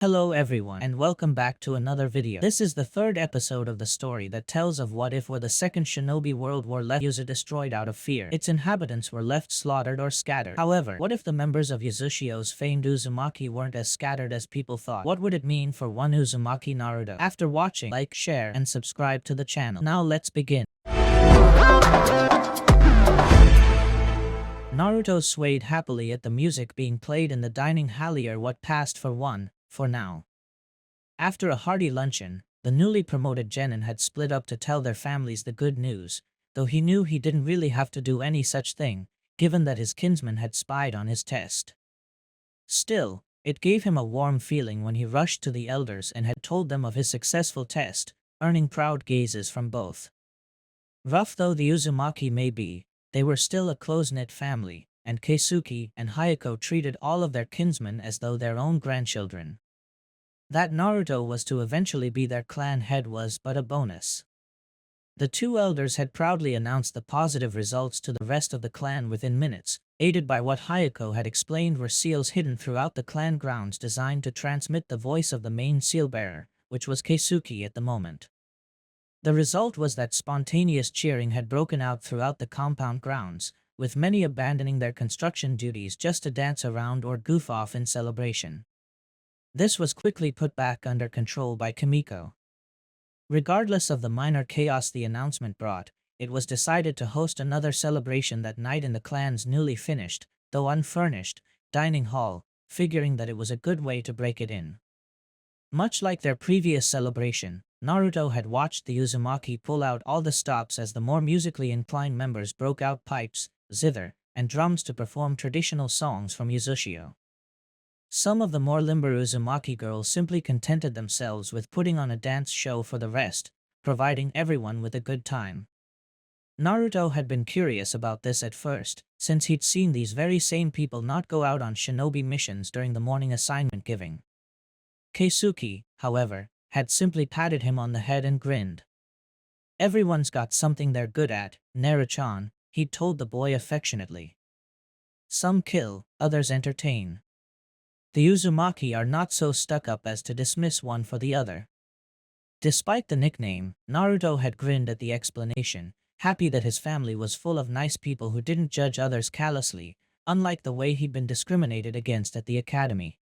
Hello everyone and welcome back to another video. This is the third episode of the story that tells of what if were the second Shinobi World War left Yuzu destroyed out of fear. Its inhabitants were left slaughtered or scattered. However, what if the members of Yuzushio's famed Uzumaki weren't as scattered as people thought? What would it mean for one Uzumaki Naruto? After watching, like, share, and subscribe to the channel. Now let's begin. Naruto swayed happily at the music being played in the dining hall what passed for one. For now. After a hearty luncheon, the newly promoted genin had split up to tell their families the good news, though he knew he didn't really have to do any such thing, given that his kinsman had spied on his test. Still, it gave him a warm feeling when he rushed to the elders and had told them of his successful test, earning proud gazes from both. Rough though the Uzumaki may be, they were still a close-knit family, and Keisuke and Hayako treated all of their kinsmen as though their own grandchildren. That Naruto was to eventually be their clan head was but a bonus. The two elders had proudly announced the positive results to the rest of the clan within minutes, aided by what Hayako had explained were seals hidden throughout the clan grounds designed to transmit the voice of the main seal-bearer, which was Keisuke at the moment. The result was that spontaneous cheering had broken out throughout the compound grounds, with many abandoning their construction duties just to dance around or goof off in celebration. This was quickly put back under control by Kimiko. Regardless of the minor chaos the announcement brought, it was decided to host another celebration that night in the clan's newly finished, though unfurnished, dining hall, figuring that it was a good way to break it in. Much like their previous celebration, Naruto had watched the Uzumaki pull out all the stops as the more musically inclined members broke out pipes, zither, and drums to perform traditional songs from Uzushio. Some of the more limber Uzumaki girls simply contented themselves with putting on a dance show for the rest, providing everyone with a good time. Naruto had been curious about this at first, since he'd seen these very same people not go out on shinobi missions during the morning assignment giving. Keisuke, however, had simply patted him on the head and grinned. "Everyone's got something they're good at, Naruto-chan," he'd told the boy affectionately. "Some kill, others entertain. The Uzumaki are not so stuck up as to dismiss one for the other." Despite the nickname, Naruto had grinned at the explanation, happy that his family was full of nice people who didn't judge others callously, unlike the way he'd been discriminated against at the academy.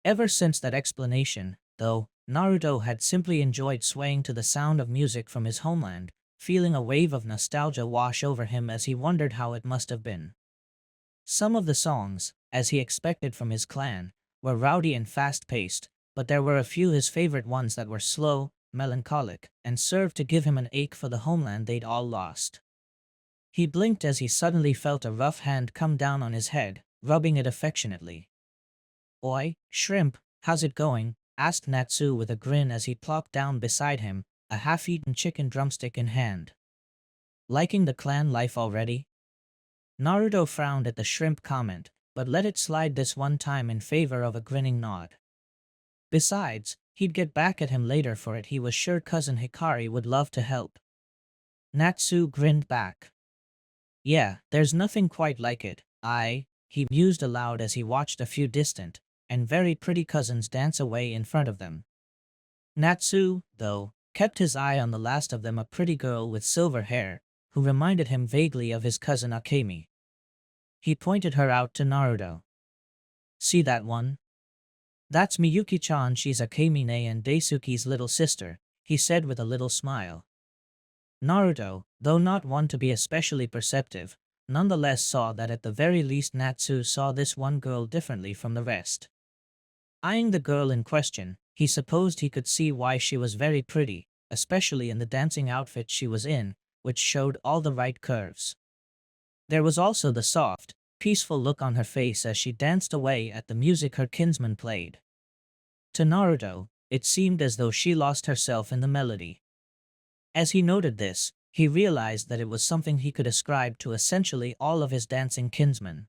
Ever since that explanation, though, Naruto had simply enjoyed swaying to the sound of music from his homeland, feeling a wave of nostalgia wash over him as he wondered how it must have been. Some of the songs, as he expected from his clan, were rowdy and fast-paced, but there were a few his favorite ones that were slow, melancholic, and served to give him an ache for the homeland they'd all lost. He blinked as he suddenly felt a rough hand come down on his head, rubbing it affectionately. "Oi, Shrimp, how's it going?" asked Natsu with a grin as he plopped down beside him, a half-eaten chicken drumstick in hand. "Liking the clan life already?" Naruto frowned at the shrimp comment, but let it slide this one time in favor of a grinning nod. Besides, he'd get back at him later for it. He was sure cousin Hikari would love to help. Natsu grinned back. "Yeah, there's nothing quite like it, he mused aloud as he watched a few distant and very pretty cousins dance away in front of them. Natsu, though, kept his eye on the last of them, a pretty girl with silver hair, who reminded him vaguely of his cousin Akemi. He pointed her out to Naruto. "See that one? That's Miyuki-chan. She's Akemi-ne and Daisuke's little sister," he said with a little smile. Naruto, though not one to be especially perceptive, nonetheless saw that at the very least Natsu saw this one girl differently from the rest. Eyeing the girl in question, he supposed he could see why she was very pretty, especially in the dancing outfit she was in, which showed all the right curves. There was also the soft, peaceful look on her face as she danced away at the music her kinsman played. To Naruto, it seemed as though she lost herself in the melody. As he noted this, he realized that it was something he could ascribe to essentially all of his dancing kinsmen.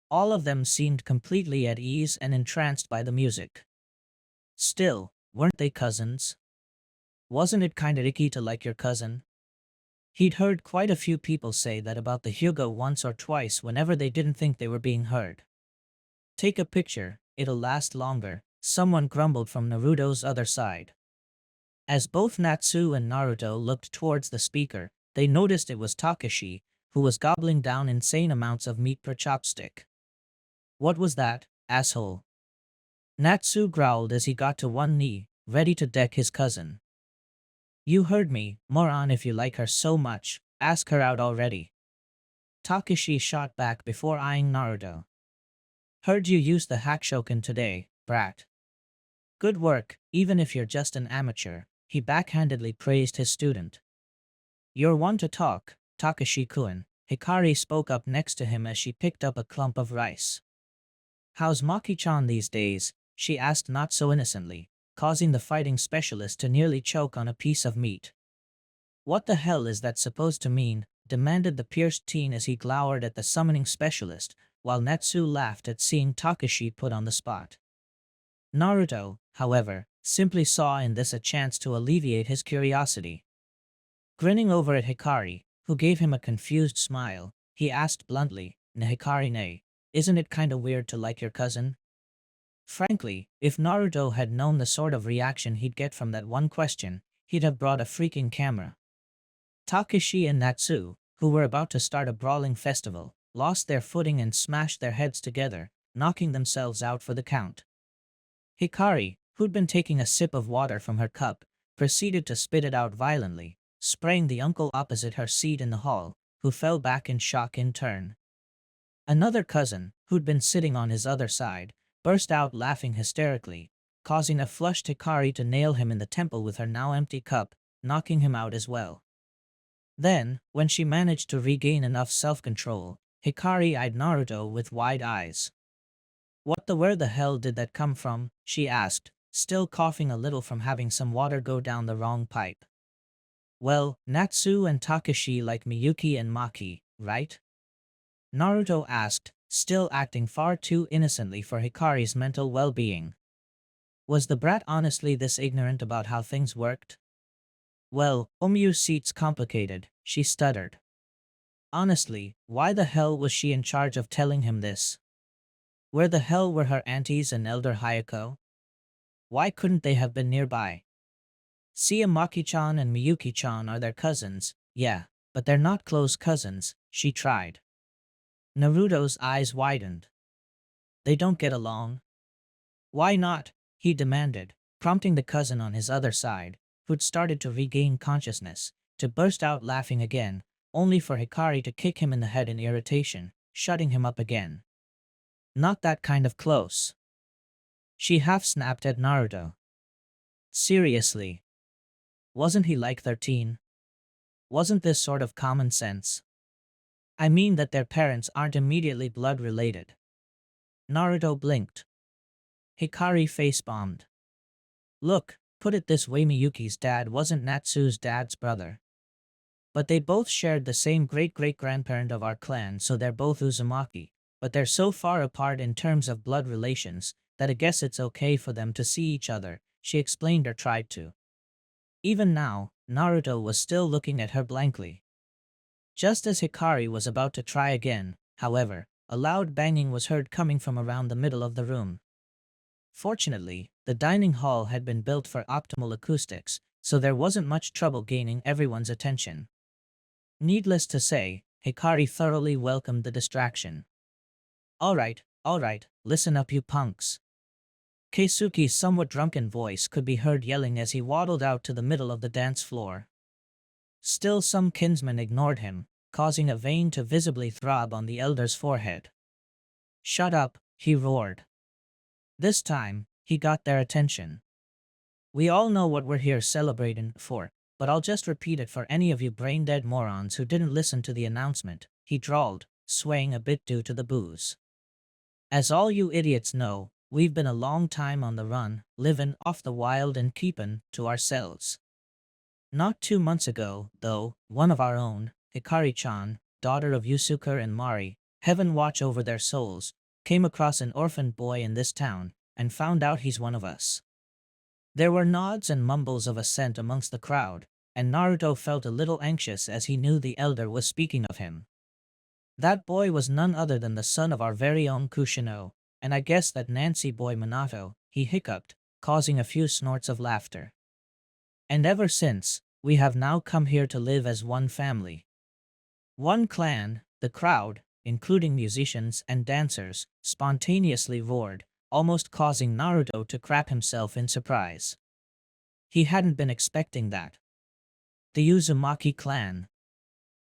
All of them seemed completely at ease and entranced by the music. Still, weren't they cousins? Wasn't it kinda icky to like your cousin? He'd heard quite a few people say that about the Hyuga once or twice whenever they didn't think they were being heard. "Take a picture, it'll last longer," someone grumbled from Naruto's other side. As both Natsu and Naruto looked towards the speaker, they noticed it was Takashi, who was gobbling down insane amounts of meat per chopstick. What was that, asshole? Natsu growled as he got to one knee, ready to deck his cousin. You heard me, moron. If you like her so much, ask her out already. Takashi shot back before eyeing Naruto. Heard you use the Hakushoken today, brat. Good work, even if you're just an amateur, he backhandedly praised his student. You're one to talk, Takashi-kun, Hikari spoke up next to him as she picked up a clump of rice. How's Maki-chan these days? She asked not so innocently, causing the fighting specialist to nearly choke on a piece of meat. What the hell is that supposed to mean? Demanded the pierced teen as he glowered at the summoning specialist, while Natsu laughed at seeing Takashi put on the spot. Naruto, however, simply saw in this a chance to alleviate his curiosity. Grinning over at Hikari, who gave him a confused smile, he asked bluntly, Hikari ne, isn't it kinda weird to like your cousin? Frankly, if Naruto had known the sort of reaction he'd get from that one question, he'd have brought a freaking camera. Takashi and Natsu, who were about to start a brawling festival, lost their footing and smashed their heads together, knocking themselves out for the count. Hikari, who'd been taking a sip of water from her cup, proceeded to spit it out violently, spraying the uncle opposite her seat in the hall, who fell back in shock in turn. Another cousin, who'd been sitting on his other side, burst out laughing hysterically, causing a flushed Hikari to nail him in the temple with her now empty cup, knocking him out as well. Then, when she managed to regain enough self-control, Hikari eyed Naruto with wide eyes. Where the hell did that come from? She asked, still coughing a little from having some water go down the wrong pipe. Well, Natsu and Takashi like Miyuki and Maki, right? Naruto asked, still acting far too innocently for Hikari's mental well-being. Was the brat honestly this ignorant about how things worked? Well, seat's complicated, she stuttered. Honestly, why the hell was she in charge of telling him this? Where the hell were her aunties and Elder Hayako? Why couldn't they have been nearby? Maki-chan and Miyuki-chan are their cousins, yeah, but they're not close cousins, she tried. Naruto's eyes widened. They don't get along. Why not? He demanded, prompting the cousin on his other side, who'd started to regain consciousness, to burst out laughing again, only for Hikari to kick him in the head in irritation, shutting him up again. Not that kind of close. She half-snapped at Naruto. Seriously. Wasn't he like 13? Wasn't this sort of common sense? I mean that their parents aren't immediately blood-related. Naruto blinked. Hikari face-bombed. Look, put it this way, Miyuki's dad wasn't Natsu's dad's brother. But they both shared the same great-great-grandparent of our clan, so they're both Uzumaki, but they're so far apart in terms of blood relations that I guess it's okay for them to see each other, she explained or tried to. Even now, Naruto was still looking at her blankly. Just as Hikari was about to try again, however, a loud banging was heard coming from around the middle of the room. Fortunately, the dining hall had been built for optimal acoustics, so there wasn't much trouble gaining everyone's attention. Needless to say, Hikari thoroughly welcomed the distraction. Alright, listen up you punks. Keisuke's somewhat drunken voice could be heard yelling as he waddled out to the middle of the dance floor. Still some kinsmen ignored him, causing a vein to visibly throb on the elder's forehead. Shut up, he roared. This time, he got their attention. We all know what we're here celebrating for, but I'll just repeat it for any of you brain-dead morons who didn't listen to the announcement, he drawled, swaying a bit due to the booze. As all you idiots know, we've been a long time on the run, livin' off the wild and keepin' to ourselves. Not 2 months ago, though, one of our own, Hikari-chan, daughter of Yusuke and Mari, heaven watch over their souls, came across an orphaned boy in this town, and found out he's one of us. There were nods and mumbles of assent amongst the crowd, and Naruto felt a little anxious as he knew the elder was speaking of him. That boy was none other than the son of our very own Kushino, and I guess that Nancy boy Minato, he hiccuped, causing a few snorts of laughter. And ever since, we have now come here to live as one family. One clan, the crowd, including musicians and dancers, spontaneously roared, almost causing Naruto to crap himself in surprise. He hadn't been expecting that. The Uzumaki clan.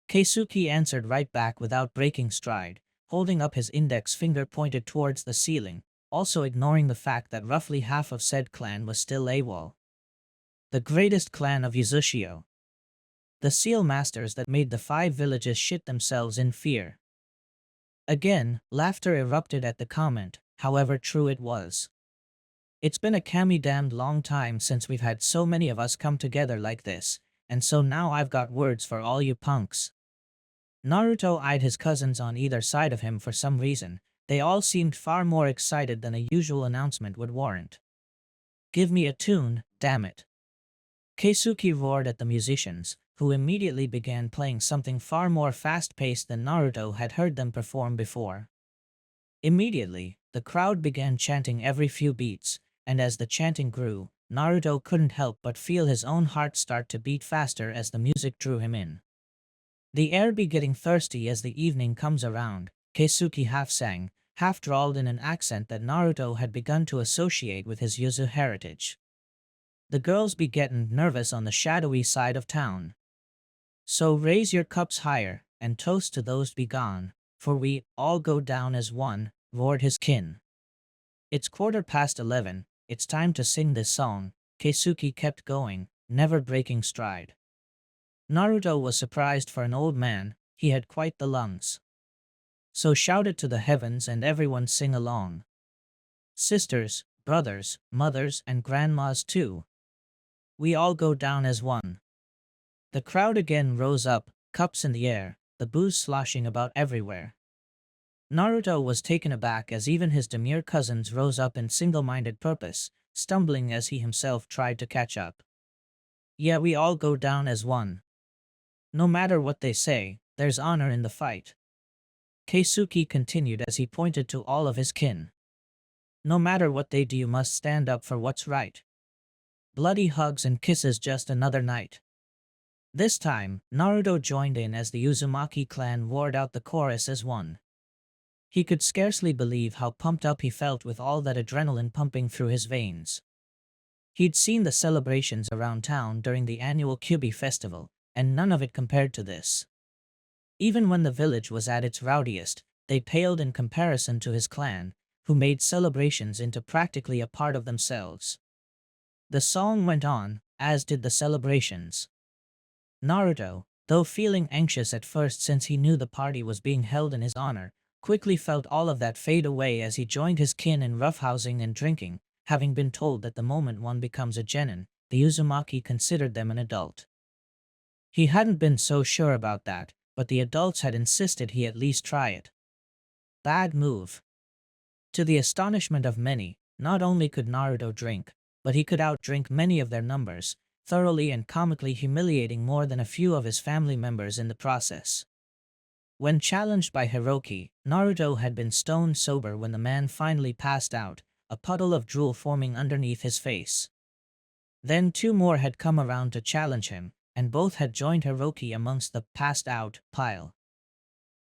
Keisuke answered right back without breaking stride, holding up his index finger pointed towards the ceiling, also ignoring the fact that roughly half of said clan was still AWOL. The greatest clan of Uzushio. The seal masters that made the 5 villages shit themselves in fear. Again, laughter erupted at the comment, however true it was. It's been a damned long time since we've had so many of us come together like this, and so now I've got words for all you punks. Naruto eyed his cousins on either side of him for some reason. They all seemed far more excited than a usual announcement would warrant. Give me a tune, damn it. Keisuke roared at the musicians, who immediately began playing something far more fast-paced than Naruto had heard them perform before. Immediately, the crowd began chanting every few beats, and as the chanting grew, Naruto couldn't help but feel his own heart start to beat faster as the music drew him in. The air be getting thirsty as the evening comes around, Keisuke half sang, half drawled in an accent that Naruto had begun to associate with his Yuzu heritage. The girls be getting nervous on the shadowy side of town. So raise your cups higher, and toast to those be gone, for we all go down as one, roared his kin. It's 11:15, it's time to sing this song, Keisuke kept going, never breaking stride. Naruto was surprised for an old man, he had quite the lungs. So shout it to the heavens and everyone sing along. Sisters, brothers, mothers and grandmas too. We all go down as one. The crowd again rose up, cups in the air, the booze sloshing about everywhere. Naruto was taken aback as even his demure cousins rose up in single-minded purpose, stumbling as he himself tried to catch up. Yeah, we all go down as one. No matter what they say, there's honor in the fight. Keisuke continued as he pointed to all of his kin. No matter what they do, you must stand up for what's right. Bloody hugs and kisses just another night. This time, Naruto joined in as the Uzumaki clan roared out the chorus as one. He could scarcely believe how pumped up he felt with all that adrenaline pumping through his veins. He'd seen the celebrations around town during the annual Kyubi festival, and none of it compared to this. Even when the village was at its rowdiest, they paled in comparison to his clan, who made celebrations into practically a part of themselves. The song went on, as did the celebrations. Naruto, though feeling anxious at first since he knew the party was being held in his honor, quickly felt all of that fade away as he joined his kin in roughhousing and drinking, having been told that the moment one becomes a genin, the Uzumaki considered them an adult. He hadn't been so sure about that, but the adults had insisted he at least try it. Bad move. To the astonishment of many, not only could Naruto drink, but he could outdrink many of their numbers, thoroughly and comically humiliating more than a few of his family members in the process. When challenged by Hiroki, Naruto had been stone sober when the man finally passed out, a puddle of drool forming underneath his face. Then 2 more had come around to challenge him, and both had joined Hiroki amongst the passed out pile.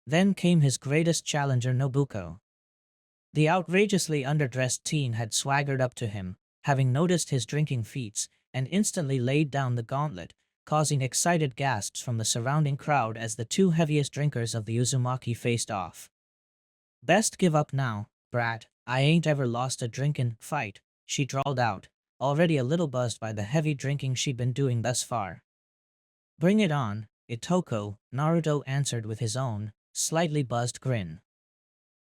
Then came his greatest challenger Nobuko. The outrageously underdressed teen had swaggered up to him, having noticed his drinking feats, and instantly laid down the gauntlet, causing excited gasps from the surrounding crowd as the 2 heaviest drinkers of the Uzumaki faced off. Best give up now, brat, I ain't ever lost a drinkin' fight, she drawled out, already a little buzzed by the heavy drinking she'd been doing thus far. Bring it on, Itoko, Naruto answered with his own, slightly buzzed grin.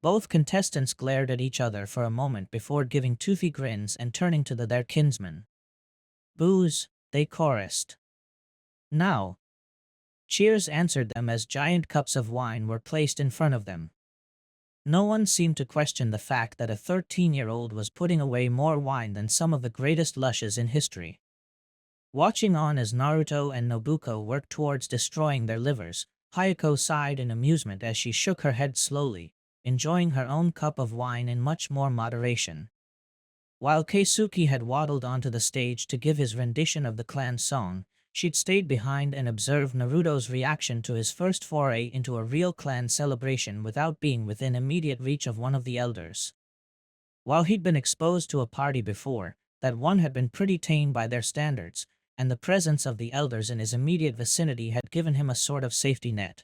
Both contestants glared at each other for a moment before giving toothy grins and turning to their kinsman. Booze, they chorused. Now. Cheers answered them as giant cups of wine were placed in front of them. No one seemed to question the fact that a 13-year-old was putting away more wine than some of the greatest lushes in history. Watching on as Naruto and Nobuko worked towards destroying their livers, Hayako sighed in amusement as she shook her head slowly, enjoying her own cup of wine in much more moderation. While Keisuke had waddled onto the stage to give his rendition of the clan song, she'd stayed behind and observed Naruto's reaction to his first foray into a real clan celebration without being within immediate reach of one of the elders. While he'd been exposed to a party before, that one had been pretty tame by their standards, and the presence of the elders in his immediate vicinity had given him a sort of safety net.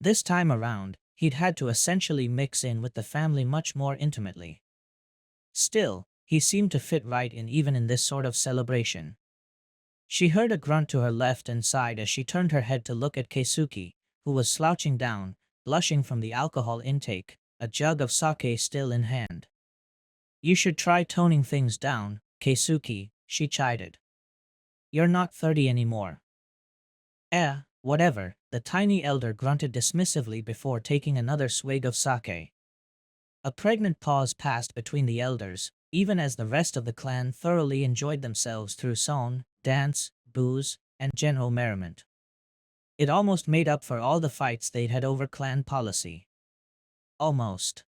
This time around, he'd had to essentially mix in with the family much more intimately. Still, he seemed to fit right in even in this sort of celebration. She heard a grunt to her left and sighed as she turned her head to look at Keisuke, who was slouching down, blushing from the alcohol intake, a jug of sake still in hand. "You should try toning things down, Keisuke," she chided. "You're not 30 anymore." Whatever," the tiny elder grunted dismissively before taking another swig of sake. A pregnant pause passed between the elders, even as the rest of the clan thoroughly enjoyed themselves through song, dance, booze, and general merriment. It almost made up for all the fights they'd had over clan policy. Almost.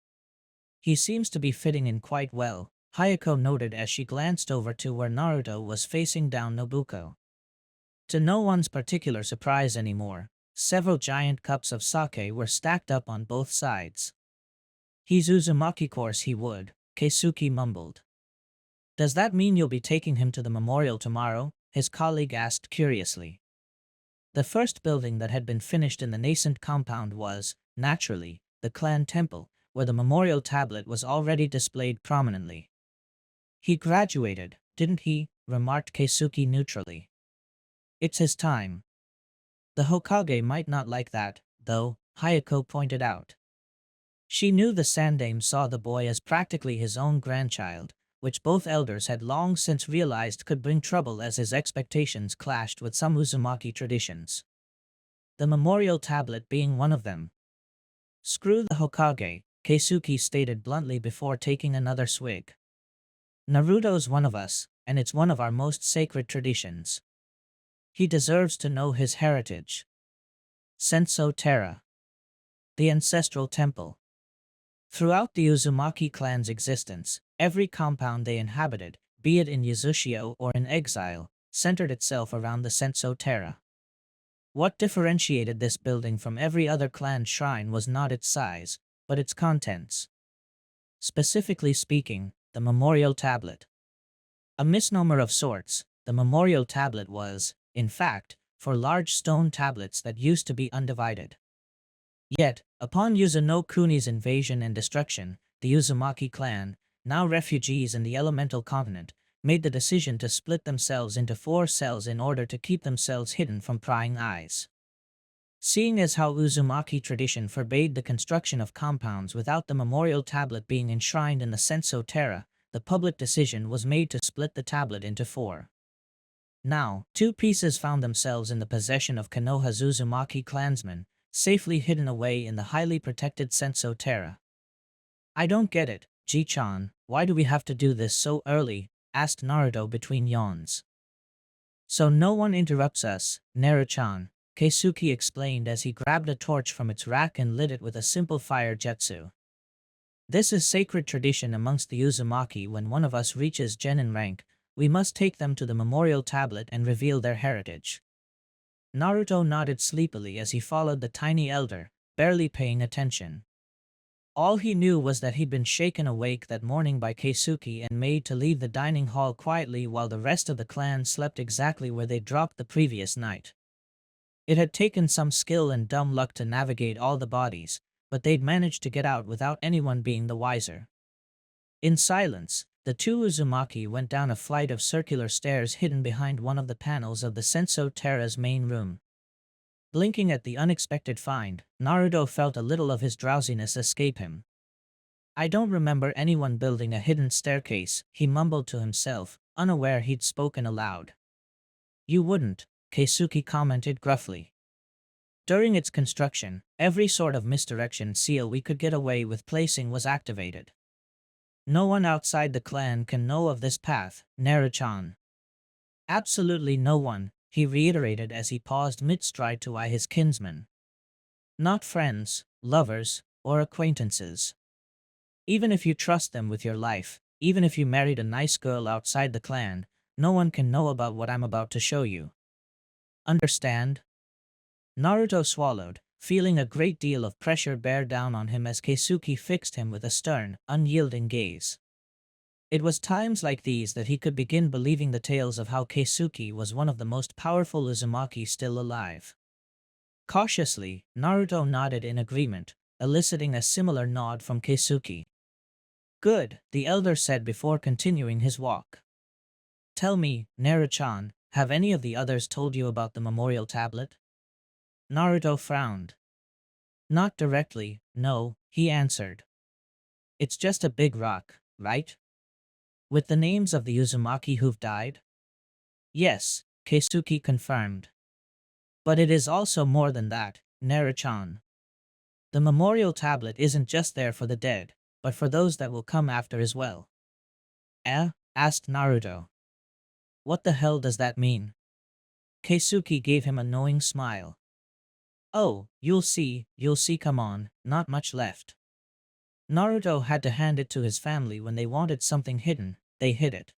"He seems to be fitting in quite well," Hayako noted as she glanced over to where Naruto was facing down Nobuko. To no one's particular surprise anymore, several giant cups of sake were stacked up on both sides. "He's Uzumaki, course he would," Keisuke mumbled. "Does that mean you'll be taking him to the memorial tomorrow?" his colleague asked curiously. The first building that had been finished in the nascent compound was, naturally, the clan temple, where the memorial tablet was already displayed prominently. "He graduated, didn't he?" remarked Keisuke neutrally. "It's his time." "The Hokage might not like that, though," Hayako pointed out. She knew the Sandame saw the boy as practically his own grandchild, which both elders had long since realized could bring trouble as his expectations clashed with some Uzumaki traditions. The memorial tablet being one of them. "Screw the Hokage," Keisuke stated bluntly before taking another swig. "Naruto's one of us, and it's one of our most sacred traditions. He deserves to know his heritage." Senso Terra. The ancestral temple. Throughout the Uzumaki clan's existence, every compound they inhabited, be it in Yazushio or in exile, centered itself around the Senso Terra. What differentiated this building from every other clan shrine was not its size, but its contents. Specifically speaking, the memorial tablet. A misnomer of sorts, the memorial tablet was, in fact, for large stone tablets that used to be undivided. Yet, upon Uzunokuni's invasion and destruction, the Uzumaki clan, now refugees in the elemental continent, made the decision to split themselves into 4 cells in order to keep themselves hidden from prying eyes. Seeing as how Uzumaki tradition forbade the construction of compounds without the memorial tablet being enshrined in the Senso Terra, the public decision was made to split the tablet into 4. Now, 2 pieces found themselves in the possession of Konoha's Uzumaki clansmen, safely hidden away in the highly protected Senso Terra. "I don't get it, Ji-chan, why do we have to do this so early?" asked Naruto between yawns. "So no one interrupts us, Naru-chan," Keisuke explained as he grabbed a torch from its rack and lit it with a simple fire jutsu. "This is sacred tradition amongst the Uzumaki. When one of us reaches genin rank, we must take them to the memorial tablet and reveal their heritage." Naruto nodded sleepily as he followed the tiny elder, barely paying attention. All he knew was that he'd been shaken awake that morning by Keisuke and made to leave the dining hall quietly while the rest of the clan slept exactly where they dropped the previous night. It had taken some skill and dumb luck to navigate all the bodies, but they'd managed to get out without anyone being the wiser. In silence, the 2 Uzumaki went down a flight of circular stairs hidden behind one of the panels of the Senso Terra's main room. Blinking at the unexpected find, Naruto felt a little of his drowsiness escape him. "I don't remember anyone building a hidden staircase," he mumbled to himself, unaware he'd spoken aloud. "You wouldn't," Keisuke commented gruffly. "During its construction, every sort of misdirection seal we could get away with placing was activated. No one outside the clan can know of this path, Naru-chan." "Absolutely no one," he reiterated as he paused mid-stride to eye his kinsman. "Not friends, lovers, or acquaintances. Even if you trust them with your life, even if you married a nice girl outside the clan, no one can know about what I'm about to show you. Understand? Naruto swallowed, feeling a great deal of pressure bear down on him as Keisuke fixed him with a stern, unyielding gaze. It was times like these that he could begin believing the tales of how Keisuke was one of the most powerful Uzumaki still alive. Cautiously, Naruto nodded in agreement, eliciting a similar nod from Keisuke. Good, the elder said before continuing his walk. Tell me, Naruto-chan, have any of the others told you about the memorial tablet? Naruto frowned. Not directly, no, he answered. It's just a big rock, right? With the names of the Uzumaki who've died? Yes, Keisuke confirmed. But it is also more than that, Naruto-chan. The memorial tablet isn't just there for the dead, but for those that will come after as well. Eh? Asked Naruto. What the hell does that mean? Keisuke gave him a knowing smile. Oh, you'll see, come on, not much left. Naruto had to hand it to his family when they wanted something hidden, they hid it.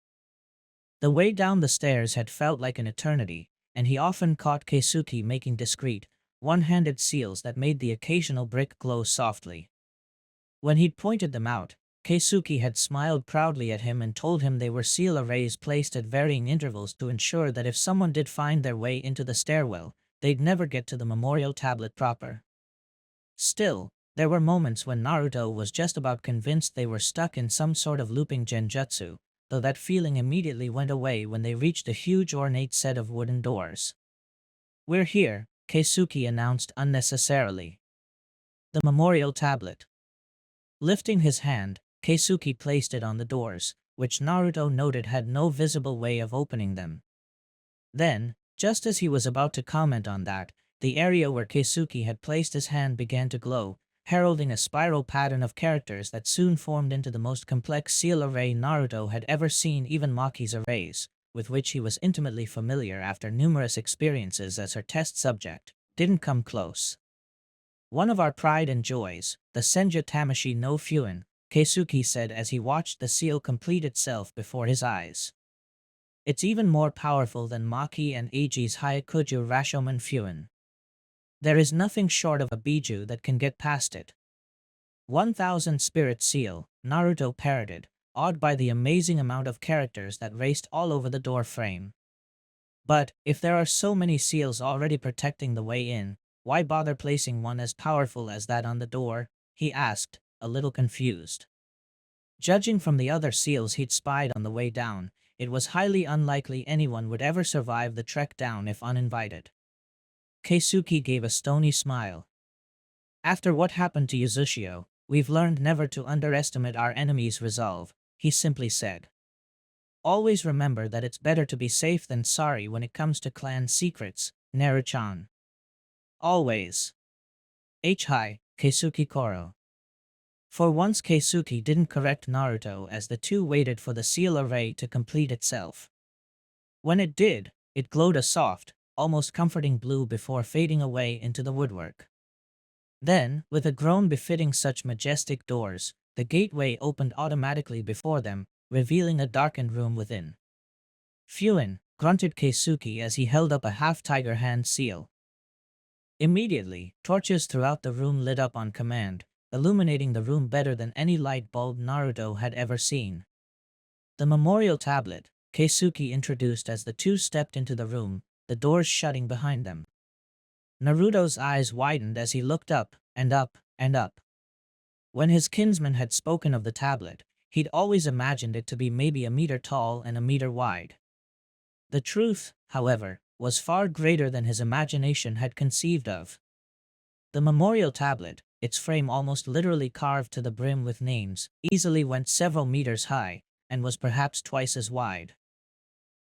The way down the stairs had felt like an eternity, and he often caught Keisuke making discreet, one-handed seals that made the occasional brick glow softly. When he'd pointed them out, Keisuke had smiled proudly at him and told him they were seal arrays placed at varying intervals to ensure that if someone did find their way into the stairwell, they'd never get to the memorial tablet proper. Still, there were moments when Naruto was just about convinced they were stuck in some sort of looping genjutsu, though that feeling immediately went away when they reached a huge ornate set of wooden doors. We're here, Keisuke announced unnecessarily. The memorial tablet. Lifting his hand, Keisuke placed it on the doors, which Naruto noted had no visible way of opening them. Then, just as he was about to comment on that, the area where Keisuke had placed his hand began to glow, heralding a spiral pattern of characters that soon formed into the most complex seal array Naruto had ever seen. Even Maki's arrays, with which he was intimately familiar after numerous experiences as her test subject, didn't come close. One of our pride and joys, the Senja Tamashi no Fuin, Keisuke said as he watched the seal complete itself before his eyes. It's even more powerful than Maki and Eiji's Hyakuju Rashomon Fuin. There is nothing short of a Biju that can get past it. 1,000 Spirit Seal, Naruto parroted, awed by the amazing amount of characters that raced all over the door frame. But, if there are so many seals already protecting the way in, why bother placing one as powerful as that on the door? He asked, a little confused. Judging from the other seals he'd spied on the way down, it was highly unlikely anyone would ever survive the trek down if uninvited. Keisuke gave a stony smile. After what happened to Uzushio, we've learned never to underestimate our enemy's resolve, he simply said. Always remember that it's better to be safe than sorry when it comes to clan secrets, Naruto-chan. Always. Hi, Keisuke Koro. For once Keisuke didn't correct Naruto as the two waited for the seal array to complete itself. When it did, it glowed a soft, almost comforting blue before fading away into the woodwork. Then, with a groan befitting such majestic doors, the gateway opened automatically before them, revealing a darkened room within. Fuin, grunted Keisuke as he held up a half-tiger hand seal. Immediately, torches throughout the room lit up on command, illuminating the room better than any light bulb Naruto had ever seen. The memorial tablet, Keisuke introduced as the two stepped into the room, the doors shutting behind them. Naruto's eyes widened as he looked up, and up, and up. When his kinsman had spoken of the tablet, he'd always imagined it to be maybe a meter tall and a meter wide. The truth, however, was far greater than his imagination had conceived of. The memorial tablet, its frame almost literally carved to the brim with names, easily went several meters high, and was perhaps twice as wide.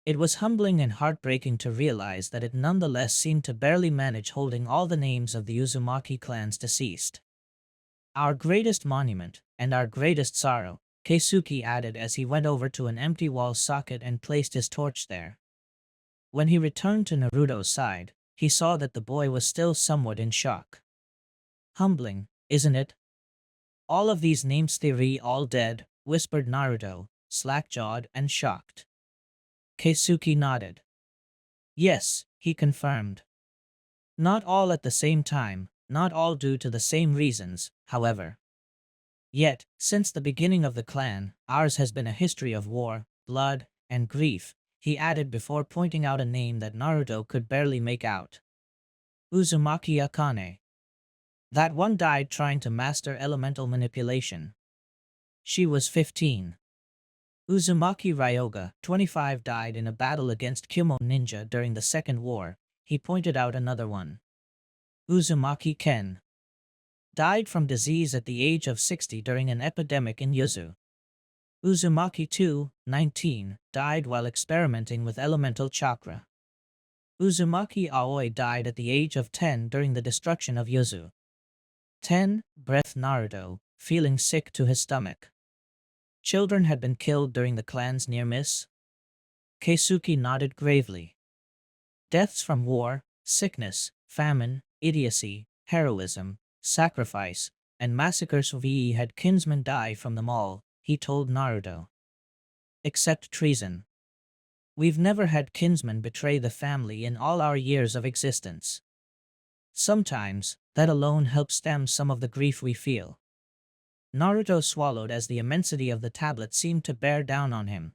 It was humbling and heartbreaking to realize that it nonetheless seemed to barely manage holding all the names of the Uzumaki clan's deceased. Our greatest monument, and our greatest sorrow, Keisuke added as he went over to an empty wall socket and placed his torch there. When he returned to Naruto's side, he saw that the boy was still somewhat in shock. Humbling, isn't it? All of these names theory all dead, whispered Naruto, slack-jawed and shocked. Keisuke nodded. Yes, he confirmed. Not all at the same time, not all due to the same reasons, however. Yet, since the beginning of the clan, ours has been a history of war, blood, and grief, he added before pointing out a name that Naruto could barely make out. Uzumaki Akane. That one died trying to master elemental manipulation. She was 15. Uzumaki Ryoga, 25, died in a battle against Kyumo ninja during the Second War. He pointed out another one. Uzumaki Ken died from disease at the age of 60 during an epidemic in Yuzu. Uzumaki 2, 19, died while experimenting with elemental chakra. Uzumaki Aoi died at the age of 10 during the destruction of Yuzu. 10. Breath Naruto, feeling sick to his stomach. Children had been killed during the clan's near miss? Keisuke nodded gravely. Deaths from war, sickness, famine, idiocy, heroism, sacrifice, and massacres. We had kinsmen die from them all, he told Naruto. Except treason. We've never had kinsmen betray the family in all our years of existence. Sometimes, that alone helps stem some of the grief we feel. Naruto swallowed as the immensity of the tablet seemed to bear down on him.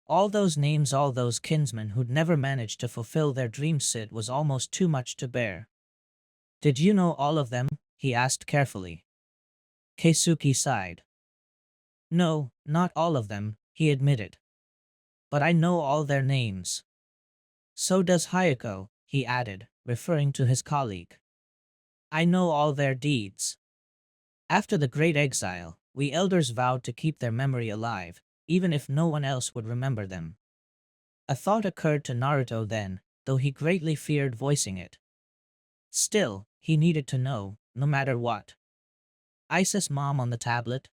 All those names, all those kinsmen who'd never managed to fulfill their dreams, it was almost too much to bear. Did you know all of them? He asked carefully. Keisuke sighed. No, not all of them, he admitted. But I know all their names. So does Hayako, he added, referring to his colleague. I know all their deeds. After the Great Exile, we elders vowed to keep their memory alive, even if no one else would remember them. A thought occurred to Naruto then, though he greatly feared voicing it. Still, he needed to know, no matter what. Isa's mom on the tablet?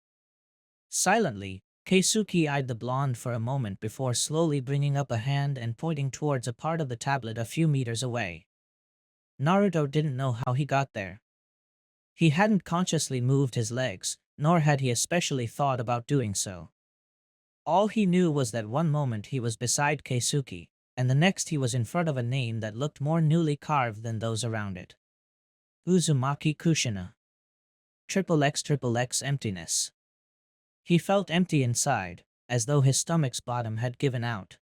Silently, Keisuke eyed the blonde for a moment before slowly bringing up a hand and pointing towards a part of the tablet a few meters away. Naruto didn't know how he got there. He hadn't consciously moved his legs, nor had he especially thought about doing so. All he knew was that one moment he was beside Keisuke, and the next he was in front of a name that looked more newly carved than those around it. Uzumaki Kushina. XXX emptiness. He felt empty inside, as though his stomach's bottom had given out.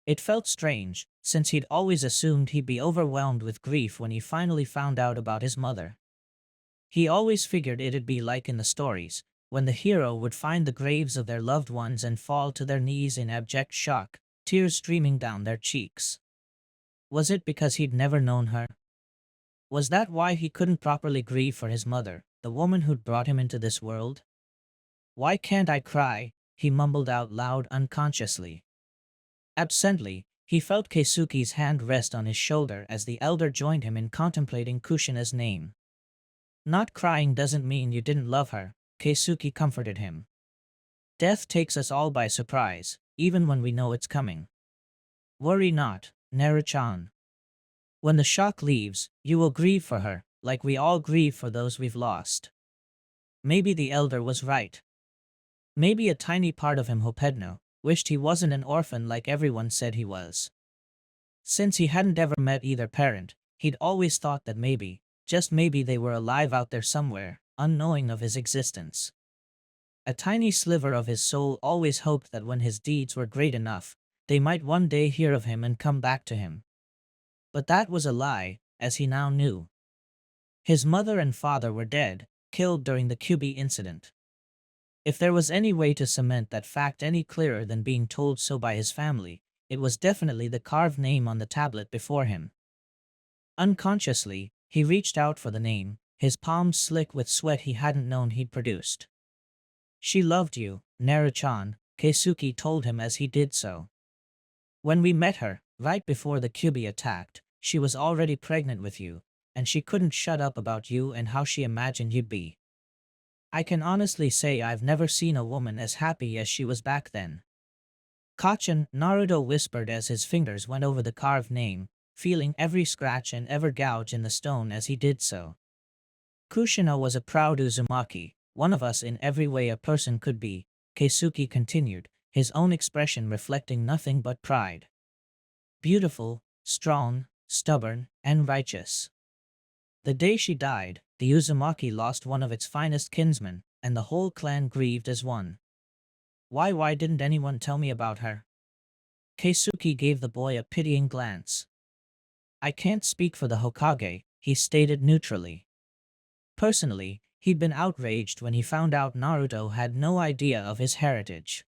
It felt strange, since he'd always assumed he'd be overwhelmed with grief when he finally found out about his mother. He always figured it'd be like in the stories, when the hero would find the graves of their loved ones and fall to their knees in abject shock, tears streaming down their cheeks. Was it because he'd never known her? Was that why he couldn't properly grieve for his mother, the woman who'd brought him into this world? Why can't I cry? He mumbled out loud unconsciously. Absently, he felt Keisuke's hand rest on his shoulder as the elder joined him in contemplating Kushina's name. Not crying doesn't mean you didn't love her, Keisuke comforted him. Death takes us all by surprise, even when we know it's coming. Worry not, Naru-chan. When the shock leaves, you will grieve for her, like we all grieve for those we've lost. Maybe the elder was right. Maybe a tiny part of him, Hopedno, wished he wasn't an orphan like everyone said he was. Since he hadn't ever met either parent, he'd always thought that maybe, just maybe, they were alive out there somewhere, unknowing of his existence. A tiny sliver of his soul always hoped that when his deeds were great enough, they might one day hear of him and come back to him. But that was a lie, as he now knew. His mother and father were dead, killed during the Kyubi incident. If there was any way to cement that fact any clearer than being told so by his family, it was definitely the carved name on the tablet before him. Unconsciously, he reached out for the name, his palms slick with sweat he hadn't known he'd produced. She loved you, Naru-chan, Keisuke told him as he did so. When we met her, right before the Kyubi attacked, she was already pregnant with you, and she couldn't shut up about you and how she imagined you'd be. I can honestly say I've never seen a woman as happy as she was back then. Kachan, Naruto whispered as his fingers went over the carved name, feeling every scratch and every gouge in the stone as he did so. Kushina was a proud Uzumaki, one of us in every way a person could be, Keisuke continued, his own expression reflecting nothing but pride. Beautiful, strong, stubborn, and righteous. The day she died, the Uzumaki lost one of its finest kinsmen, and the whole clan grieved as one. Why didn't anyone tell me about her? Keisuke gave the boy a pitying glance. I can't speak for the Hokage, he stated neutrally. Personally, he'd been outraged when he found out Naruto had no idea of his heritage.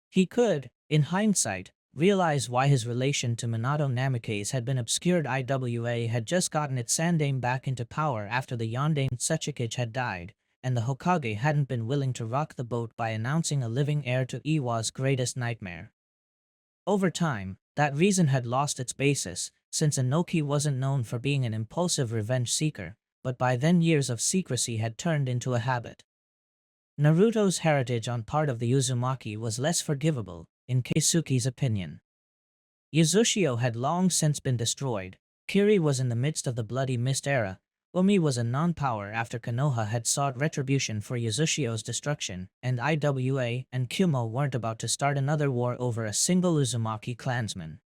He could, in hindsight, realize why his relation to Minato Namikaze had been obscured. Iwa had just gotten its Sandaime back into power after the Yondaime Tsuchikage had died, and the Hokage hadn't been willing to rock the boat by announcing a living heir to Iwa's greatest nightmare. Over time, that reason had lost its basis, since Inoki wasn't known for being an impulsive revenge seeker, but by then years of secrecy had turned into a habit. Naruto's heritage on part of the Uzumaki was less forgivable, in Keisuke's opinion. Yuzashio had long since been destroyed, Kiri was in the midst of the Bloody Mist era, Umi was a non-power after Konoha had sought retribution for Yuzashio's destruction, and Iwa and Kumo weren't about to start another war over a single Uzumaki clansman.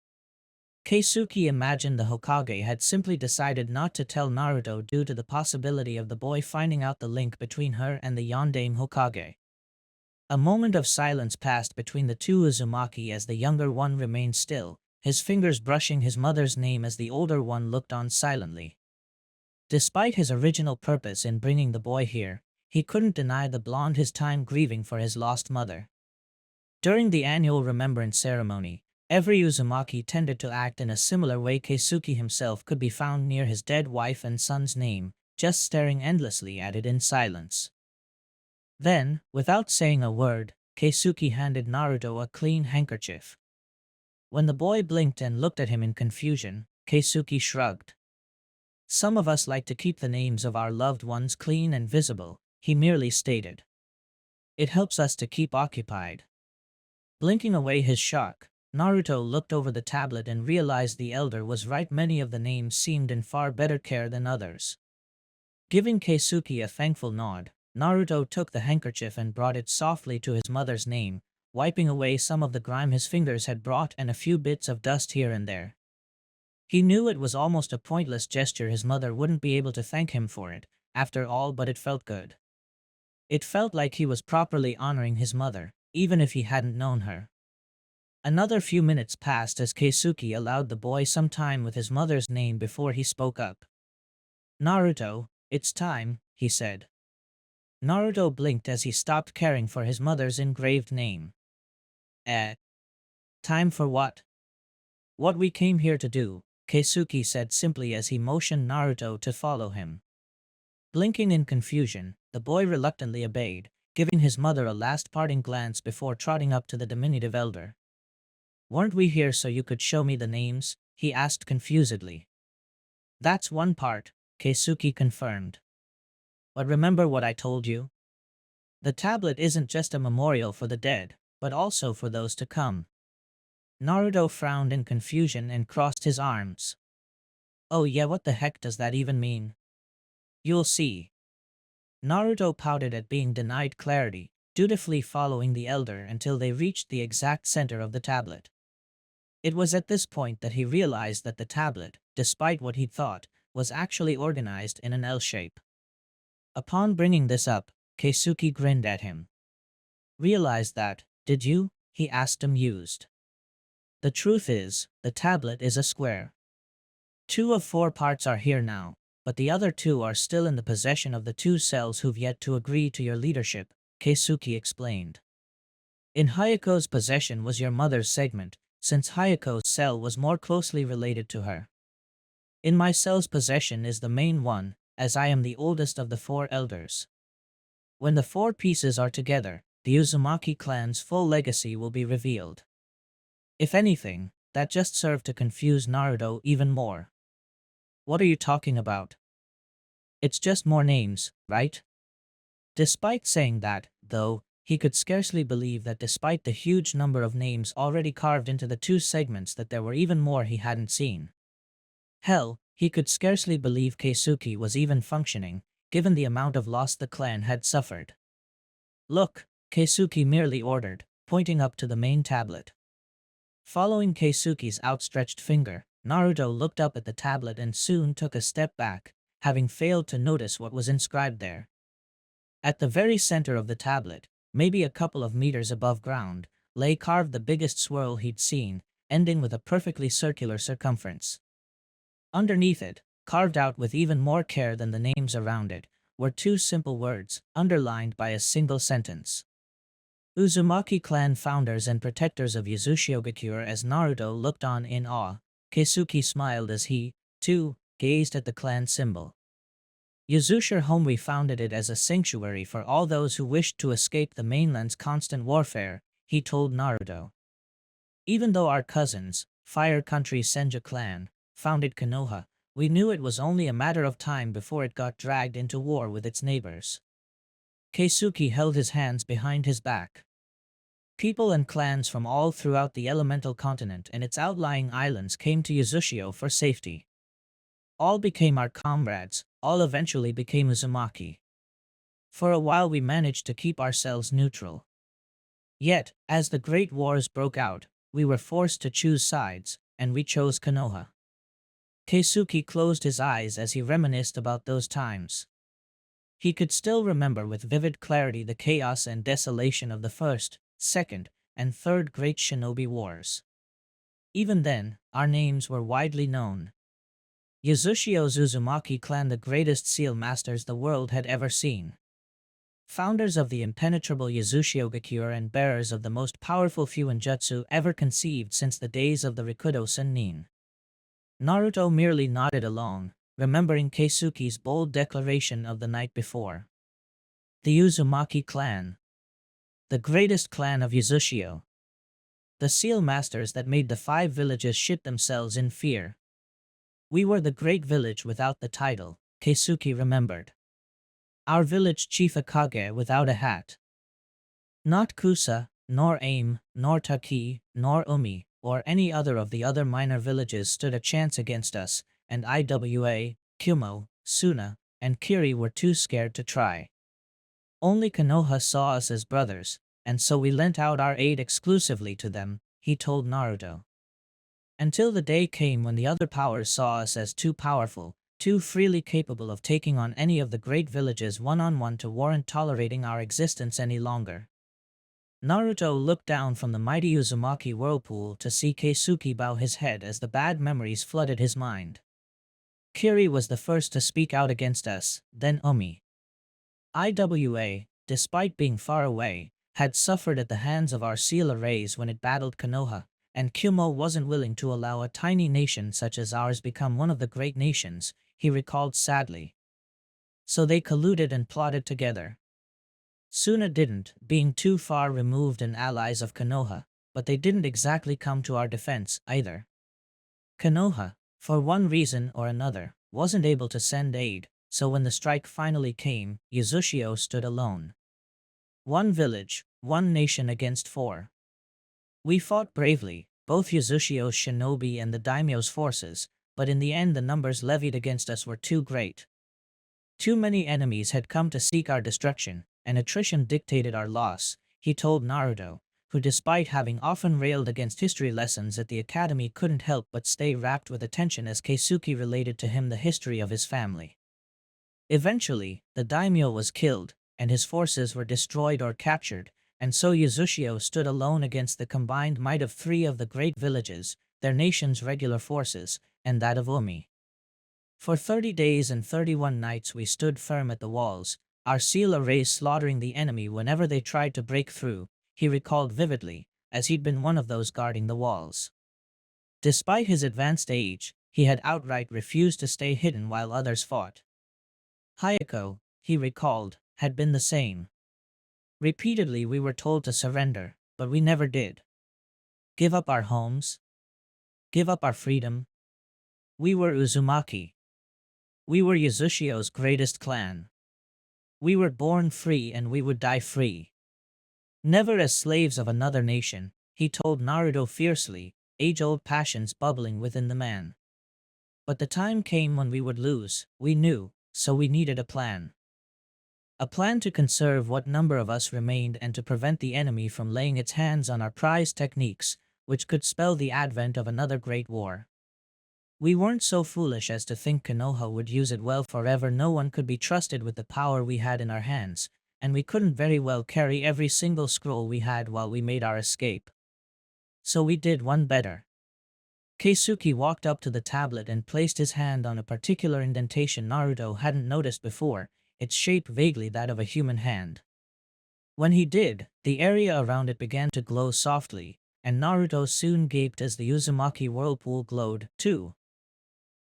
Keisuke imagined the Hokage had simply decided not to tell Naruto due to the possibility of the boy finding out the link between her and the Yondaime Hokage. A moment of silence passed between the two Uzumaki as the younger one remained still, his fingers brushing his mother's name as the older one looked on silently. Despite his original purpose in bringing the boy here, he couldn't deny the blonde his time grieving for his lost mother. During the annual remembrance ceremony, every Uzumaki tended to act in a similar way. Keisuke himself could be found near his dead wife and son's name, just staring endlessly at it in silence. Then, without saying a word, Keisuke handed Naruto a clean handkerchief. When the boy blinked and looked at him in confusion, Keisuke shrugged. Some of us like to keep the names of our loved ones clean and visible, he merely stated. It helps us to keep occupied. Blinking away his shock, Naruto looked over the tablet and realized the elder was right. Many of the names seemed in far better care than others. Giving Keisuke a thankful nod, Naruto took the handkerchief and brought it softly to his mother's name, wiping away some of the grime his fingers had brought and a few bits of dust here and there. He knew it was almost a pointless gesture. His mother wouldn't be able to thank him for it, after all, but it felt good. It felt like he was properly honoring his mother, even if he hadn't known her. Another few minutes passed as Keisuke allowed the boy some time with his mother's name before he spoke up. Naruto, it's time, he said. Naruto blinked as he stopped caring for his mother's engraved name. Time for what? What we came here to do, Keisuke said simply as he motioned Naruto to follow him. Blinking in confusion, the boy reluctantly obeyed, giving his mother a last parting glance before trotting up to the diminutive elder. Weren't we here so you could show me the names? He asked confusedly. That's one part, Keisuke confirmed. But remember what I told you? The tablet isn't just a memorial for the dead, but also for those to come. Naruto frowned in confusion and crossed his arms. Oh yeah, what the heck does that even mean? You'll see. Naruto pouted at being denied clarity, dutifully following the elder until they reached the exact center of the tablet. It was at this point that he realized that the tablet, despite what he'd thought, was actually organized in an L shape. Upon bringing this up, Keisuke grinned at him. Realized that, did you? He asked amused. The truth is, the tablet is a square. 2 of 4 parts are here now, but the other 2 are still in the possession of the 2 cells who've yet to agree to your leadership, Keisuke explained. In Hayako's possession was your mother's segment, since Hayako's cell was more closely related to her. In my cell's possession is the main one, as I am the oldest of the 4 elders. When the 4 pieces are together, the Uzumaki clan's full legacy will be revealed. If anything, that just served to confuse Naruto even more. What are you talking about? It's just more names, right? Despite saying that, though, he could scarcely believe that despite the huge number of names already carved into the 2 segments that there were even more he hadn't seen. Hell, he could scarcely believe Keisuke was even functioning, given the amount of loss the clan had suffered. Look, Keisuke merely ordered, pointing up to the main tablet. Following Keisuke's outstretched finger, Naruto looked up at the tablet and soon took a step back, having failed to notice what was inscribed there. At the very center of the tablet, maybe a couple of meters above ground, lay carved the biggest swirl he'd seen, ending with a perfectly circular circumference. Underneath it, carved out with even more care than the names around it, were two simple words, underlined by a single sentence. Uzumaki clan founders and protectors of Uzushiogakure. As Naruto looked on in awe, Keisuke smiled as he, too, gazed at the clan symbol. Uzushi's Homui founded it as a sanctuary for all those who wished to escape the mainland's constant warfare, he told Naruto. Even though our cousins, Fire Country Senju clan, founded Konoha, we knew it was only a matter of time before it got dragged into war with its neighbors. Keisuke held his hands behind his back. People and clans from all throughout the elemental continent and its outlying islands came to Uzushio for safety. All became our comrades, all eventually became Uzumaki. For a while we managed to keep ourselves neutral. Yet, as the Great Wars broke out, we were forced to choose sides, and we chose Konoha. Keisuke closed his eyes as he reminisced about those times. He could still remember with vivid clarity the chaos and desolation of the First, Second, and Third Great Shinobi Wars. Even then, our names were widely known. Uzushio's Uzumaki clan, the greatest seal masters the world had ever seen. Founders of the impenetrable Uzushiogakure and bearers of the most powerful Fuinjutsu ever conceived since the days of the Rikudo Sennin. Naruto merely nodded along, remembering Keisuke's bold declaration of the night before. The Uzumaki clan. The greatest clan of Uzushio. The seal masters that made the 5 villages shit themselves in fear. We were the great village without the title, Keisuke remembered. Our village chief Hokage without a hat. Not Kusa, nor Aim, nor Taki, nor Umi, or any other of the other minor villages stood a chance against us, and Iwa, Kumo, Suna, and Kiri were too scared to try. Only Konoha saw us as brothers, and so we lent out our aid exclusively to them, he told Naruto. Until the day came when the other powers saw us as too powerful, too freely capable of taking on any of the great villages one-on-one to warrant tolerating our existence any longer. Naruto looked down from the mighty Uzumaki whirlpool to see Keisuke bow his head as the bad memories flooded his mind. Kiri was the first to speak out against us, then Umi. Iwa, despite being far away, had suffered at the hands of our seal arrays when it battled Konoha, and Kumo wasn't willing to allow a tiny nation such as ours become one of the great nations, he recalled sadly. So they colluded and plotted together. Suna didn't, being too far removed and allies of Konoha, but they didn't exactly come to our defense either. Konoha, for one reason or another, wasn't able to send aid, so when the strike finally came, Uzushio stood alone. 1 village, 1 nation against 4. We fought bravely, both Uzushio's shinobi and the daimyo's forces, but in the end the numbers levied against us were too great. Too many enemies had come to seek our destruction, and attrition dictated our loss, he told Naruto, who despite having often railed against history lessons at the academy couldn't help but stay rapt with attention as Keisuke related to him the history of his family. Eventually, the daimyo was killed, and his forces were destroyed or captured, and so Uzushio stood alone against the combined might of 3 of the great villages, their nation's regular forces, and that of Umi. For 30 days and 31 nights we stood firm at the walls, our seal arrays slaughtering the enemy whenever they tried to break through, he recalled vividly, as he'd been one of those guarding the walls. Despite his advanced age, he had outright refused to stay hidden while others fought. Hayako, he recalled, had been the same. Repeatedly we were told to surrender, but we never did. Give up our homes? Give up our freedom? We were Uzumaki. We were Uzushio's greatest clan. We were born free and we would die free. Never as slaves of another nation, he told Naruto fiercely, age-old passions bubbling within the man. But the time came when we would lose, we knew, so we needed a plan. A plan to conserve what number of us remained and to prevent the enemy from laying its hands on our prized techniques, which could spell the advent of another great war. We weren't so foolish as to think Konoha would use it well forever. No one could be trusted with the power we had in our hands, and we couldn't very well carry every single scroll we had while we made our escape. So we did one better. Keisuke walked up to the tablet and placed his hand on a particular indentation Naruto hadn't noticed before, its shape vaguely that of a human hand. When he did, the area around it began to glow softly, and Naruto soon gaped as the Uzumaki whirlpool glowed, too.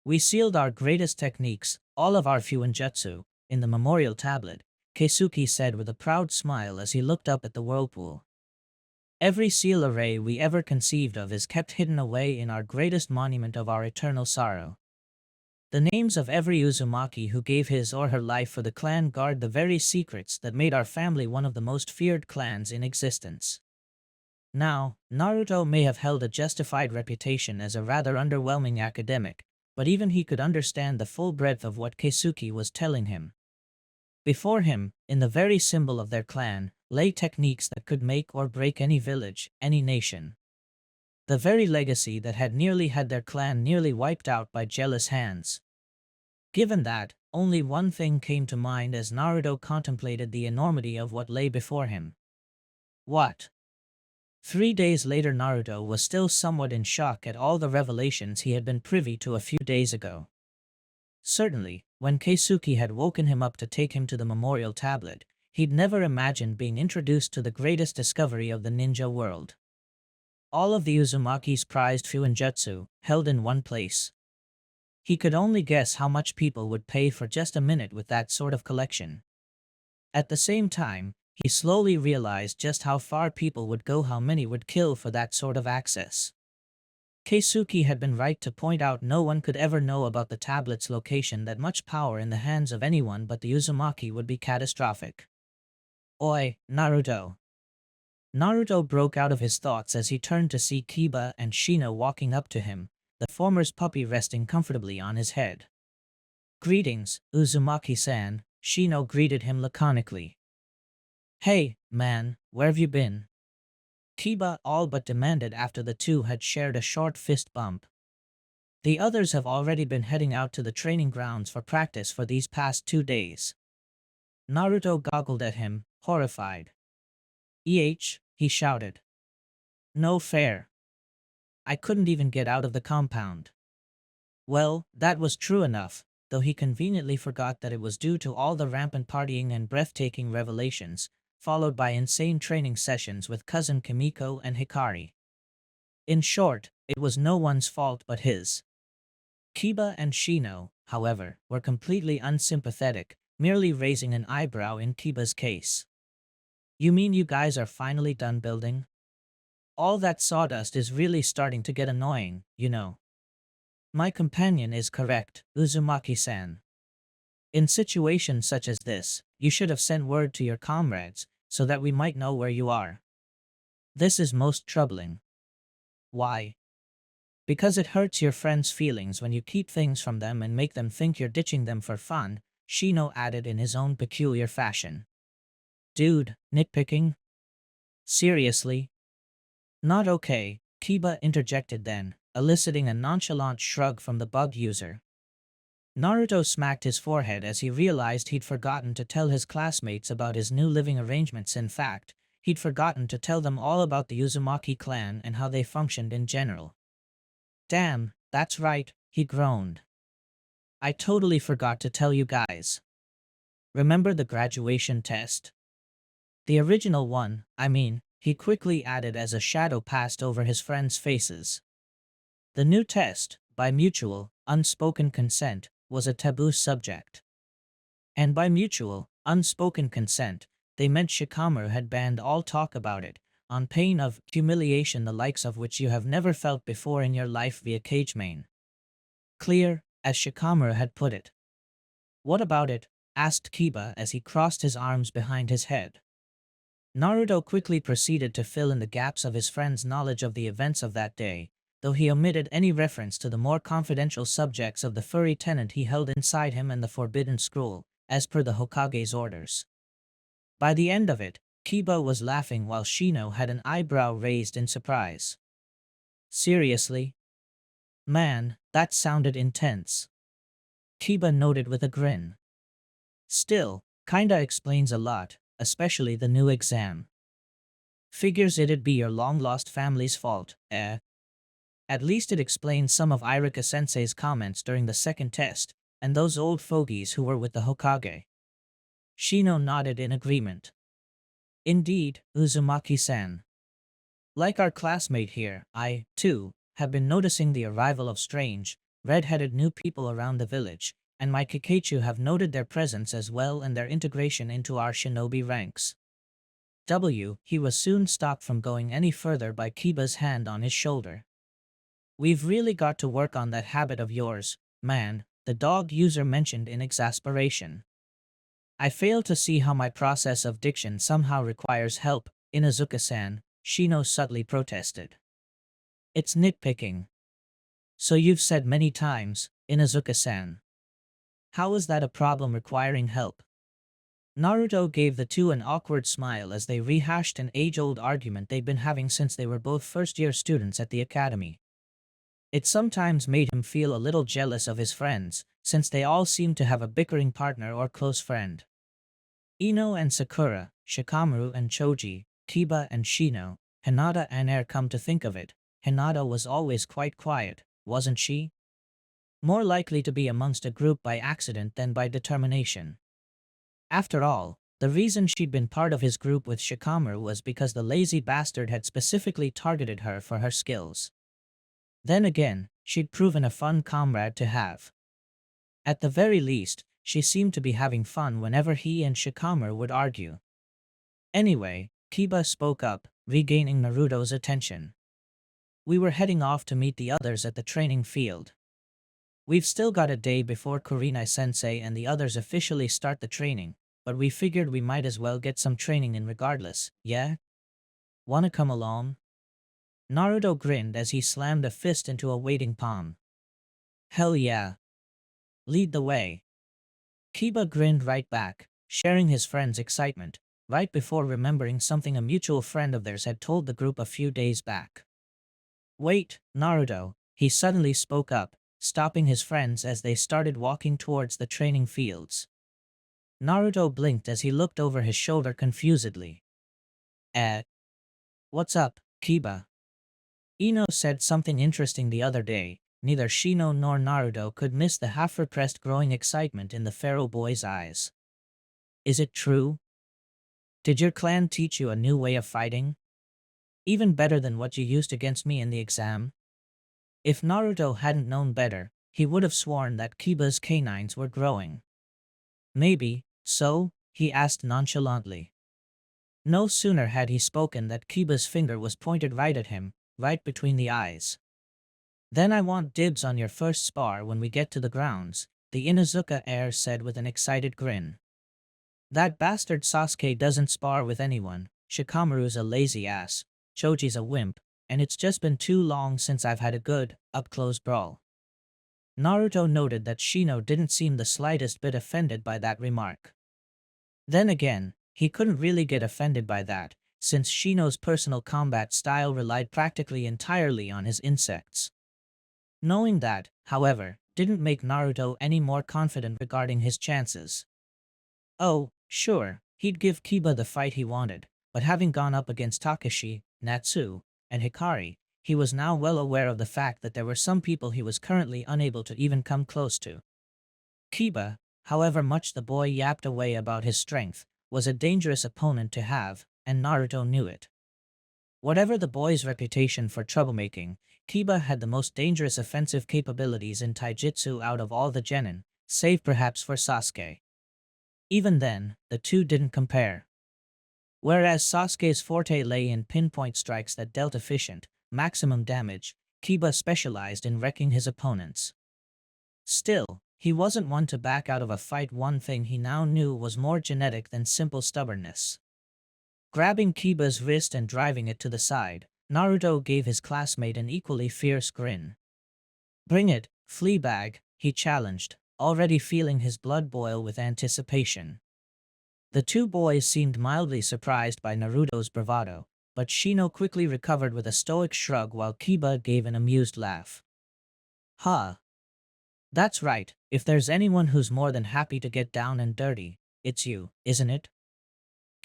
We sealed our greatest techniques, all of our Fuinjutsu, in the memorial tablet, Keisuke said with a proud smile as he looked up at the whirlpool. Every seal array we ever conceived of is kept hidden away in our greatest monument of our eternal sorrow. The names of every Uzumaki who gave his or her life for the clan guard the very secrets that made our family one of the most feared clans in existence. Now, Naruto may have held a justified reputation as a rather underwhelming academic, but even he could understand the full breadth of what Keisuke was telling him. Before him, in the very symbol of their clan, lay techniques that could make or break any village, any nation. The very legacy that had nearly had their clan nearly wiped out by jealous hands. Given that, only one thing came to mind as Naruto contemplated the enormity of what lay before him. What? 3 days later Naruto was still somewhat in shock at all the revelations he had been privy to a few days ago. Certainly, when Keisuke had woken him up to take him to the memorial tablet, he'd never imagined being introduced to the greatest discovery of the ninja world. All of the Uzumaki's prized Fuinjutsu, held in one place. He could only guess how much people would pay for just a minute with that sort of collection. At the same time, he slowly realized just how far people would go, how many would kill for that sort of access. Keisuke had been right to point out no one could ever know about the tablet's location. That much power in the hands of anyone but the Uzumaki would be catastrophic. Oi, Naruto. Naruto broke out of his thoughts as he turned to see Kiba and Shino walking up to him, the former's puppy resting comfortably on his head. Greetings, Uzumaki-san, Shino greeted him laconically. Hey, man, where've you been? Kiba all but demanded after the two had shared a short fist bump. The others have already been heading out to the training grounds for practice for these past 2 days. Naruto goggled at him, horrified. He shouted. No fair. I couldn't even get out of the compound. Well, that was true enough, though he conveniently forgot that it was due to all the rampant partying and breathtaking revelations, followed by insane training sessions with cousin Kimiko and Hikari. In short, it was no one's fault but his. Kiba and Shino, however, were completely unsympathetic, merely raising an eyebrow in Kiba's case. You mean you guys are finally done building? All that sawdust is really starting to get annoying, you know. My companion is correct, Uzumaki-san. In situations such as this, you should have sent word to your comrades, so that we might know where you are. This is most troubling. Why? Because it hurts your friends' feelings when you keep things from them and make them think you're ditching them for fun, Shino added in his own peculiar fashion. Dude, nitpicking? Seriously? Not okay, Kiba interjected then, eliciting a nonchalant shrug from the bug user. Naruto smacked his forehead as he realized he'd forgotten to tell his classmates about his new living arrangements. In fact, he'd forgotten to tell them all about the Uzumaki clan and how they functioned in general. Damn, that's right, he groaned. I totally forgot to tell you guys. Remember the graduation test? The original one, I mean, he quickly added as a shadow passed over his friends' faces. The new test, by mutual, unspoken consent, was a taboo subject. And by mutual, unspoken consent, they meant Shikamaru had banned all talk about it, on pain of humiliation the likes of which you have never felt before in your life via Kagemain. Clear, as Shikamaru had put it. What about it? Asked Kiba as he crossed his arms behind his head. Naruto quickly proceeded to fill in the gaps of his friend's knowledge of the events of that day, though he omitted any reference to the more confidential subjects of the furry tenant he held inside him and the forbidden scroll, as per the Hokage's orders. By the end of it, Kiba was laughing while Shino had an eyebrow raised in surprise. Seriously? Man, that sounded intense. Kiba noted with a grin. Still, kinda explains a lot, especially the new exam. Figures it'd be your long-lost family's fault, eh? At least it explains some of Irika-sensei's comments during the second test, and those old fogies who were with the Hokage. Shino nodded in agreement. Indeed, Uzumaki-san. Like our classmate here, I, too, have been noticing the arrival of strange, red-headed new people around the village, and my Kakachu have noted their presence as well and their integration into our shinobi ranks. He was soon stopped from going any further by Kiba's hand on his shoulder. We've really got to work on that habit of yours, man, the dog user mentioned in exasperation. I fail to see how my process of diction somehow requires help, Inuzuka-san, Shino subtly protested. It's nitpicking. So you've said many times, Inuzuka-san. How is that a problem requiring help? Naruto gave the two an awkward smile as they rehashed an age-old argument they'd been having since they were both first-year students at the academy. It sometimes made him feel a little jealous of his friends, since they all seemed to have a bickering partner or close friend. Ino and Sakura, Shikamaru and Choji, Kiba and Shino, Hinata and Air. Come to think of it, Hinata was always quite quiet, wasn't she? More likely to be amongst a group by accident than by determination. After all, the reason she'd been part of his group with Shikamaru was because the lazy bastard had specifically targeted her for her skills. Then again, she'd proven a fun comrade to have. At the very least, she seemed to be having fun whenever he and Shikamaru would argue. Anyway, Kiba spoke up, regaining Naruto's attention. We were heading off to meet the others at the training field. We've still got a day before Kurenai-sensei and the others officially start the training, but we figured we might as well get some training in regardless, yeah? Wanna come along? Naruto grinned as he slammed a fist into a waiting palm. Hell yeah. Lead the way. Kiba grinned right back, sharing his friend's excitement, right before remembering something a mutual friend of theirs had told the group a few days back. Wait, Naruto, he suddenly spoke up, stopping his friends as they started walking towards the training fields. Naruto blinked as he looked over his shoulder confusedly. What's up, Kiba? Ino said something interesting the other day. Neither Shino nor Naruto could miss the half-repressed growing excitement in the Pharaoh boy's eyes. Is it true? Did your clan teach you a new way of fighting? Even better than what you used against me in the exam? If Naruto hadn't known better, he would have sworn that Kiba's canines were growing. Maybe, so, he asked nonchalantly. No sooner had he spoken that Kiba's finger was pointed right at him, right between the eyes. Then I want dibs on your first spar when we get to the grounds, the Inuzuka heir said with an excited grin. That bastard Sasuke doesn't spar with anyone, Shikamaru's a lazy ass, Choji's a wimp, and it's just been too long since I've had a good, up-close brawl. Naruto noted that Shino didn't seem the slightest bit offended by that remark. Then again, he couldn't really get offended by that, since Shino's personal combat style relied practically entirely on his insects. Knowing that, however, didn't make Naruto any more confident regarding his chances. Oh, sure, he'd give Kiba the fight he wanted, but having gone up against Takashi, Natsu, and Hikari, he was now well aware of the fact that there were some people he was currently unable to even come close to. Kiba, however much the boy yapped away about his strength, was a dangerous opponent to have, and Naruto knew it. Whatever the boy's reputation for troublemaking, Kiba had the most dangerous offensive capabilities in taijutsu out of all the genin, save perhaps for Sasuke. Even then, the two didn't compare. Whereas Sasuke's forte lay in pinpoint strikes that dealt efficient, maximum damage, Kiba specialized in wrecking his opponents. Still, he wasn't one to back out of a fight. One thing he now knew was more genetic than simple stubbornness. Grabbing Kiba's wrist and driving it to the side, Naruto gave his classmate an equally fierce grin. Bring it, Fleabag, he challenged, already feeling his blood boil with anticipation. The two boys seemed mildly surprised by Naruto's bravado, but Shino quickly recovered with a stoic shrug while Kiba gave an amused laugh. Huh. That's right, if there's anyone who's more than happy to get down and dirty, it's you, isn't it?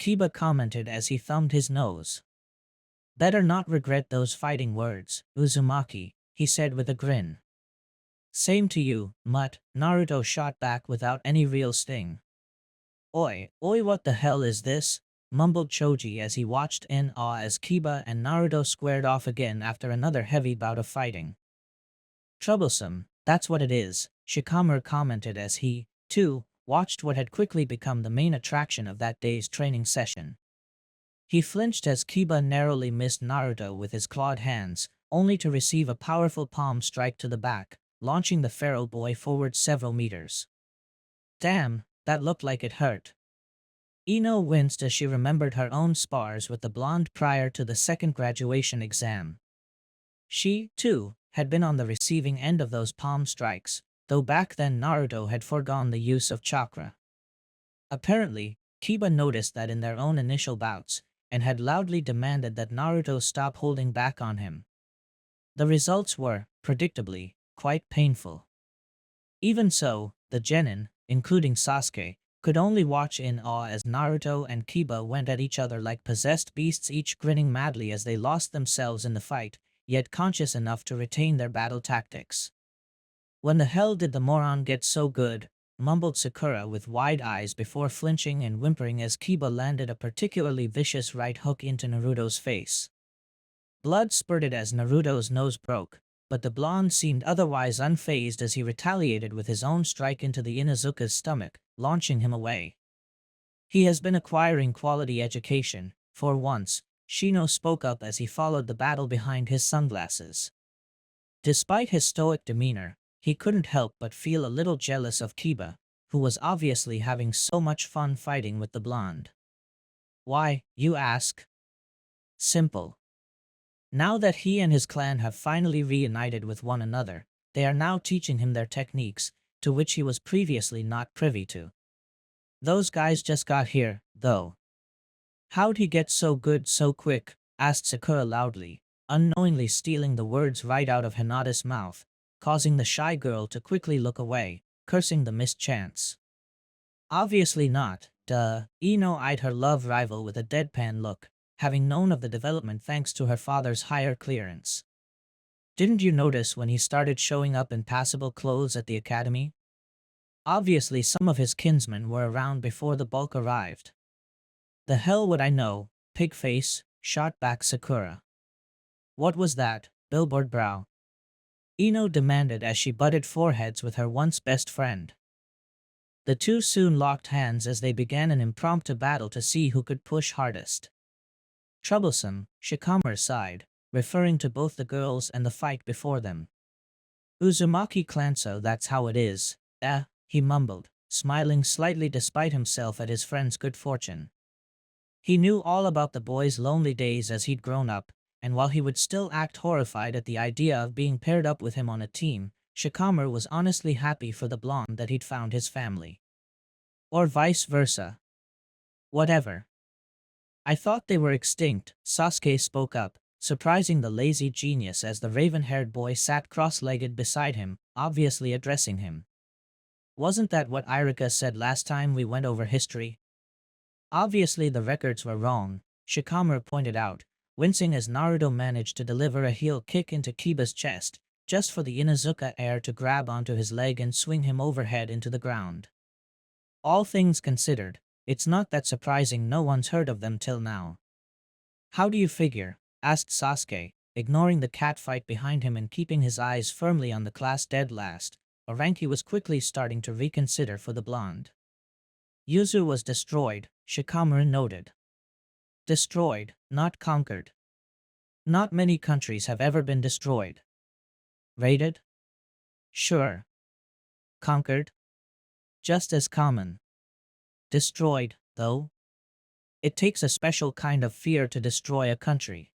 Kiba commented as he thumbed his nose. Better not regret those fighting words, Uzumaki, he said with a grin. Same to you, mutt, Naruto shot back without any real sting. Oi, what the hell is this? Mumbled Choji as he watched in awe as Kiba and Naruto squared off again after another heavy bout of fighting. Troublesome, that's what it is, Shikamaru commented as he, too, watched what had quickly become the main attraction of that day's training session. He flinched as Kiba narrowly missed Naruto with his clawed hands, only to receive a powerful palm strike to the back, launching the feral boy forward several meters. Damn, that looked like it hurt. Ino winced as she remembered her own spars with the blonde prior to the second graduation exam. She, too, had been on the receiving end of those palm strikes, though back then Naruto had foregone the use of chakra. Apparently, Kiba noticed that in their own initial bouts, and had loudly demanded that Naruto stop holding back on him. The results were, predictably, quite painful. Even so, the genin, including Sasuke, could only watch in awe as Naruto and Kiba went at each other like possessed beasts, each grinning madly as they lost themselves in the fight, yet conscious enough to retain their battle tactics. When the hell did the moron get so good? Mumbled Sakura with wide eyes before flinching and whimpering as Kiba landed a particularly vicious right hook into Naruto's face. Blood spurted as Naruto's nose broke, but the blonde seemed otherwise unfazed as he retaliated with his own strike into the Inuzuka's stomach, launching him away. He has been acquiring quality education, for once, Shino spoke up as he followed the battle behind his sunglasses. Despite his stoic demeanor, he couldn't help but feel a little jealous of Kiba, who was obviously having so much fun fighting with the blonde. Why, you ask? Simple. Now that he and his clan have finally reunited with one another, they are now teaching him their techniques, to which he was previously not privy to. Those guys just got here, though. How'd he get so good so quick? Asked Sakura loudly, unknowingly stealing the words right out of Hinata's mouth, causing the shy girl to quickly look away, cursing the missed chance. Obviously not, duh. Ino eyed her love rival with a deadpan look, having known of the development thanks to her father's higher clearance. Didn't you notice when he started showing up in passable clothes at the academy? Obviously some of his kinsmen were around before the bulk arrived. The hell would I know, pig face, shot back Sakura. What was that, billboard brow? Ino demanded as she butted foreheads with her once best friend. The two soon locked hands as they began an impromptu battle to see who could push hardest. Troublesome, Shikamaru sighed, referring to both the girls and the fight before them. Uzumaki clan, so that's how it is, he mumbled, smiling slightly despite himself at his friend's good fortune. He knew all about the boy's lonely days as he'd grown up, and while he would still act horrified at the idea of being paired up with him on a team, Shikamaru was honestly happy for the blonde that he'd found his family. Or vice versa. Whatever. I thought they were extinct, Sasuke spoke up, surprising the lazy genius as the raven-haired boy sat cross-legged beside him, obviously addressing him. Wasn't that what Irika said last time we went over history? Obviously the records were wrong, Shikamaru pointed out, wincing as Naruto managed to deliver a heel kick into Kiba's chest, just for the Inuzuka heir to grab onto his leg and swing him overhead into the ground. All things considered, it's not that surprising no one's heard of them till now. How do you figure? Asked Sasuke, ignoring the catfight behind him and keeping his eyes firmly on the class dead last, a rank he was quickly starting to reconsider for the blonde. Yuzu was destroyed, Shikamaru noted. Destroyed, not conquered. Not many countries have ever been destroyed. Raided? Sure. Conquered? Just as common. Destroyed, though? It takes a special kind of fear to destroy a country.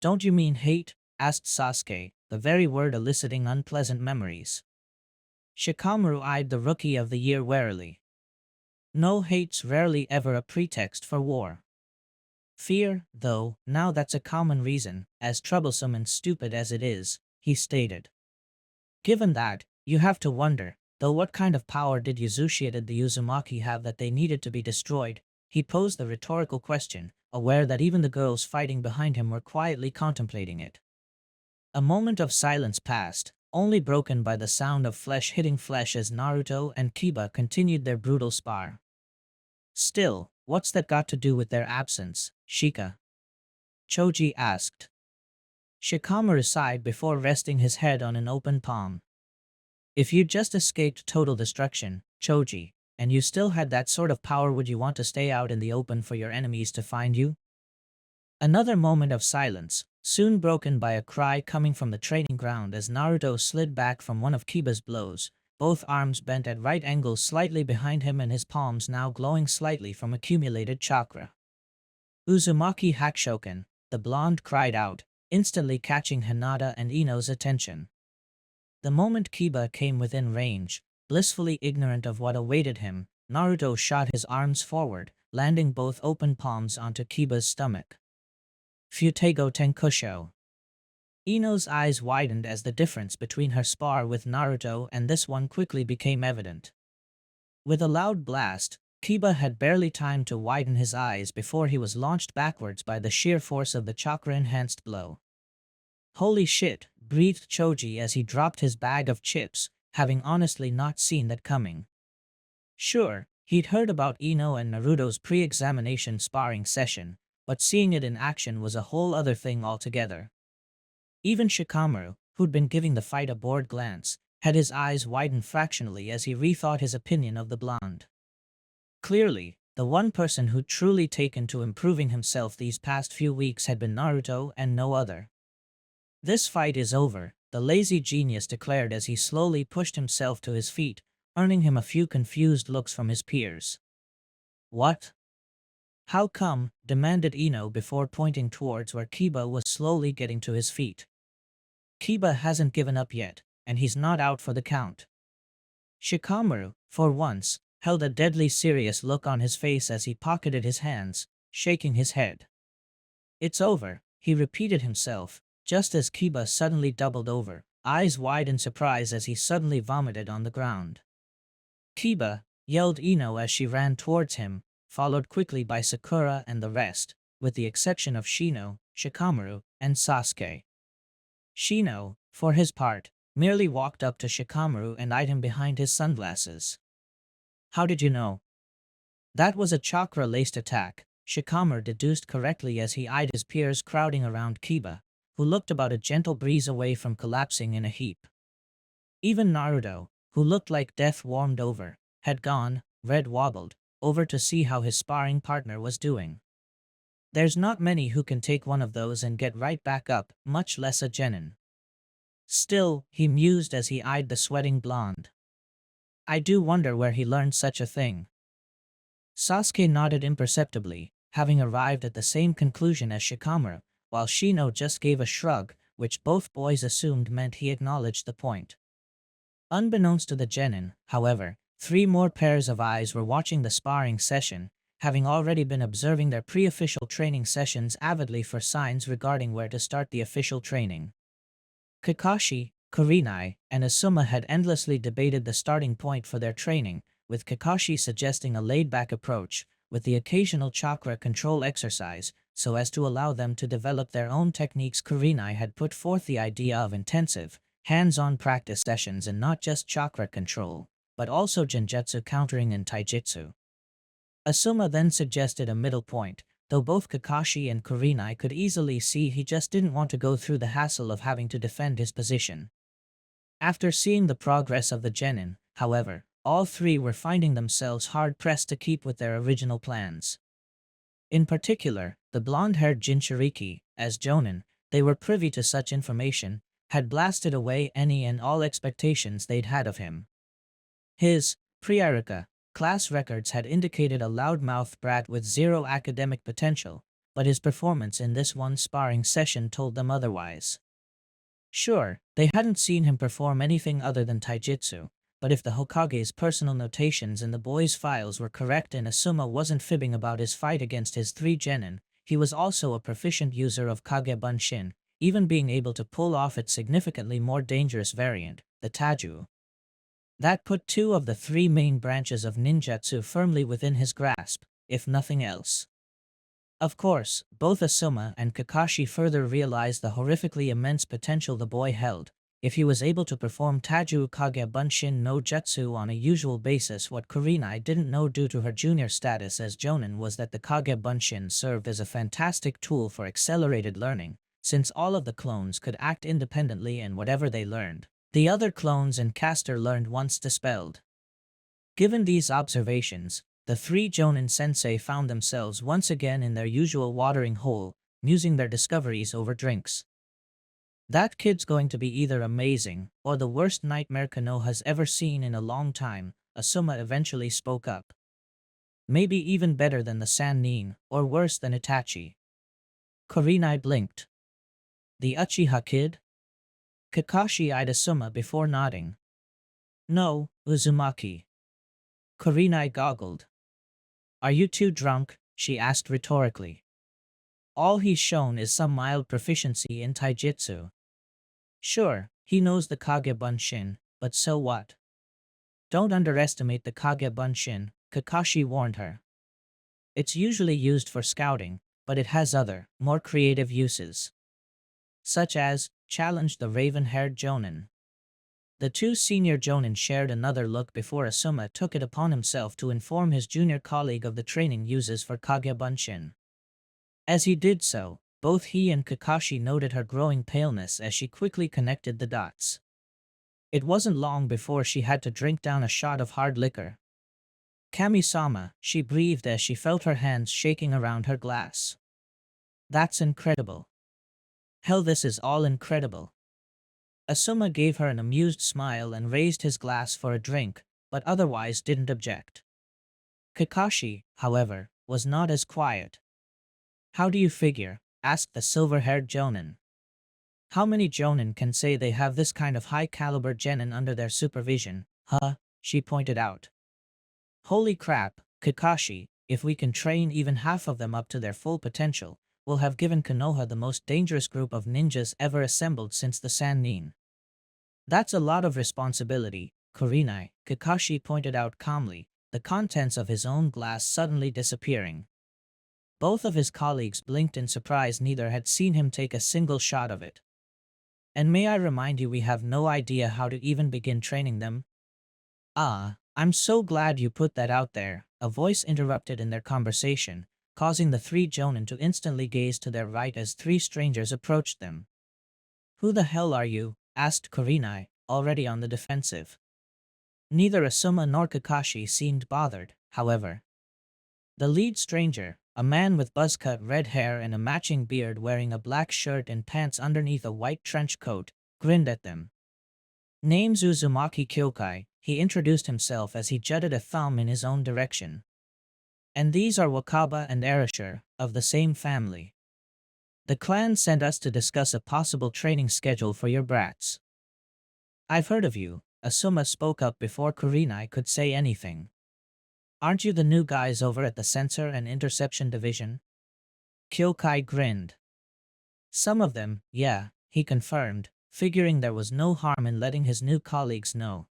Don't you mean hate? Asked Sasuke, the very word eliciting unpleasant memories. Shikamaru eyed the Rookie of the Year warily. No hate's rarely ever a pretext for war. Fear, though, now that's a common reason, as troublesome and stupid as it is, he stated. Given that, you have to wonder, though, what kind of power did Uzushi and the Uzumaki have that they needed to be destroyed? He posed the rhetorical question, aware that even the girls fighting behind him were quietly contemplating it. A moment of silence passed, only broken by the sound of flesh hitting flesh as Naruto and Kiba continued their brutal spar. Still, what's that got to do with their absence, Shika? Choji asked. Shikamaru sighed before resting his head on an open palm. If you just escaped total destruction, Choji, and you still had that sort of power, would you want to stay out in the open for your enemies to find you? Another moment of silence, soon broken by a cry coming from the training ground as Naruto slid back from one of Kiba's blows, both arms bent at right angles slightly behind him and his palms now glowing slightly from accumulated chakra. Uzumaki Hakushoken, the blonde cried out, instantly catching Hinata and Ino's attention. The moment Kiba came within range, blissfully ignorant of what awaited him, Naruto shot his arms forward, landing both open palms onto Kiba's stomach. Futego Tenkusho. Ino's eyes widened as the difference between her spar with Naruto and this one quickly became evident. With a loud blast, Kiba had barely time to widen his eyes before he was launched backwards by the sheer force of the chakra-enhanced blow. Holy shit, breathed Choji as he dropped his bag of chips, having honestly not seen that coming. Sure, he'd heard about Ino and Naruto's pre-examination sparring session, but seeing it in action was a whole other thing altogether. Even Shikamaru, who'd been giving the fight a bored glance, had his eyes widen fractionally as he rethought his opinion of the blonde. Clearly, the one person who'd truly taken to improving himself these past few weeks had been Naruto and no other. This fight is over, the lazy genius declared as he slowly pushed himself to his feet, earning him a few confused looks from his peers. What? How come? Demanded Ino before pointing towards where Kiba was slowly getting to his feet. Kiba hasn't given up yet, and he's not out for the count. Shikamaru, for once, held a deadly serious look on his face as he pocketed his hands, shaking his head. It's over, he repeated himself, just as Kiba suddenly doubled over, eyes wide in surprise as he suddenly vomited on the ground. Kiba, yelled Ino as she ran towards him, followed quickly by Sakura and the rest, with the exception of Shino, Shikamaru, and Sasuke. Shino, for his part, merely walked up to Shikamaru and eyed him behind his sunglasses. How did you know? That was a chakra-laced attack, Shikamaru deduced correctly as he eyed his peers crowding around Kiba, who looked about a gentle breeze away from collapsing in a heap. Even Naruto, who looked like death warmed over, had gone, red wobbled, over to see how his sparring partner was doing. There's not many who can take one of those and get right back up, much less a genin. Still, he mused as he eyed the sweating blonde. I do wonder where he learned such a thing. Sasuke nodded imperceptibly, having arrived at the same conclusion as Shikamaru, while Shino just gave a shrug, which both boys assumed meant he acknowledged the point. Unbeknownst to the genin, however, 3 more pairs of eyes were watching the sparring session, having already been observing their pre-official training sessions avidly for signs regarding where to start the official training. Kakashi, Kurenai, and Asuma had endlessly debated the starting point for their training, with Kakashi suggesting a laid-back approach, with the occasional chakra control exercise, so as to allow them to develop their own techniques. Kurenai had put forth the idea of intensive, hands-on practice sessions and not just chakra control, but also genjutsu countering and taijutsu. Asuma then suggested a middle point, though both Kakashi and Kurenai could easily see he just didn't want to go through the hassle of having to defend his position. After seeing the progress of the genin, however, all 3 were finding themselves hard-pressed to keep with their original plans. In particular, the blonde-haired Jinchuriki, as Jonin, they were privy to such information, had blasted away any and all expectations they'd had of him. His pre-Irika class records had indicated a loudmouth brat with 0 academic potential, but his performance in this one sparring session told them otherwise. Sure, they hadn't seen him perform anything other than taijutsu, but if the Hokage's personal notations in the boy's files were correct and Asuma wasn't fibbing about his fight against his 3 genin, he was also a proficient user of Kage Bunshin, even being able to pull off its significantly more dangerous variant, the Taju. That put 2 of the 3 main branches of ninjutsu firmly within his grasp, if nothing else. Of course, both Asuma and Kakashi further realized the horrifically immense potential the boy held. If he was able to perform Taju Kage Bunshin no Jutsu on a usual basis, what Kurenai didn't know due to her junior status as Jonin was that the Kage Bunshin served as a fantastic tool for accelerated learning, since all of the clones could act independently and whatever they learned, the other clones and caster learned once dispelled. Given these observations, the 3 Jonin sensei found themselves once again in their usual watering hole, musing their discoveries over drinks. That kid's going to be either amazing, or the worst nightmare Konoha's ever seen in a long time, Asuma eventually spoke up. Maybe even better than the Sannin, or worse than Itachi. Kurenai blinked. The Uchiha kid? Kakashi eyed Asuma before nodding. No, Uzumaki. Kurenai goggled. Are you too drunk? She asked rhetorically. All he's shown is some mild proficiency in taijutsu. Sure, he knows the Kage Bunshin, but so what? Don't underestimate the Kage Bunshin, Kakashi warned her. It's usually used for scouting, but it has other, more creative uses. Such as, challenge the raven-haired Jonin. The 2 senior Jonin shared another look before Asuma took it upon himself to inform his junior colleague of the training uses for Kage Bunshin. As he did so, both he and Kakashi noted her growing paleness as she quickly connected the dots. It wasn't long before she had to drink down a shot of hard liquor. Kami-sama, she breathed as she felt her hands shaking around her glass. That's incredible. Hell, this is all incredible. Asuma gave her an amused smile and raised his glass for a drink, but otherwise didn't object. Kakashi, however, was not as quiet. How do you figure? Asked the silver-haired Jonin. How many Jonin can say they have this kind of high-caliber genin under their supervision? Huh? She pointed out. Holy crap, Kakashi, if we can train even half of them up to their full potential, we'll have given Konoha the most dangerous group of ninjas ever assembled since the Sannin. That's a lot of responsibility, Kurenai, Kakashi pointed out calmly, the contents of his own glass suddenly disappearing. Both of his colleagues blinked in surprise, neither had seen him take a single shot of it. And may I remind you, we have no idea how to even begin training them? Ah, I'm so glad you put that out there, a voice interrupted in their conversation, causing the 3 Jonin to instantly gaze to their right as 3 strangers approached them. Who the hell are you? Asked Kurenai, already on the defensive. Neither Asuma nor Kakashi seemed bothered, however. The lead stranger, a man with buzz-cut red hair and a matching beard wearing a black shirt and pants underneath a white trench coat, grinned at them. Name's Uzumaki Kyokai, he introduced himself as he jutted a thumb in his own direction. And these are Wakaba and Erasure, of the same family. The clan sent us to discuss a possible training schedule for your brats. I've heard of you, Asuma spoke up before Kurenai could say anything. Aren't you the new guys over at the Sensor and Interception Division? Kyokai grinned. Some of them, yeah, he confirmed, figuring there was no harm in letting his new colleagues know.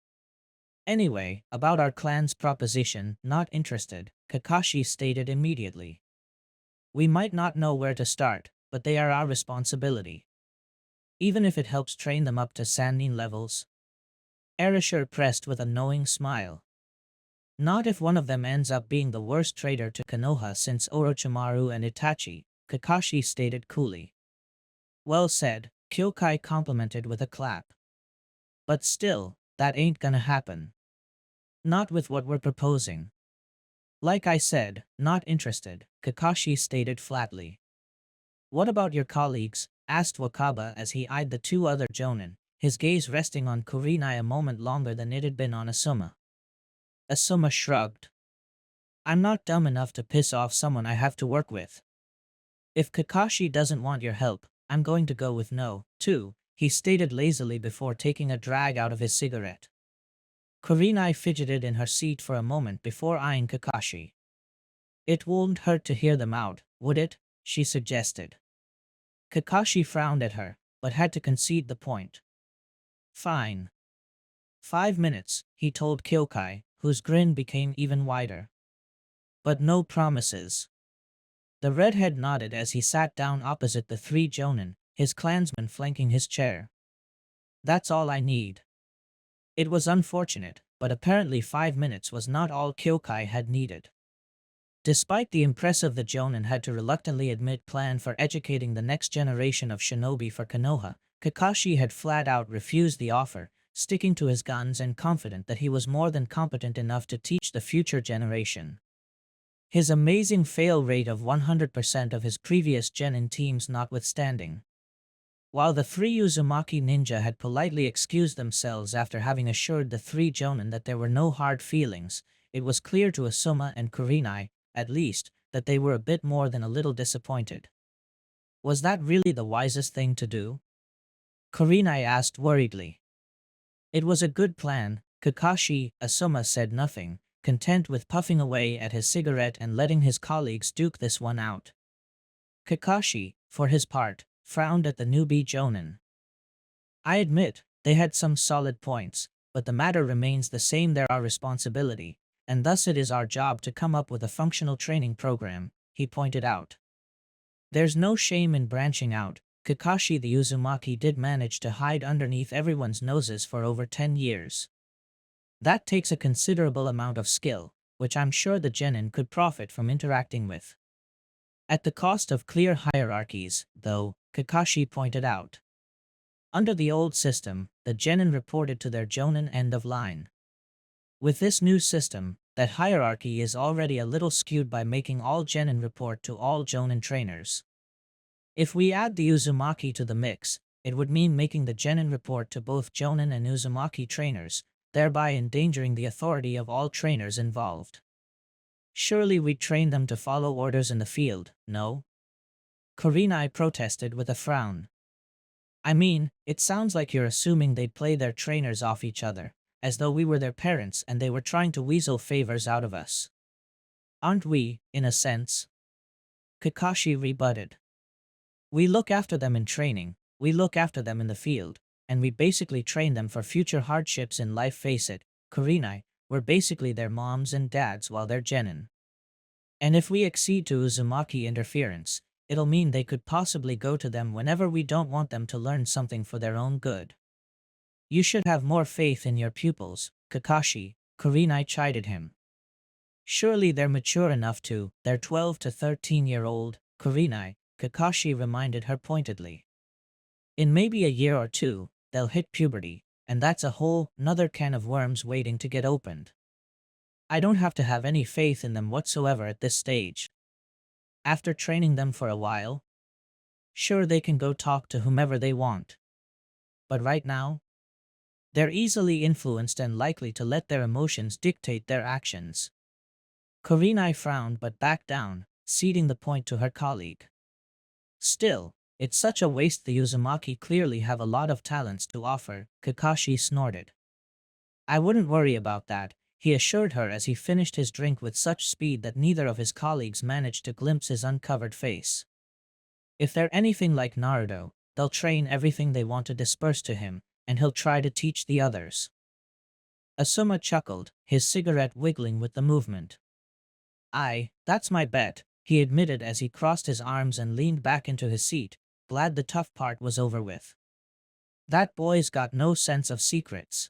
Anyway, about our clan's proposition, not interested, Kakashi stated immediately. We might not know where to start, but they are our responsibility. Even if it helps train them up to Sannin levels. Erasure pressed with a knowing smile. Not if one of them ends up being the worst traitor to Konoha since Orochimaru and Itachi, Kakashi stated coolly. Well said, Kyokai complimented with a clap. But still, that ain't gonna happen. Not with what we're proposing. Like I said, not interested, Kakashi stated flatly. What about your colleagues? Asked Wakaba as he eyed the 2 other Jonin, his gaze resting on Kurenai a moment longer than it had been on Asuma. Asuma shrugged. I'm not dumb enough to piss off someone I have to work with. If Kakashi doesn't want your help, I'm going to go with no, too, he stated lazily before taking a drag out of his cigarette. Kurenai fidgeted in her seat for a moment before eyeing Kakashi. It wouldn't hurt to hear them out, would it? She suggested. Kakashi frowned at her, but had to concede the point. Fine. 5 minutes, he told Kyokai, whose grin became even wider. But no promises. The redhead nodded as he sat down opposite the three jonin, his clansmen flanking his chair. That's all I need. It was unfortunate, but apparently 5 minutes was not all Kyokai had needed. Despite the impressive the jonin had to reluctantly admit plan for educating the next generation of shinobi for Konoha, Kakashi had flat out refused the offer, sticking to his guns and confident that he was more than competent enough to teach the future generation. His amazing fail rate of 100% of his previous genin teams notwithstanding. While the three Uzumaki ninja had politely excused themselves after having assured the three jonin that there were no hard feelings, it was clear to Asuma and Kurenai, at least, that they were a bit more than a little disappointed. Was that really the wisest thing to do? Kurenai asked worriedly. It was a good plan, Kakashi. Asuma said nothing, content with puffing away at his cigarette and letting his colleagues duke this one out. Kakashi, for his part, frowned at the newbie jonin. I admit, they had some solid points, but the matter remains the same. They're our responsibility, and thus it is our job to come up with a functional training program, he pointed out. There's no shame in branching out. Kakashi the Uzumaki did manage to hide underneath everyone's noses for over 10 years. That takes a considerable amount of skill, which I'm sure the genin could profit from interacting with. At the cost of clear hierarchies, though, Kakashi pointed out. Under the old system, the genin reported to their jonin end of line. With this new system, that hierarchy is already a little skewed by making all genin report to all jonin trainers. If we add the Uzumaki to the mix, it would mean making the genin report to both jonin and Uzumaki trainers, thereby endangering the authority of all trainers involved. Surely we'd train them to follow orders in the field, no? Kurenai protested with a frown. I mean, it sounds like you're assuming they'd play their trainers off each other, as though we were their parents and they were trying to weasel favors out of us. Aren't we, in a sense? Kakashi rebutted. We look after them in training, we look after them in the field, and we basically train them for future hardships in life. Face it, Kurenai, we're basically their moms and dads while they're genin. And if we accede to Uzumaki interference, it'll mean they could possibly go to them whenever we don't want them to learn something for their own good. You should have more faith in your pupils, Kakashi, Kurenai chided him. Surely they're mature enough to, they're 12 to 13-year-old, Kurenai, Kakashi reminded her pointedly. In maybe a year or two, they'll hit puberty, and that's a whole nother can of worms waiting to get opened. I don't have to have any faith in them whatsoever at this stage. After training them for a while, sure they can go talk to whomever they want. But right now, they're easily influenced and likely to let their emotions dictate their actions. Kurenai frowned but backed down, ceding the point to her colleague. Still, it's such a waste. The Uzumaki clearly have a lot of talents to offer, Kakashi snorted. I wouldn't worry about that, he assured her as he finished his drink with such speed that neither of his colleagues managed to glimpse his uncovered face. If they're anything like Naruto, they'll train everything they want to disperse to him, and he'll try to teach the others. Asuma chuckled, his cigarette wiggling with the movement. That's my bet, he admitted as he crossed his arms and leaned back into his seat, glad the tough part was over with. That boy's got no sense of secrets.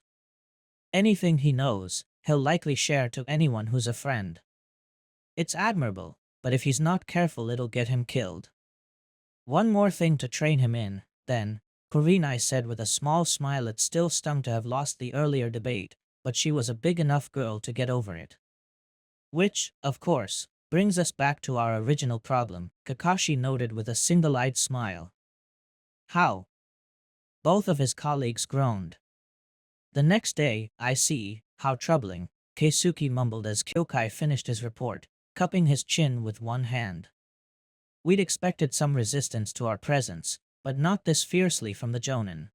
Anything he knows, he'll likely share to anyone who's a friend. It's admirable, but if he's not careful it'll get him killed. One more thing to train him in, then, Kurenai said with a small smile. It still stung to have lost the earlier debate, but she was a big enough girl to get over it. Which, of course, brings us back to our original problem, Kakashi noted with a single-eyed smile. How? Both of his colleagues groaned. The next day, I see, how troubling, Keisuke mumbled as Kyokai finished his report, cupping his chin with one hand. We'd expected some resistance to our presence, but not this fiercely from the jonin.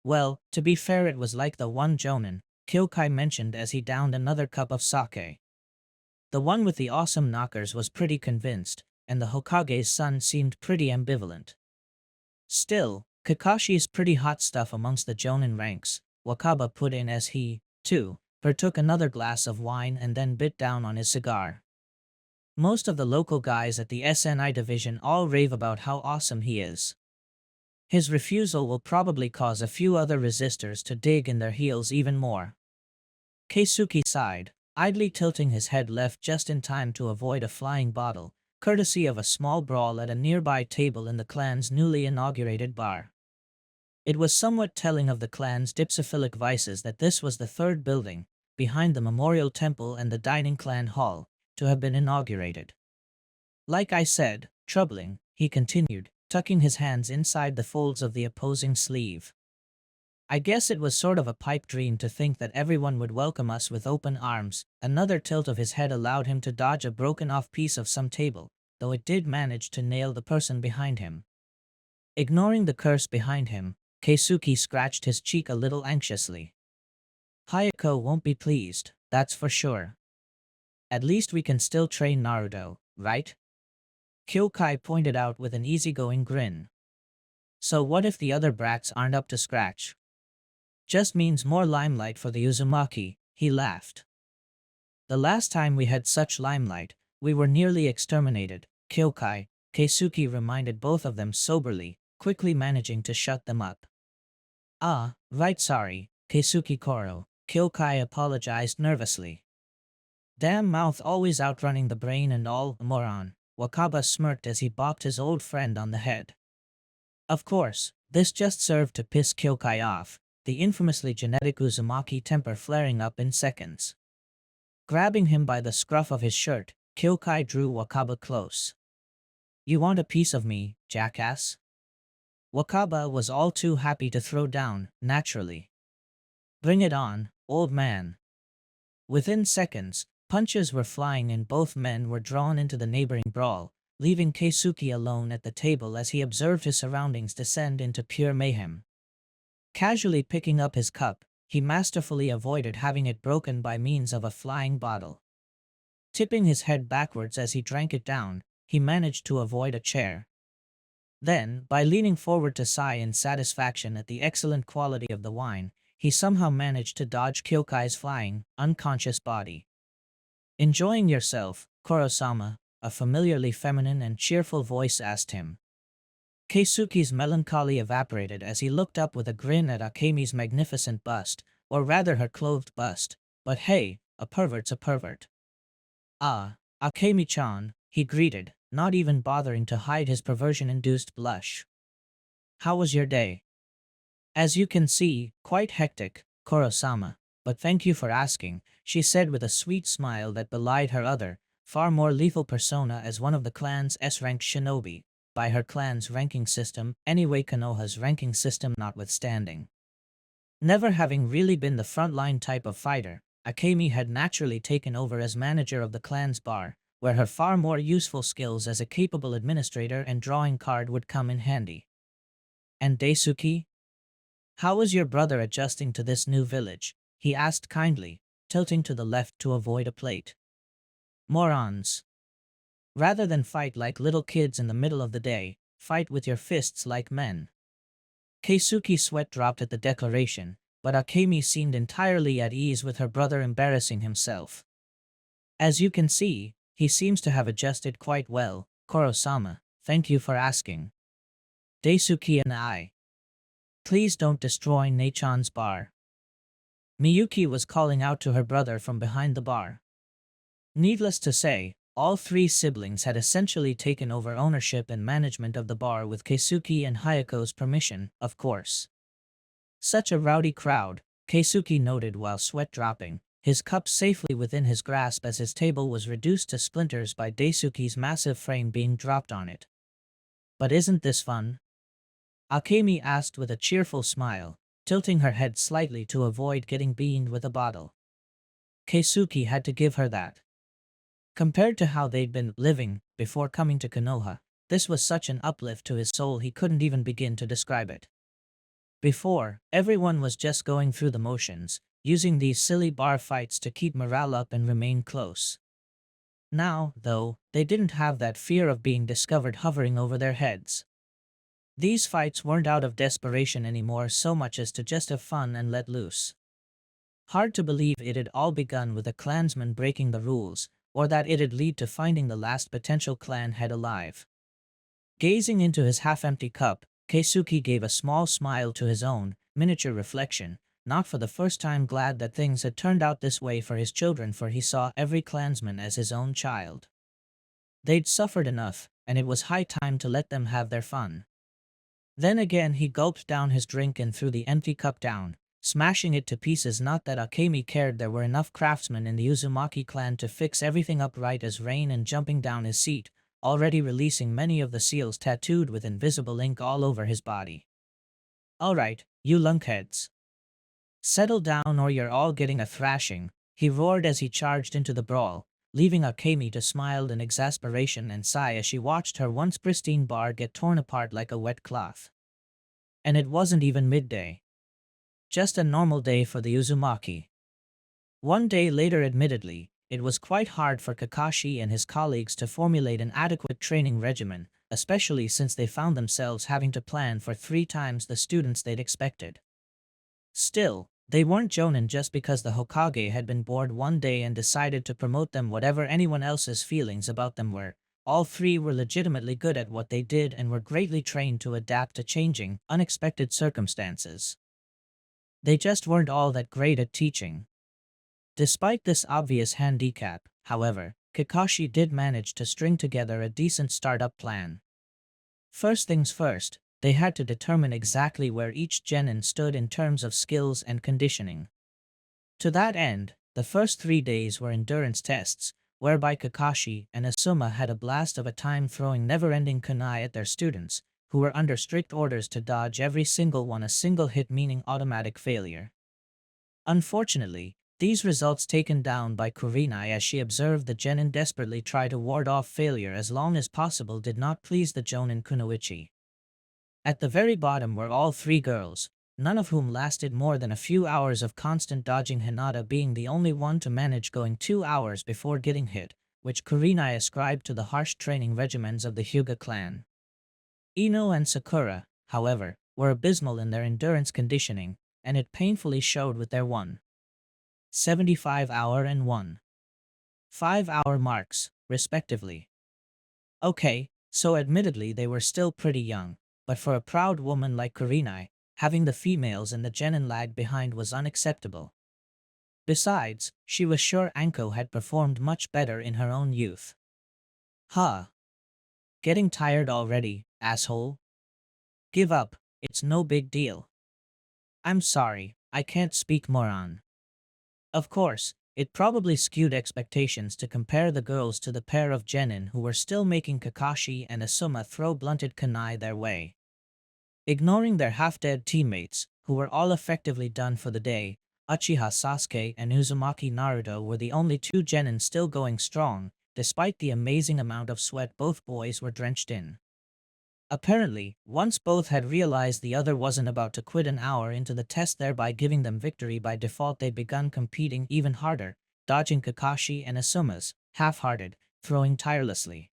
Well, to be fair, it was like the one jonin, Kyokai mentioned as he downed another cup of sake. The one with the awesome knockers was pretty convinced, and the Hokage's son seemed pretty ambivalent. Still, Kakashi's pretty hot stuff amongst the Jonin ranks, Wakaba put in as he, too, partook another glass of wine and then bit down on his cigar. Most of the local guys at the SNI division all rave about how awesome he is. His refusal will probably cause a few other resistors to dig in their heels even more. Keisuke sighed, idly tilting his head left just in time to avoid a flying bottle, courtesy of a small brawl at a nearby table in the clan's newly inaugurated bar. It was somewhat telling of the clan's dipsophilic vices that this was the third building, behind the memorial temple and the dining clan hall, to have been inaugurated. Like I said, troubling, he continued, tucking his hands inside the folds of the opposing sleeve. I guess it was sort of a pipe dream to think that everyone would welcome us with open arms. Another tilt of his head allowed him to dodge a broken-off piece of some table, though it did manage to nail the person behind him. Ignoring the curse behind him, Keisuke scratched his cheek a little anxiously. Hayako won't be pleased, that's for sure. At least we can still train Naruto, right? Kyokai pointed out with an easygoing grin. So what if the other brats aren't up to scratch? Just means more limelight for the Uzumaki, he laughed. The last time we had such limelight, we were nearly exterminated, Kyokai, Keisuke reminded both of them soberly, quickly managing to shut them up. Ah, right, sorry, Keisuke Koro, Kyokai apologized nervously. Damn mouth, always outrunning the brain and all, moron, Wakaba smirked as he bopped his old friend on the head. Of course, this just served to piss Kyokai off, the infamously genetic Uzumaki temper flaring up in seconds. Grabbing him by the scruff of his shirt, Kyokai drew Wakaba close. You want a piece of me, jackass? Wakaba was all too happy to throw down, naturally. Bring it on, old man. Within seconds, punches were flying and both men were drawn into the neighboring brawl, leaving Keisuke alone at the table as he observed his surroundings descend into pure mayhem. Casually picking up his cup, he masterfully avoided having it broken by means of a flying bottle. Tipping his head backwards as he drank it down, he managed to avoid a chair. Then, by leaning forward to sigh in satisfaction at the excellent quality of the wine, he somehow managed to dodge Kyokai's flying, unconscious body. Enjoying yourself, Koro-sama? A familiarly feminine and cheerful voice asked him. Keisuke's melancholy evaporated as he looked up with a grin at Akemi's magnificent bust, or rather her clothed bust, but hey, a pervert's a pervert. Ah, Akemi-chan, he greeted, not even bothering to hide his perversion-induced blush. How was your day? As you can see, quite hectic, Koro-sama, but thank you for asking, she said with a sweet smile that belied her other, far more lethal persona as one of the clan's S-rank shinobi, by her clan's ranking system, anyway Konoha's ranking system notwithstanding. Never having really been the frontline type of fighter, Akemi had naturally taken over as manager of the clan's bar, where her far more useful skills as a capable administrator and drawing card would come in handy. And Daisuke? How is your brother adjusting to this new village? He asked kindly, tilting to the left to avoid a plate. Morons. Rather than fight like little kids in the middle of the day, fight with your fists like men. Keisuke's sweat dropped at the declaration, but Akemi seemed entirely at ease with her brother embarrassing himself. As you can see, he seems to have adjusted quite well, Koro-sama, thank you for asking. Daisuke and I. Please don't destroy Nechan's bar. Miyuki was calling out to her brother from behind the bar. Needless to say, all three siblings had essentially taken over ownership and management of the bar with Keisuke and Hayako's permission, of course. Such a rowdy crowd, Keisuke noted while sweat dropping, his cup safely within his grasp as his table was reduced to splinters by Daisuke's massive frame being dropped on it. But isn't this fun? Akemi asked with a cheerful smile, tilting her head slightly to avoid getting beamed with a bottle. Keisuke had to give her that. Compared to how they'd been living before coming to Konoha, this was such an uplift to his soul he couldn't even begin to describe it. Before, everyone was just going through the motions, using these silly bar fights to keep morale up and remain close. Now, though, they didn't have that fear of being discovered hovering over their heads. These fights weren't out of desperation anymore so much as to just have fun and let loose. Hard to believe it had all begun with a clansman breaking the rules, or that it'd lead to finding the last potential clan head alive. Gazing into his half-empty cup, Keisuke gave a small smile to his own, miniature reflection, not for the first time glad that things had turned out this way for his children, for he saw every clansman as his own child. They'd suffered enough, and it was high time to let them have their fun. Then again he gulped down his drink and threw the empty cup down, smashing it to pieces. Not that Akemi cared, there were enough craftsmen in the Uzumaki clan to fix everything up right as rain, and jumping down his seat, already releasing many of the seals tattooed with invisible ink all over his body. "Alright, you lunkheads. Settle down or you're all getting a thrashing," he roared as he charged into the brawl, leaving Akemi to smile in exasperation and sigh as she watched her once pristine bar get torn apart like a wet cloth. And it wasn't even midday. Just a normal day for the Uzumaki. One day later, admittedly, it was quite hard for Kakashi and his colleagues to formulate an adequate training regimen, especially since they found themselves having to plan for 3 times the students they'd expected. Still, they weren't jonin just because the Hokage had been bored one day and decided to promote them whatever anyone else's feelings about them were. All 3 were legitimately good at what they did and were greatly trained to adapt to changing, unexpected circumstances. They just weren't all that great at teaching. Despite this obvious handicap, however, Kakashi did manage to string together a decent startup plan. First things first, they had to determine exactly where each genin stood in terms of skills and conditioning. To that end, the first 3 days were endurance tests, whereby Kakashi and Asuma had a blast of a time throwing never-ending kunai at their students, who were under strict orders to dodge every single one, a single hit meaning automatic failure. Unfortunately, these results taken down by Kurenai as she observed the genin desperately try to ward off failure as long as possible did not please the jonin kunoichi. At the very bottom were all 3 girls, none of whom lasted more than a few hours of constant dodging, Hinata being the only one to manage going 2 hours before getting hit, which Kurenai ascribed to the harsh training regimens of the Hyuga clan. Ino and Sakura, however, were abysmal in their endurance conditioning, and it painfully showed with their 1.75-hour and 1.5-hour marks, respectively. Okay, so admittedly they were still pretty young, but for a proud woman like Kurenai, having the females and the genin lag behind was unacceptable. Besides, she was sure Anko had performed much better in her own youth. Huh. Getting tired already, asshole? Give up, it's no big deal. I'm sorry, I can't speak moron. Of course, it probably skewed expectations to compare the girls to the pair of genin who were still making Kakashi and Asuma throw blunted kunai their way. Ignoring their half-dead teammates, who were all effectively done for the day, Uchiha Sasuke and Uzumaki Naruto were the only 2 genin still going strong, despite the amazing amount of sweat both boys were drenched in. Apparently, once both had realized the other wasn't about to quit an hour into the test, thereby giving them victory by default, they'd begun competing even harder, dodging Kakashi and Asuma's half-hearted throwing tirelessly.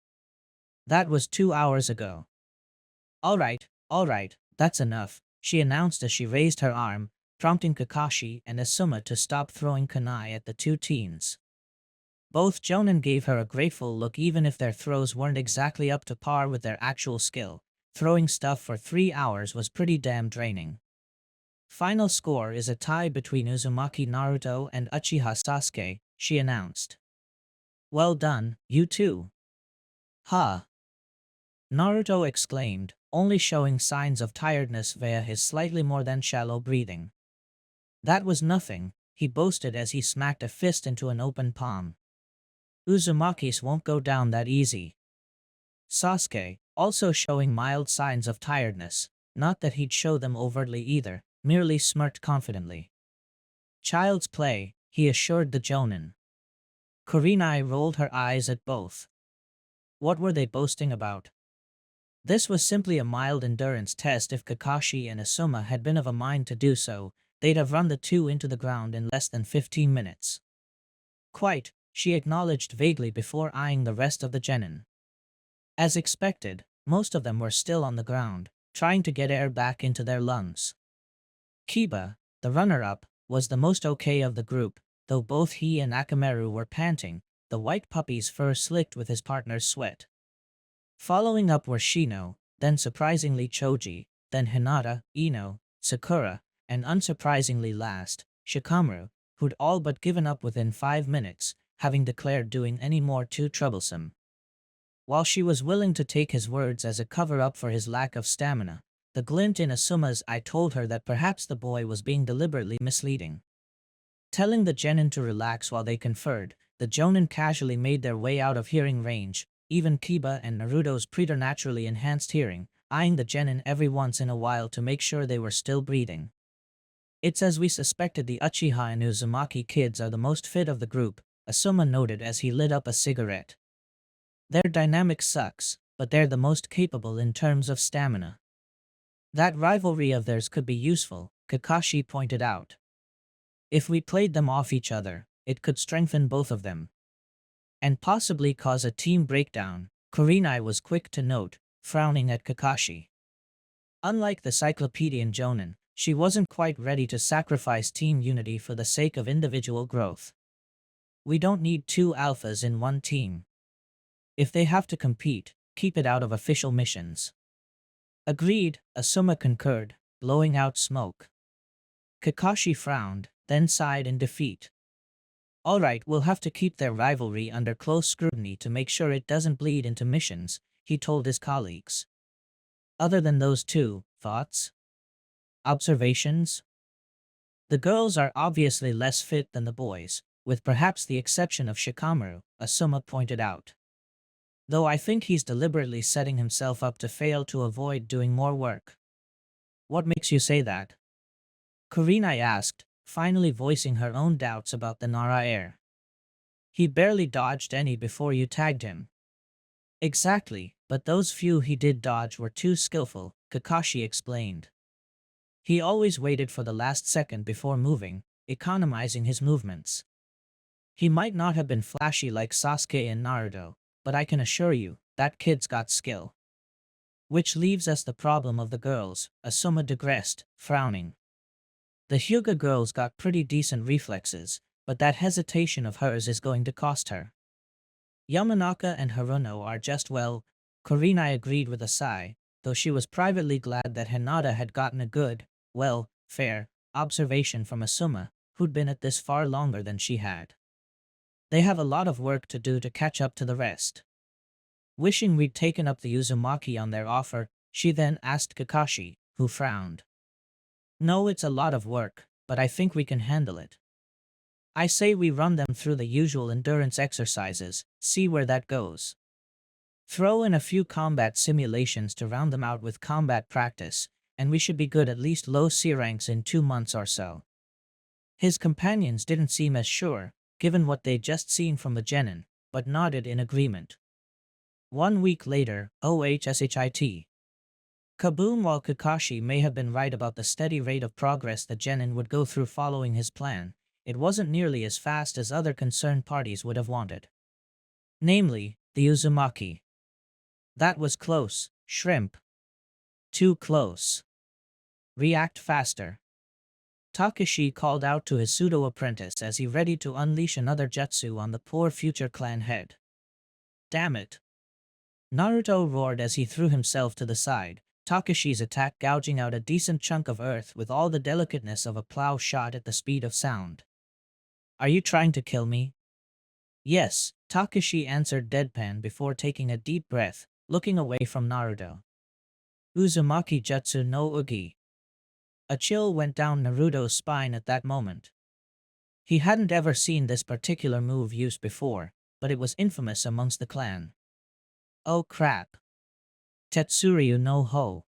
That was 2 hours ago. Alright, that's enough, she announced as she raised her arm, prompting Kakashi and Asuma to stop throwing kunai at the 2 teens. Both jonin gave her a grateful look. Even if their throws weren't exactly up to par with their actual skill, throwing stuff for 3 hours was pretty damn draining. Final score is a tie between Uzumaki Naruto and Uchiha Sasuke, she announced. Well done, you two. Ha! Naruto exclaimed, only showing signs of tiredness via his slightly more than shallow breathing. That was nothing, he boasted as he smacked a fist into an open palm. Uzumaki's won't go down that easy. Sasuke, also showing mild signs of tiredness, not that he'd show them overtly either, merely smirked confidently. Child's play, he assured the jonin. Kurenai rolled her eyes at both. What were they boasting about? This was simply a mild endurance test. If Kakashi and Asuma had been of a mind to do so, they'd have run the two into the ground in less than 15 minutes. Quite, she acknowledged vaguely before eyeing the rest of the genin. As expected, most of them were still on the ground, trying to get air back into their lungs. Kiba, the runner-up, was the most okay of the group, though both he and Akamaru were panting, the white puppy's fur slicked with his partner's sweat. Following up were Shino, then surprisingly Choji, then Hinata, Ino, Sakura, and unsurprisingly last, Shikamaru, who'd all but given up within 5 minutes, having declared doing any more too troublesome. While she was willing to take his words as a cover-up for his lack of stamina, the glint in Asuma's eye told her that perhaps the boy was being deliberately misleading. Telling the genin to relax while they conferred, the jonin casually made their way out of hearing range, even Kiba and Naruto's preternaturally enhanced hearing, eyeing the genin every once in a while to make sure they were still breathing. It's as we suspected, the Uchiha and Uzumaki kids are the most fit of the group, Asuma noted as he lit up a cigarette. Their dynamic sucks, but they're the most capable in terms of stamina. That rivalry of theirs could be useful, Kakashi pointed out. If we played them off each other, it could strengthen both of them. And possibly cause a team breakdown, Kurenai was quick to note, frowning at Kakashi. Unlike the Cyclopedian Jonin, she wasn't quite ready to sacrifice team unity for the sake of individual growth. We don't need two alphas in one team. If they have to compete, keep it out of official missions. Agreed, Asuma concurred, blowing out smoke. Kakashi frowned, then sighed in defeat. Alright, we'll have to keep their rivalry under close scrutiny to make sure it doesn't bleed into missions, he told his colleagues. Other than those two, thoughts? Observations? The girls are obviously less fit than the boys, with perhaps the exception of Shikamaru, Asuma pointed out. Though I think he's deliberately setting himself up to fail to avoid doing more work. What makes you say that? Kurenai asked, finally voicing her own doubts about the Nara heir. He barely dodged any before you tagged him. Exactly, but those few he did dodge were too skillful, Kakashi explained. He always waited for the last second before moving, economizing his movements. He might not have been flashy like Sasuke and Naruto, but I can assure you, that kid's got skill. Which leaves us the problem of the girls, Asuma digressed, frowning. The Hyuga girls got pretty decent reflexes, but that hesitation of hers is going to cost her. Yamanaka and Haruno are just well, Kurenai agreed with a sigh, though she was privately glad that Hinata had gotten a good, well, fair, observation from Asuma, who'd been at this far longer than she had. They have a lot of work to do to catch up to the rest. Wishing we'd taken up the Uzumaki on their offer, she then asked Kakashi, who frowned. No, it's a lot of work, but I think we can handle it. I say we run them through the usual endurance exercises, see where that goes. Throw in a few combat simulations to round them out with combat practice, and we should be good at least low C ranks in 2 months or so. His companions didn't seem as sure, given what they'd just seen from the genin, but nodded in agreement. 1 week later, OHSHIT. Kaboom! While Kakashi may have been right about the steady rate of progress the genin would go through following his plan, it wasn't nearly as fast as other concerned parties would have wanted. Namely, the Uzumaki. That was close, shrimp. Too close. React faster. Takashi called out to his pseudo-apprentice as he readied to unleash another jutsu on the poor future clan head. Damn it. Naruto roared as he threw himself to the side, Takashi's attack gouging out a decent chunk of earth with all the delicateness of a plow shot at the speed of sound. Are you trying to kill me? Yes, Takashi answered deadpan before taking a deep breath, looking away from Naruto. Uzumaki Jutsu no Ugi. A chill went down Naruto's spine at that moment. He hadn't ever seen this particular move used before, but it was infamous amongst the clan. Oh crap. Tetsuryu no Ho.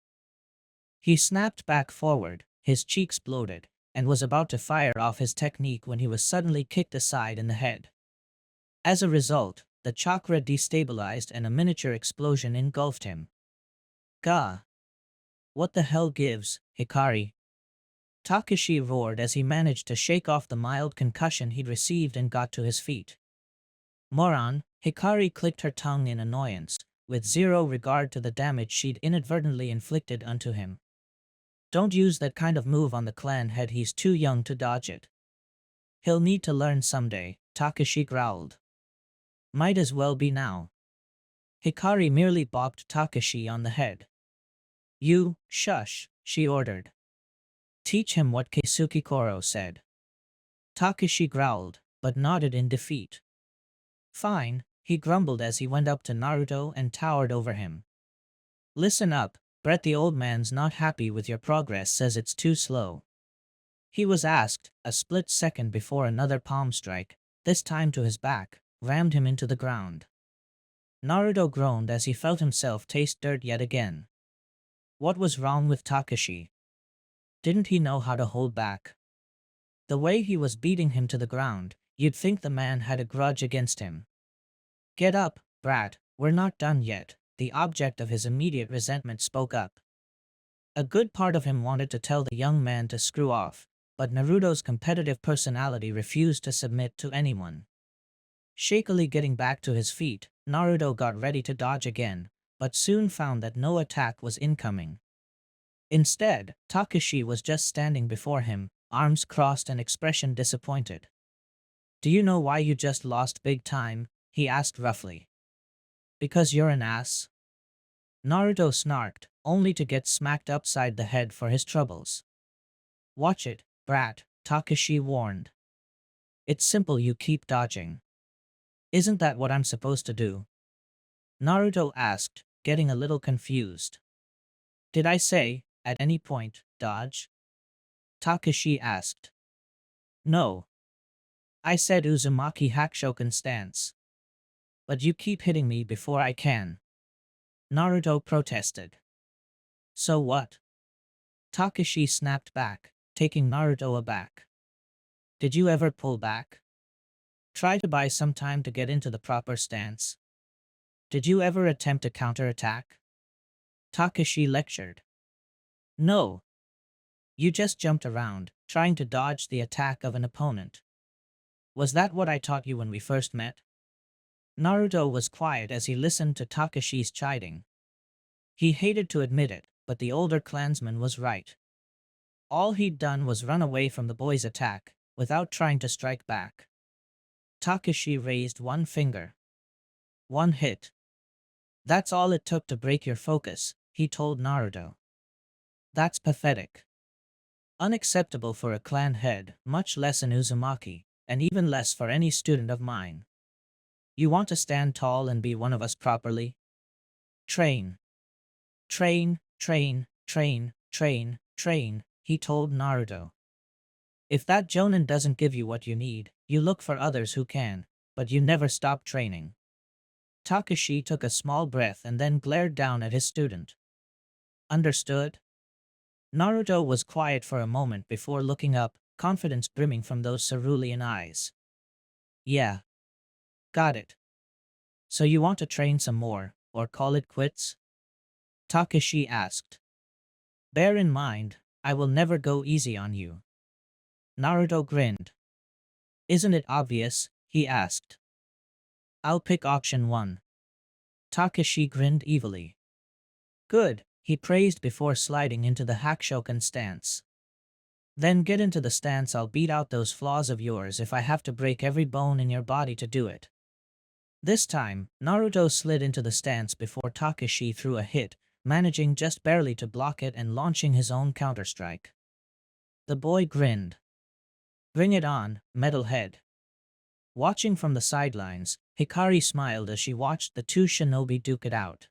He snapped back forward, his cheeks bloated, and was about to fire off his technique when he was suddenly kicked aside in the head. As a result, the chakra destabilized and a miniature explosion engulfed him. Gah! What the hell gives, Hikari? Takashi roared as he managed to shake off the mild concussion he'd received and got to his feet. Moron, Hikari clicked her tongue in annoyance, with zero regard to the damage she'd inadvertently inflicted unto him. Don't use that kind of move on the clan head, he's too young to dodge it. He'll need to learn someday, Takashi growled. Might as well be now. Hikari merely bopped Takashi on the head. You, shush, she ordered. Teach him what Keisuke Koro said. Takashi growled, but nodded in defeat. Fine, he grumbled as he went up to Naruto and towered over him. Listen up, Brett, the old man's not happy with your progress, says it's too slow. He was asked, a split second before another palm strike, this time to his back, rammed him into the ground. Naruto groaned as he felt himself taste dirt yet again. What was wrong with Takashi? Didn't he know how to hold back? The way he was beating him to the ground, you'd think the man had a grudge against him. Get up, brat, we're not done yet, the object of his immediate resentment spoke up. A good part of him wanted to tell the young man to screw off, but Naruto's competitive personality refused to submit to anyone. Shakily getting back to his feet, Naruto got ready to dodge again, but soon found that no attack was incoming. Instead, Takashi was just standing before him, arms crossed and expression disappointed. Do you know why you just lost big time? He asked roughly. Because you're an ass? Naruto snarked, only to get smacked upside the head for his troubles. Watch it, brat, Takashi warned. It's simple, you keep dodging. Isn't that what I'm supposed to do? Naruto asked, getting a little confused. Did I say, at any point, dodge? Takashi asked. No. I said Uzumaki Hakushoken stance. But you keep hitting me before I can. Naruto protested. So what? Takashi snapped back, taking Naruto aback. Did you ever pull back? Try to buy some time to get into the proper stance? Did you ever attempt a counterattack? Takashi lectured. No. You just jumped around, trying to dodge the attack of an opponent. Was that what I taught you when we first met? Naruto was quiet as he listened to Takashi's chiding. He hated to admit it, but the older clansman was right. All he'd done was run away from the boy's attack, without trying to strike back. Takashi raised one finger. One hit. That's all it took to break your focus, he told Naruto. That's pathetic. Unacceptable for a clan head, much less an Uzumaki, and even less for any student of mine. You want to stand tall and be one of us properly? Train. Train, train, train, train, train, he told Naruto. If that Jonin doesn't give you what you need, you look for others who can, but you never stop training. Takashi took a small breath and then glared down at his student. Understood? Naruto was quiet for a moment before looking up, confidence brimming from those cerulean eyes. Yeah. Got it. So you want to train some more, or call it quits? Takashi asked. Bear in mind, I will never go easy on you. Naruto grinned. Isn't it obvious? He asked. I'll pick option 1. Takashi grinned evilly. Good, he praised before sliding into the Hakushoken stance. Then get into the stance, I'll beat out those flaws of yours if I have to break every bone in your body to do it. This time, Naruto slid into the stance before Takashi threw a hit, managing just barely to block it and launching his own counterstrike. The boy grinned. Bring it on, metalhead. Watching from the sidelines, Hikari smiled as she watched the two shinobi duke it out.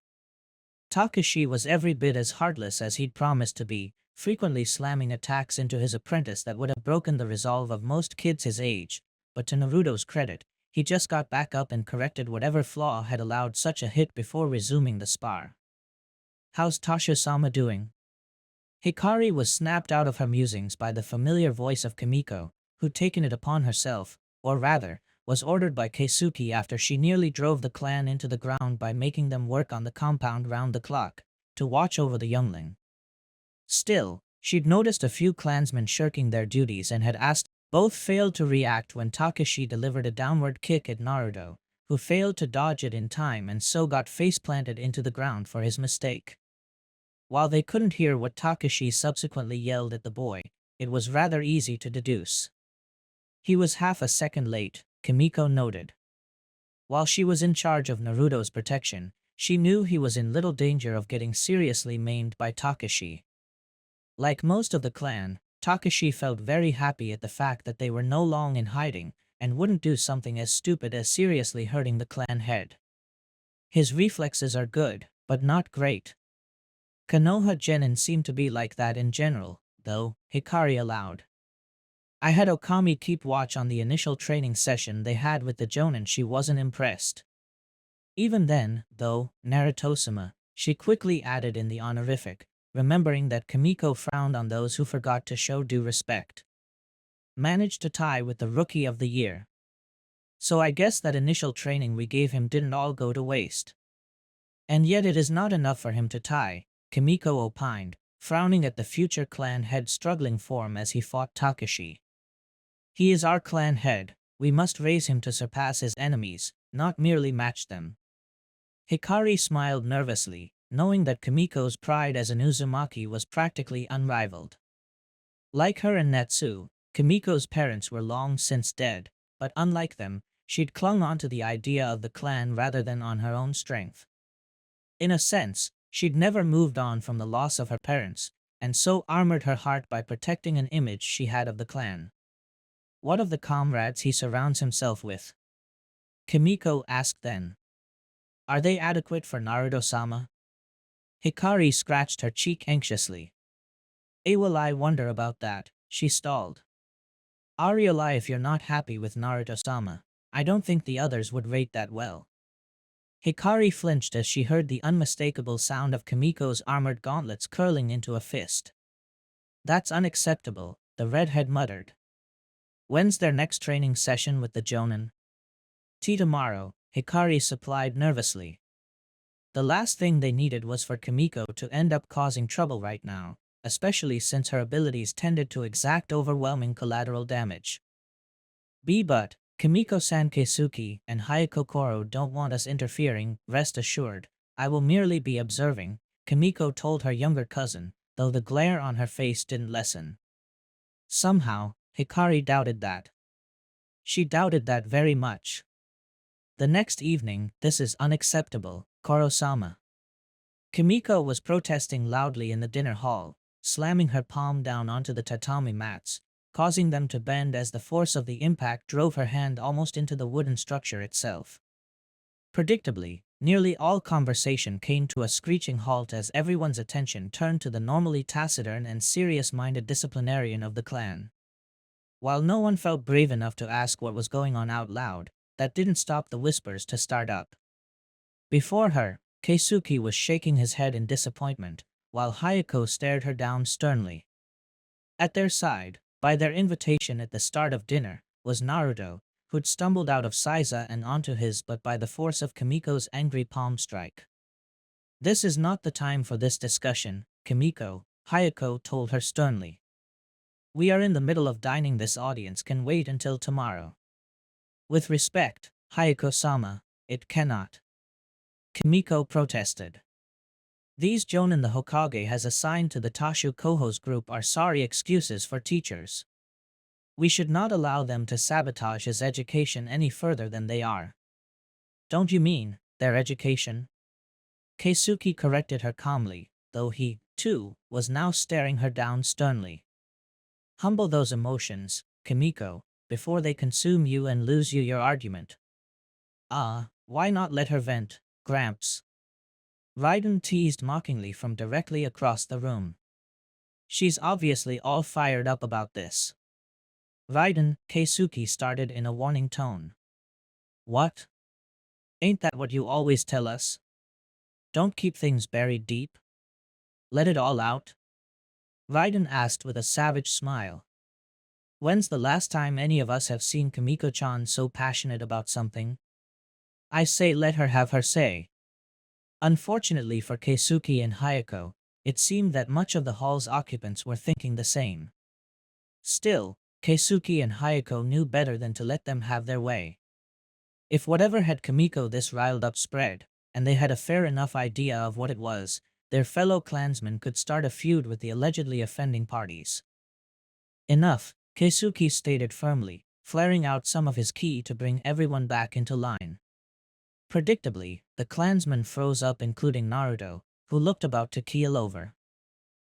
Takashi was every bit as heartless as he'd promised to be, frequently slamming attacks into his apprentice that would have broken the resolve of most kids his age, but to Naruto's credit, he just got back up and corrected whatever flaw had allowed such a hit before resuming the spar. How's Tasha-sama doing? Hikari was snapped out of her musings by the familiar voice of Kimiko, who'd taken it upon herself, or rather, was ordered by Keisuke after she nearly drove the clan into the ground by making them work on the compound round the clock, to watch over the youngling. Still, She'd noticed a few clansmen shirking their duties and had asked. Both failed to react when Takashi delivered a downward kick at Naruto, who failed to dodge it in time and so got face-planted into the ground for his mistake. While they couldn't hear what Takashi subsequently yelled at the boy, it was rather easy to deduce. He was half a second late, Kimiko noted. While she was in charge of Naruto's protection, she knew he was in little danger of getting seriously maimed by Takashi. Like most of the clan, Takashi felt very happy at the fact that they were no longer in hiding and wouldn't do something as stupid as seriously hurting the clan head. His reflexes are good, but not great. Konoha genin seemed to be like that in general, though, Hikari allowed. I had Okami keep watch on the initial training session they had with the Jonin. She wasn't impressed. Even then, though, Naruto-sama, she quickly added in the honorific, remembering that Kimiko frowned on those who forgot to show due respect. Managed to tie with the Rookie of the Year. So I guess that initial training we gave him didn't all go to waste. And yet it is not enough for him to tie, Kimiko opined, frowning at the future clan head struggling form as he fought Takashi. He is our clan head, we must raise him to surpass his enemies, not merely match them. Hikari smiled nervously, knowing that Kimiko's pride as an Uzumaki was practically unrivaled. Like her and Natsu, Kimiko's parents were long since dead, but unlike them, she'd clung on to the idea of the clan rather than on her own strength. In a sense, she'd never moved on from the loss of her parents, and so armored her heart by protecting an image she had of the clan. What of the comrades he surrounds himself with? Kimiko asked then. Are they adequate for Naruto-sama? Hikari scratched her cheek anxiously. Will I wonder about that, she stalled. Arioli, if you're not happy with Naruto-sama, I don't think the others would rate that well. Hikari flinched as she heard the unmistakable sound of Kimiko's armored gauntlets curling into a fist. That's unacceptable, the redhead muttered. When's their next training session with the Jonin? Tomorrow, Hikari supplied nervously. The last thing they needed was for Kimiko to end up causing trouble right now, especially since her abilities tended to exact overwhelming collateral damage. But Kimiko-san, Keisuke and Hayako Koro don't want us interfering, rest assured, I will merely be observing, Kimiko told her younger cousin, though the glare on her face didn't lessen. Somehow, Hikari doubted that. She doubted that very much. The next evening, this is unacceptable, Koro-sama. Kimiko was protesting loudly in the dinner hall, slamming her palm down onto the tatami mats, causing them to bend as the force of the impact drove her hand almost into the wooden structure itself. Predictably, nearly all conversation came to a screeching halt as everyone's attention turned to the normally taciturn and serious-minded disciplinarian of the clan. While no one felt brave enough to ask what was going on out loud, that didn't stop the whispers to start up. Before her, Keisuke was shaking his head in disappointment, while Hayako stared her down sternly. At their side, by their invitation at the start of dinner, was Naruto, who'd stumbled out of Saiza and onto his but by the force of Kimiko's angry palm strike. This is not the time for this discussion, Kimiko, Hayako told her sternly. We are in the middle of dining, this audience can wait until tomorrow. With respect, Hayako-sama, it cannot. Kimiko protested. These Jonin the Hokage has assigned to the Tashu Koho's group are sorry excuses for teachers. We should not allow them to sabotage his education any further than they are. Don't you mean, their education? Keisuke corrected her calmly, though he, too, was now staring her down sternly. Humble those emotions, Kimiko, before they consume you and lose you your argument. Why not let her vent, Gramps? Raiden teased mockingly from directly across the room. She's obviously all fired up about this. Raiden, Keisuke started in a warning tone. What? Ain't that what you always tell us? Don't keep things buried deep. Let it all out? Raiden asked with a savage smile. When's the last time any of us have seen Kimiko-chan so passionate about something? I say let her have her say. Unfortunately for Keisuke and Hayako, It seemed that much of the hall's occupants were thinking the same. Still, Keisuke and Hayako knew better than to let them have their way. If whatever had Kimiko this riled up spread, and they had a fair enough idea of what it was, their fellow clansmen could start a feud with the allegedly offending parties. Enough, Keisuke stated firmly, flaring out some of his ki to bring everyone back into line. Predictably, the clansmen froze up, including Naruto, who looked about to keel over.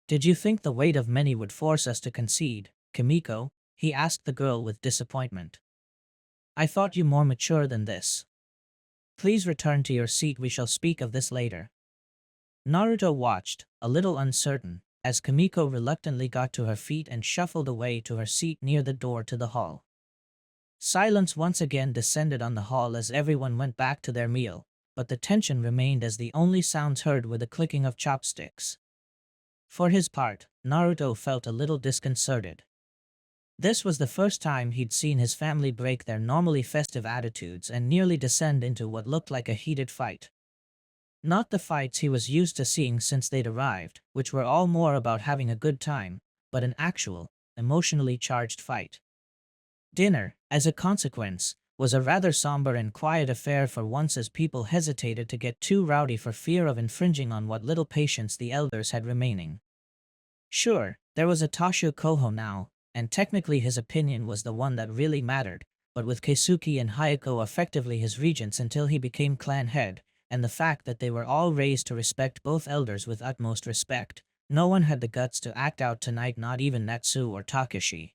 "Did you think the weight of many would force us to concede, Kimiko?" he asked the girl with disappointment. "I thought you more mature than this. Please return to your seat, we shall speak of this later." Naruto watched, a little uncertain, as Kimiko reluctantly got to her feet and shuffled away to her seat near the door to the hall. Silence once again descended on the hall as everyone went back to their meal, but the tension remained as the only sounds heard were the clicking of chopsticks. For his part, Naruto felt a little disconcerted. This was the first time he'd seen his family break their normally festive attitudes and nearly descend into what looked like a heated fight. Not the fights he was used to seeing since they'd arrived, which were all more about having a good time, but an actual, emotionally charged fight. Dinner, as a consequence, was a rather somber and quiet affair for once, as people hesitated to get too rowdy for fear of infringing on what little patience the elders had remaining. Sure, there was a Tashu Koho now, and technically his opinion was the one that really mattered, but with Keisuke and Hayako effectively his regents until he became clan head, and the fact that they were all raised to respect both elders with utmost respect, no one had the guts to act out tonight, not even Natsu or Takashi.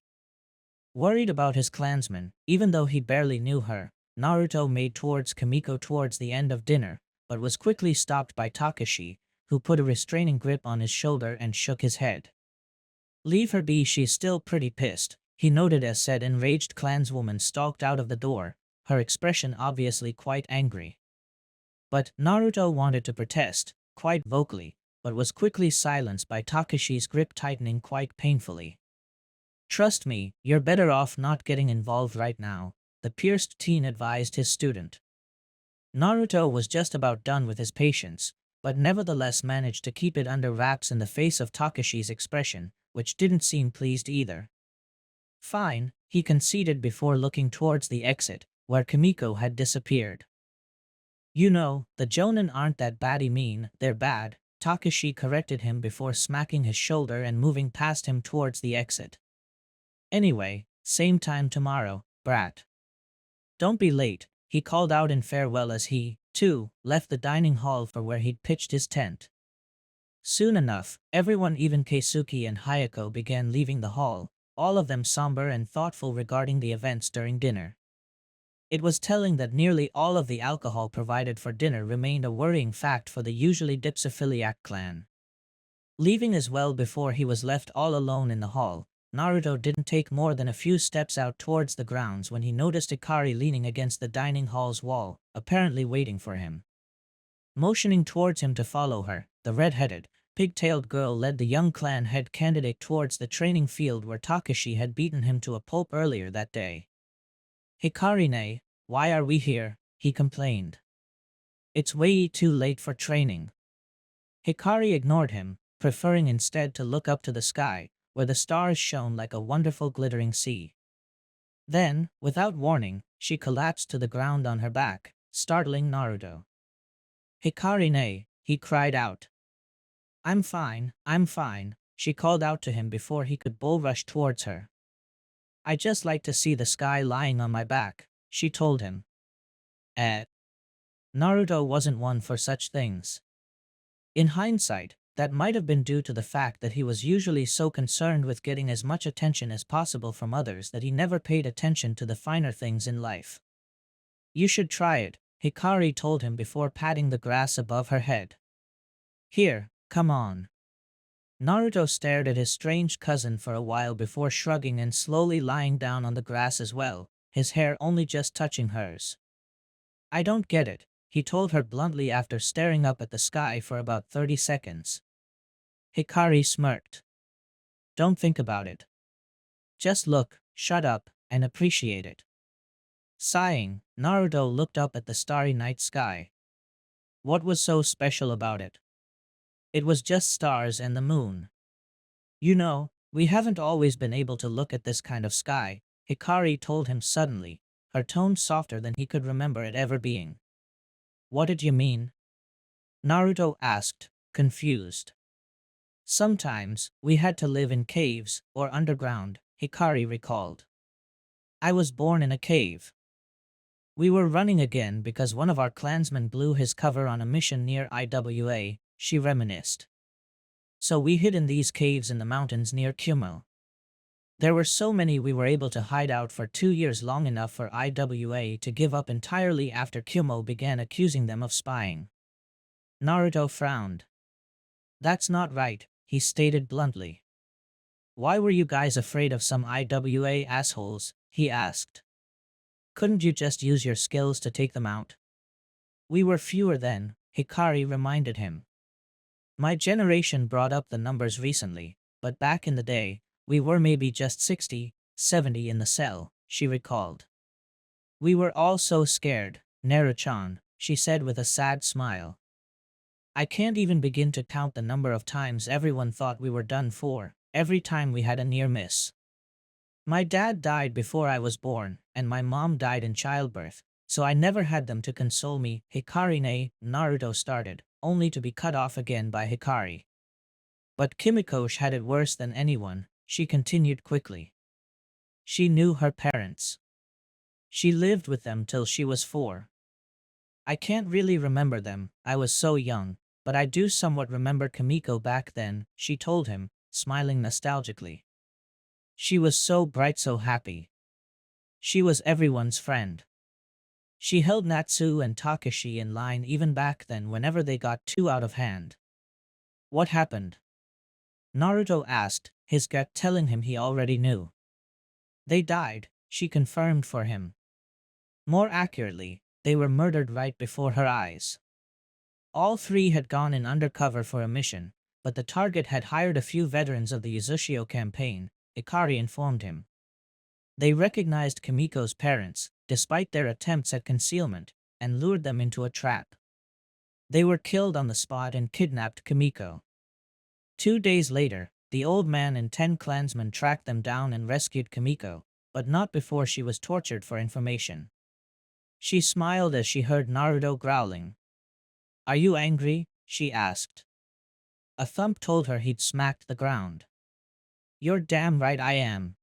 Worried about his clansmen, even though he barely knew her, Naruto made towards Kimiko towards the end of dinner, but was quickly stopped by Takashi, who put a restraining grip on his shoulder and shook his head. "Leave her be, she's still pretty pissed," he noted as said enraged clanswoman stalked out of the door, her expression obviously quite angry. But Naruto wanted to protest, quite vocally, but was quickly silenced by Takashi's grip tightening quite painfully. "Trust me, you're better off not getting involved right now," the pierced teen advised his student. Naruto was just about done with his patience, but nevertheless managed to keep it under wraps in the face of Takashi's expression, which didn't seem pleased either. "Fine," he conceded before looking towards the exit, where Kimiko had disappeared. "You know, the Jonin aren't that baddie mean, they're bad," Takashi corrected him before smacking his shoulder and moving past him towards the exit. "Anyway, same time tomorrow, brat. Don't be late," he called out in farewell as he, too, left the dining hall for where he'd pitched his tent. Soon enough, everyone, even Keisuke and Hayako, began leaving the hall, all of them somber and thoughtful regarding the events during dinner. It was telling that nearly all of the alcohol provided for dinner remained a worrying fact for the usually dipsophiliac clan. Leaving as well before he was left all alone in the hall, Naruto didn't take more than a few steps out towards the grounds when he noticed Ikari leaning against the dining hall's wall, apparently waiting for him. Motioning towards him to follow her, the red-headed, pig-tailed girl led the young clan head candidate towards the training field where Takashi had beaten him to a pulp earlier that day. "Hikari-ne, why are we here?" he complained. "It's way too late for training." Hikari ignored him, preferring instead to look up to the sky, where the stars shone like a wonderful glittering sea. Then, without warning, she collapsed to the ground on her back, startling Naruto. "Hikari-ne," he cried out. I'm fine," she called out to him before he could bull rush towards her. "I just like to see the sky lying on my back," she told him. Naruto wasn't one for such things. In hindsight, that might have been due to the fact that he was usually so concerned with getting as much attention as possible from others that he never paid attention to the finer things in life. "You should try it," Hikari told him before patting the grass above her head. "Here, come on." Naruto stared at his strange cousin for a while before shrugging and slowly lying down on the grass as well, his hair only just touching hers. "I don't get it," he told her bluntly after staring up at the sky for about 30 seconds. Hikari smirked. "Don't think about it. Just look, shut up, and appreciate it." Sighing, Naruto looked up at the starry night sky. What was so special about it? It was just stars and the moon. You know, we haven't always been able to look at this kind of sky, Hikari told him suddenly, her tone softer than he could remember it ever being. What did you mean? Naruto asked, confused. Sometimes, we had to live in caves or underground, Hikari recalled. I was born in a cave. We were running again because one of our clansmen blew his cover on a mission near IWA, she reminisced. So we hid in these caves in the mountains near Kumo. There were so many we were able to hide out for 2 years, long enough for IWA to give up entirely after Kumo began accusing them of spying. Naruto frowned. That's not right, he stated bluntly. Why were you guys afraid of some IWA assholes? He asked. Couldn't you just use your skills to take them out? We were fewer then, Hikari reminded him. My generation brought up the numbers recently, but back in the day, we were maybe just 60, 70 in the cell, she recalled. We were all so scared, Naruto-chan, she said with a sad smile. I can't even begin to count the number of times everyone thought we were done for, every time we had a near miss. My dad died before I was born, and my mom died in childbirth, so I never had them to console me, Naruto started, only to be cut off again by Hikari. But Kimiko's had it worse than anyone, she continued quickly. She knew her parents. She lived with them till she was 4. I can't really remember them, I was so young, but I do somewhat remember Kimiko back then, she told him, smiling nostalgically. She was so bright, so happy. She was everyone's friend. She held Natsu and Takashi in line even back then whenever they got too out of hand. What happened? Naruto asked, his gut telling him he already knew. They died, she confirmed for him. More accurately, they were murdered right before her eyes. All 3 had gone in undercover for a mission, but the target had hired a few veterans of the Uzushio campaign, Hikari informed him. They recognized Kimiko's parents, despite their attempts at concealment, and lured them into a trap. They were killed on the spot and kidnapped Kimiko. 2 days later, the old man and 10 clansmen tracked them down and rescued Kimiko, but not before she was tortured for information. She smiled as she heard Naruto growling. Are you angry? She asked. A thump told her he'd smacked the ground. You're damn right I am.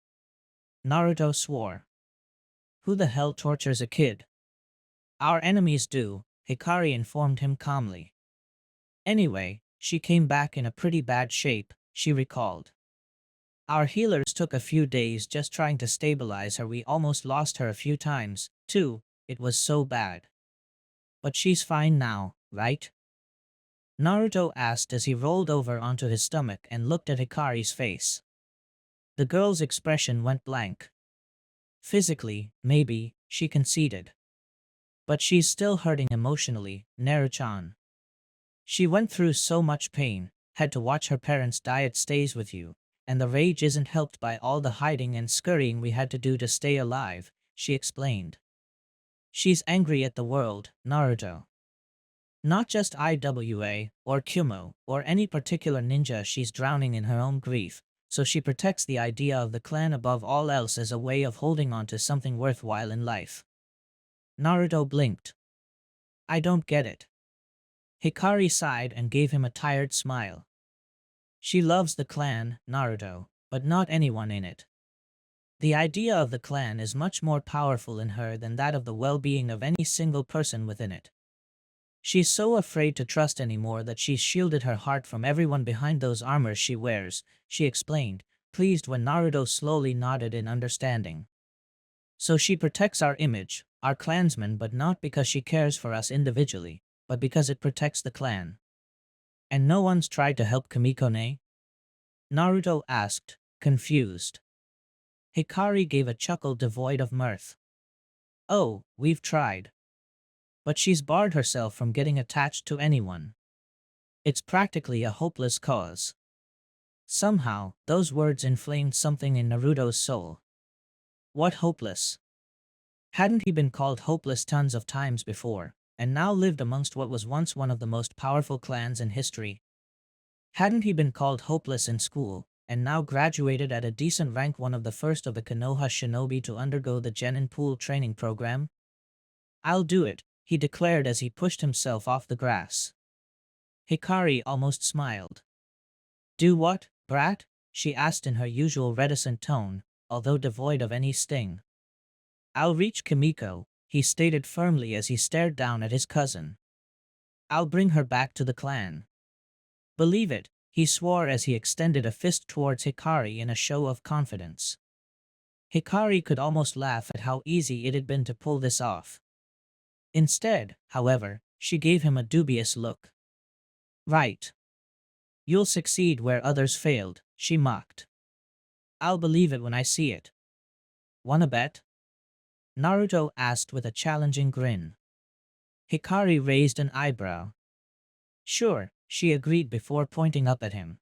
Naruto swore. Who the hell tortures a kid? Our enemies do, Hikari informed him calmly. Anyway, she came back in a pretty bad shape, she recalled. Our healers took a few days just trying to stabilize her. We almost lost her a few times, too, it was so bad. But she's fine now, right? Naruto asked as he rolled over onto his stomach and looked at Hikari's face. The girl's expression went blank. Physically, maybe, she conceded. But she's still hurting emotionally, Naruto-chan. She went through so much pain, had to watch her parents die. It stays with you, and the rage isn't helped by all the hiding and scurrying we had to do to stay alive, she explained. She's angry at the world, Naruto. Not just IWA, or Kumo, or any particular ninja. She's drowning in her own grief, so she protects the idea of the clan above all else as a way of holding on to something worthwhile in life. Naruto blinked. I don't get it. Hikari sighed and gave him a tired smile. She loves the clan, Naruto, but not anyone in it. The idea of the clan is much more powerful in her than that of the well-being of any single person within it. She's so afraid to trust anymore that she's shielded her heart from everyone behind those armors she wears, she explained, pleased when Naruto slowly nodded in understanding. So she protects our image, our clansmen, but not because she cares for us individually, but because it protects the clan. And no one's tried to help Kimiko-ne? Naruto asked, confused. Hikari gave a chuckle devoid of mirth. Oh, we've tried. But she's barred herself from getting attached to anyone. It's practically a hopeless cause. Somehow, those words inflamed something in Naruto's soul. What hopeless? Hadn't he been called hopeless tons of times before, and now lived amongst what was once one of the most powerful clans in history? Hadn't he been called hopeless in school, and now graduated at a decent rank, one of the first of the Konoha Shinobi to undergo the Genin Pool training program? "I'll do it," he declared as he pushed himself off the grass. Hikari almost smiled. "Do what, brat?" she asked in her usual reticent tone, although devoid of any sting. "I'll reach Kimiko," he stated firmly as he stared down at his cousin. "I'll bring her back to the clan." "Believe it," he swore as he extended a fist towards Hikari in a show of confidence. Hikari could almost laugh at how easy it had been to pull this off. Instead, however, she gave him a dubious look. "Right. You'll succeed where others failed," she mocked. "I'll believe it when I see it." "Wanna bet?" Naruto asked with a challenging grin. Hikari raised an eyebrow. "Sure," she agreed before pointing up at him.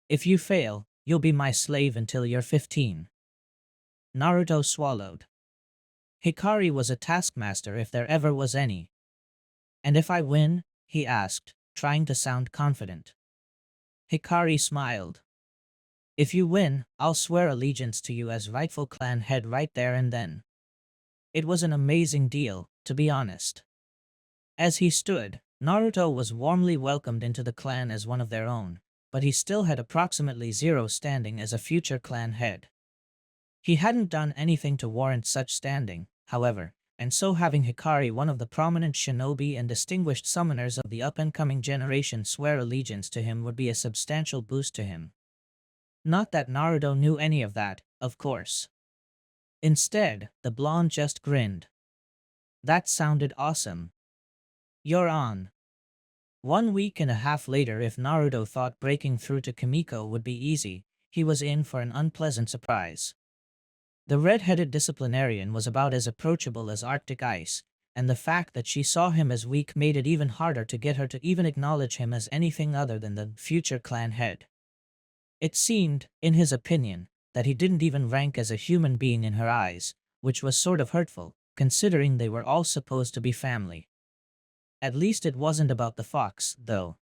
"If you fail, you'll be my slave until you're 15. Naruto swallowed. Hikari was a taskmaster if there ever was any. "And if I win?" he asked, trying to sound confident. Hikari smiled. "If you win, I'll swear allegiance to you as rightful clan head right there and then." It was an amazing deal, to be honest. As he stood, Naruto was warmly welcomed into the clan as one of their own, but he still had approximately zero standing as a future clan head. He hadn't done anything to warrant such standing, however, and so having Hikari, one of the prominent shinobi and distinguished summoners of the up-and-coming generation, swear allegiance to him would be a substantial boost to him. Not that Naruto knew any of that, of course. Instead, the blonde just grinned. "That sounded awesome. You're on." 1.5 weeks later, if Naruto thought breaking through to Kimiko would be easy, he was in for an unpleasant surprise. The red-headed disciplinarian was about as approachable as Arctic ice, and the fact that she saw him as weak made it even harder to get her to even acknowledge him as anything other than the future clan head. It seemed, in his opinion, that he didn't even rank as a human being in her eyes, which was sort of hurtful, considering they were all supposed to be family. At least it wasn't about the fox, though.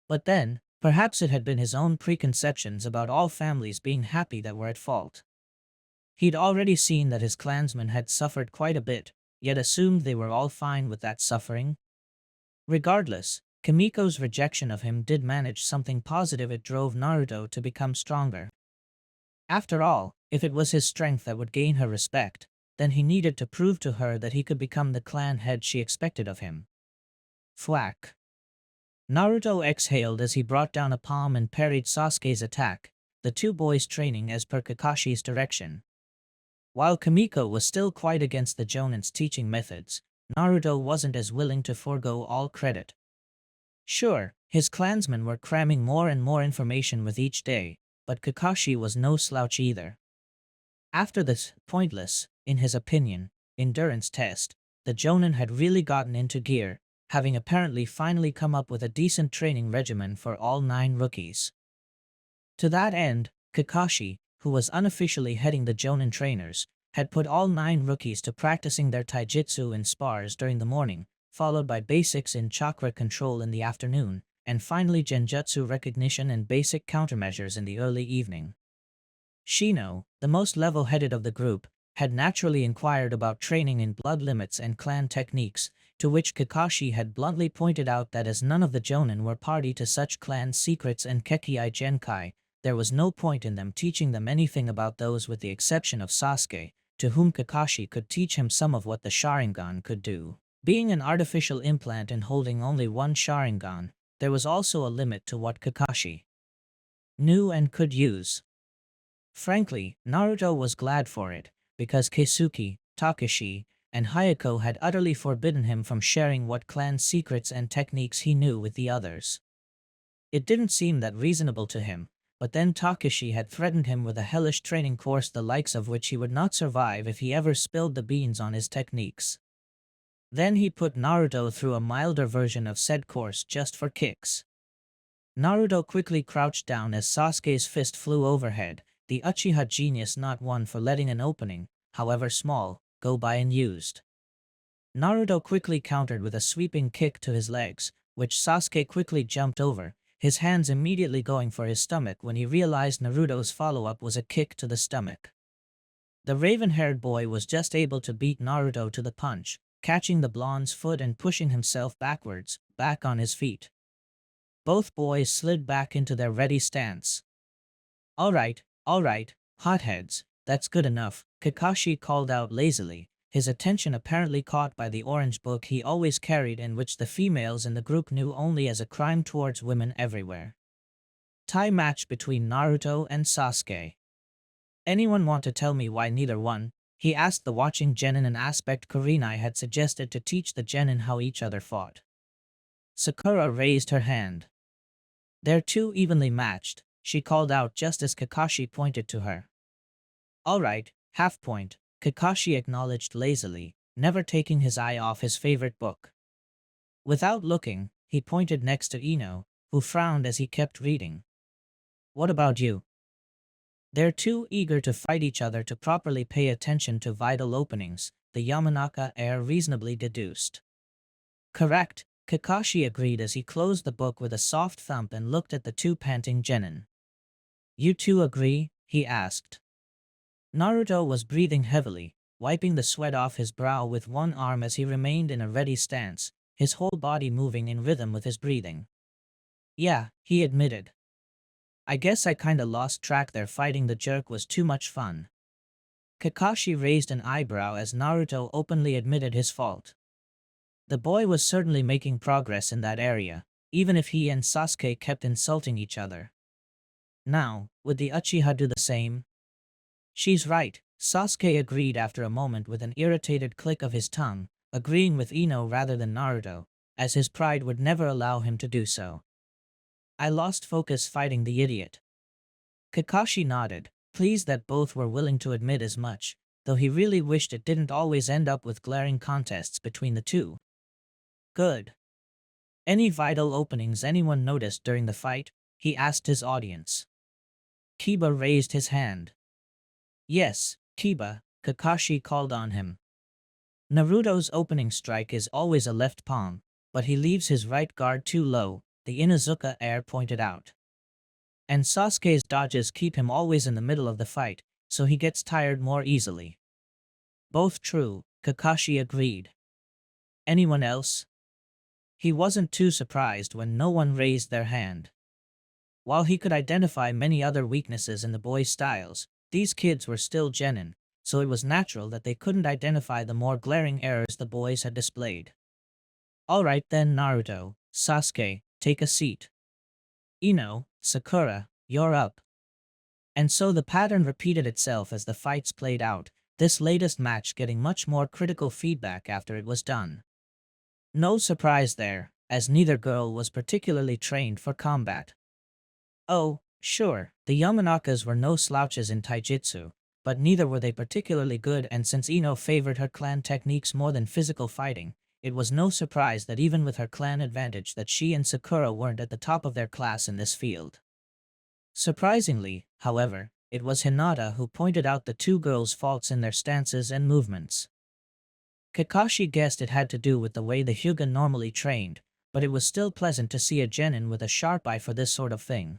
But then, perhaps it had been his own preconceptions about all families being happy that were at fault. He'd already seen that his clansmen had suffered quite a bit, yet assumed they were all fine with that suffering. Regardless, Kimiko's rejection of him did manage something positive. It drove Naruto to become stronger. After all, if it was his strength that would gain her respect, then he needed to prove to her that he could become the clan head she expected of him. Thwack. Naruto exhaled as he brought down a palm and parried Sasuke's attack, the two boys training as per Kakashi's direction. While Kimiko was still quite against the Jonin's teaching methods, Naruto wasn't as willing to forego all credit. Sure, his clansmen were cramming more and more information with each day, but Kakashi was no slouch either. After this pointless, in his opinion, endurance test, the Jonin had really gotten into gear, having apparently finally come up with a decent training regimen for all 9 rookies. To that end, Kakashi, who was unofficially heading the Jonin trainers, had put all 9 rookies to practicing their taijutsu in spars during the morning, followed by basics in chakra control in the afternoon, and finally genjutsu recognition and basic countermeasures in the early evening. Shino, the most level-headed of the group, had naturally inquired about training in blood limits and clan techniques, to which Kakashi had bluntly pointed out that as none of the Jonin were party to such clan secrets and Kekkai Genkai, there was no point in them teaching them anything about those, with the exception of Sasuke, to whom Kakashi could teach him some of what the Sharingan could do. Being an artificial implant and holding only one Sharingan, there was also a limit to what Kakashi knew and could use. Frankly, Naruto was glad for it, because Keisuke, Takashi, and Hayako had utterly forbidden him from sharing what clan secrets and techniques he knew with the others. It didn't seem that reasonable to him, but then Takashi had threatened him with a hellish training course the likes of which he would not survive if he ever spilled the beans on his techniques. Then he put Naruto through a milder version of said course just for kicks. Naruto quickly crouched down as Sasuke's fist flew overhead, the Uchiha genius not one for letting an opening, however small, go by unused. Naruto quickly countered with a sweeping kick to his legs, which Sasuke quickly jumped over, his hands immediately going for his stomach when he realized Naruto's follow-up was a kick to the stomach. The raven-haired boy was just able to beat Naruto to the punch, catching the blonde's foot and pushing himself backwards, back on his feet. Both boys slid back into their ready stance. All right, hotheads, that's good enough, Kakashi called out lazily, his attention apparently caught by the orange book he always carried in which the females in the group knew only as a crime towards women everywhere. Tie match between Naruto and Sasuke. Anyone want to tell me why neither one? He asked the watching genin, an aspect Kurenai had suggested to teach the genin how each other fought. Sakura raised her hand. They're too evenly matched, she called out just as Kakashi pointed to her. Alright, half point, Kakashi acknowledged lazily, never taking his eye off his favorite book. Without looking, he pointed next to Ino, who frowned as he kept reading. What about you? They're too eager to fight each other to properly pay attention to vital openings, the Yamanaka heir reasonably deduced. Correct, Kakashi agreed as he closed the book with a soft thump and looked at the two panting genin. You two agree? He asked. Naruto was breathing heavily, wiping the sweat off his brow with one arm as he remained in a ready stance, his whole body moving in rhythm with his breathing. Yeah, he admitted. I guess I kinda lost track there. Fighting the jerk was too much fun. Kakashi raised an eyebrow as Naruto openly admitted his fault. The boy was certainly making progress in that area, even if he and Sasuke kept insulting each other. Now, would the Uchiha do the same? She's right, Sasuke agreed after a moment with an irritated click of his tongue, agreeing with Ino rather than Naruto, as his pride would never allow him to do so. I lost focus fighting the idiot. Kakashi nodded, pleased that both were willing to admit as much, though he really wished it didn't always end up with glaring contests between the two. Good. Any vital openings anyone noticed during the fight? He asked his audience. Kiba raised his hand. Yes, Kiba, Kakashi called on him. Naruto's opening strike is always a left palm, but he leaves his right guard too low, the Inuzuka heir pointed out. And Sasuke's dodges keep him always in the middle of the fight, so he gets tired more easily. Both true, Kakashi agreed. Anyone else? He wasn't too surprised when no one raised their hand. While he could identify many other weaknesses in the boys' styles, these kids were still genin, so it was natural that they couldn't identify the more glaring errors the boys had displayed. Alright then, Naruto, Sasuke, take a seat. Ino, Sakura, you're up. And so the pattern repeated itself as the fights played out, this latest match getting much more critical feedback after it was done. No surprise there, as neither girl was particularly trained for combat. Oh, sure, the Yamanakas were no slouches in taijutsu, but neither were they particularly good, and since Ino favored her clan techniques more than physical fighting, it was no surprise that even with her clan advantage that she and Sakura weren't at the top of their class in this field. Surprisingly, however, it was Hinata who pointed out the two girls' faults in their stances and movements. Kakashi guessed it had to do with the way the Hyuga normally trained, but it was still pleasant to see a genin with a sharp eye for this sort of thing.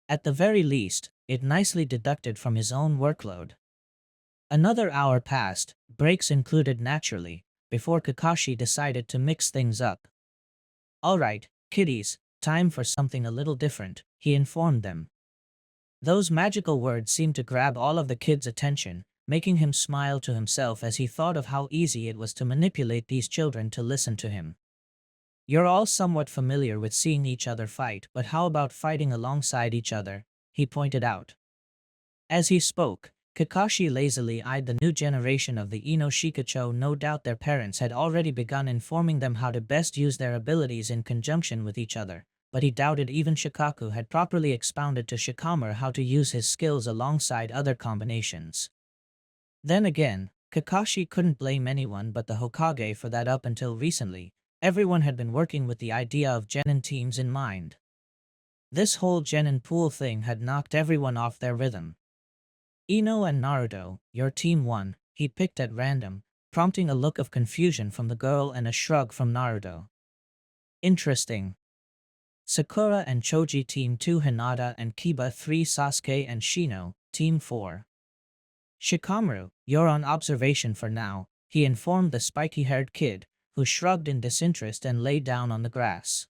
At the very least, it nicely deducted from his own workload. Another hour passed, breaks included naturally, before Kakashi decided to mix things up. Alright, kiddies, time for something a little different, he informed them. Those magical words seemed to grab all of the kids' attention, making him smile to himself as he thought of how easy it was to manipulate these children to listen to him. You're all somewhat familiar with seeing each other fight, but how about fighting alongside each other? He pointed out. As he spoke, Kakashi lazily eyed the new generation of the Ino Shikacho. No doubt their parents had already begun informing them how to best use their abilities in conjunction with each other, but he doubted even Shikaku had properly expounded to Shikamaru how to use his skills alongside other combinations. Then again, Kakashi couldn't blame anyone but the Hokage for that. Up until recently, everyone had been working with the idea of genin teams in mind. This whole genin pool thing had knocked everyone off their rhythm. Ino and Naruto, your team won, he picked at random, prompting a look of confusion from the girl and a shrug from Naruto. Interesting. Sakura and Choji Team 2, Hinata and Kiba 3, Sasuke and Shino, Team 4. Shikamaru, you're on observation for now, he informed the spiky-haired kid, who shrugged in disinterest and lay down on the grass.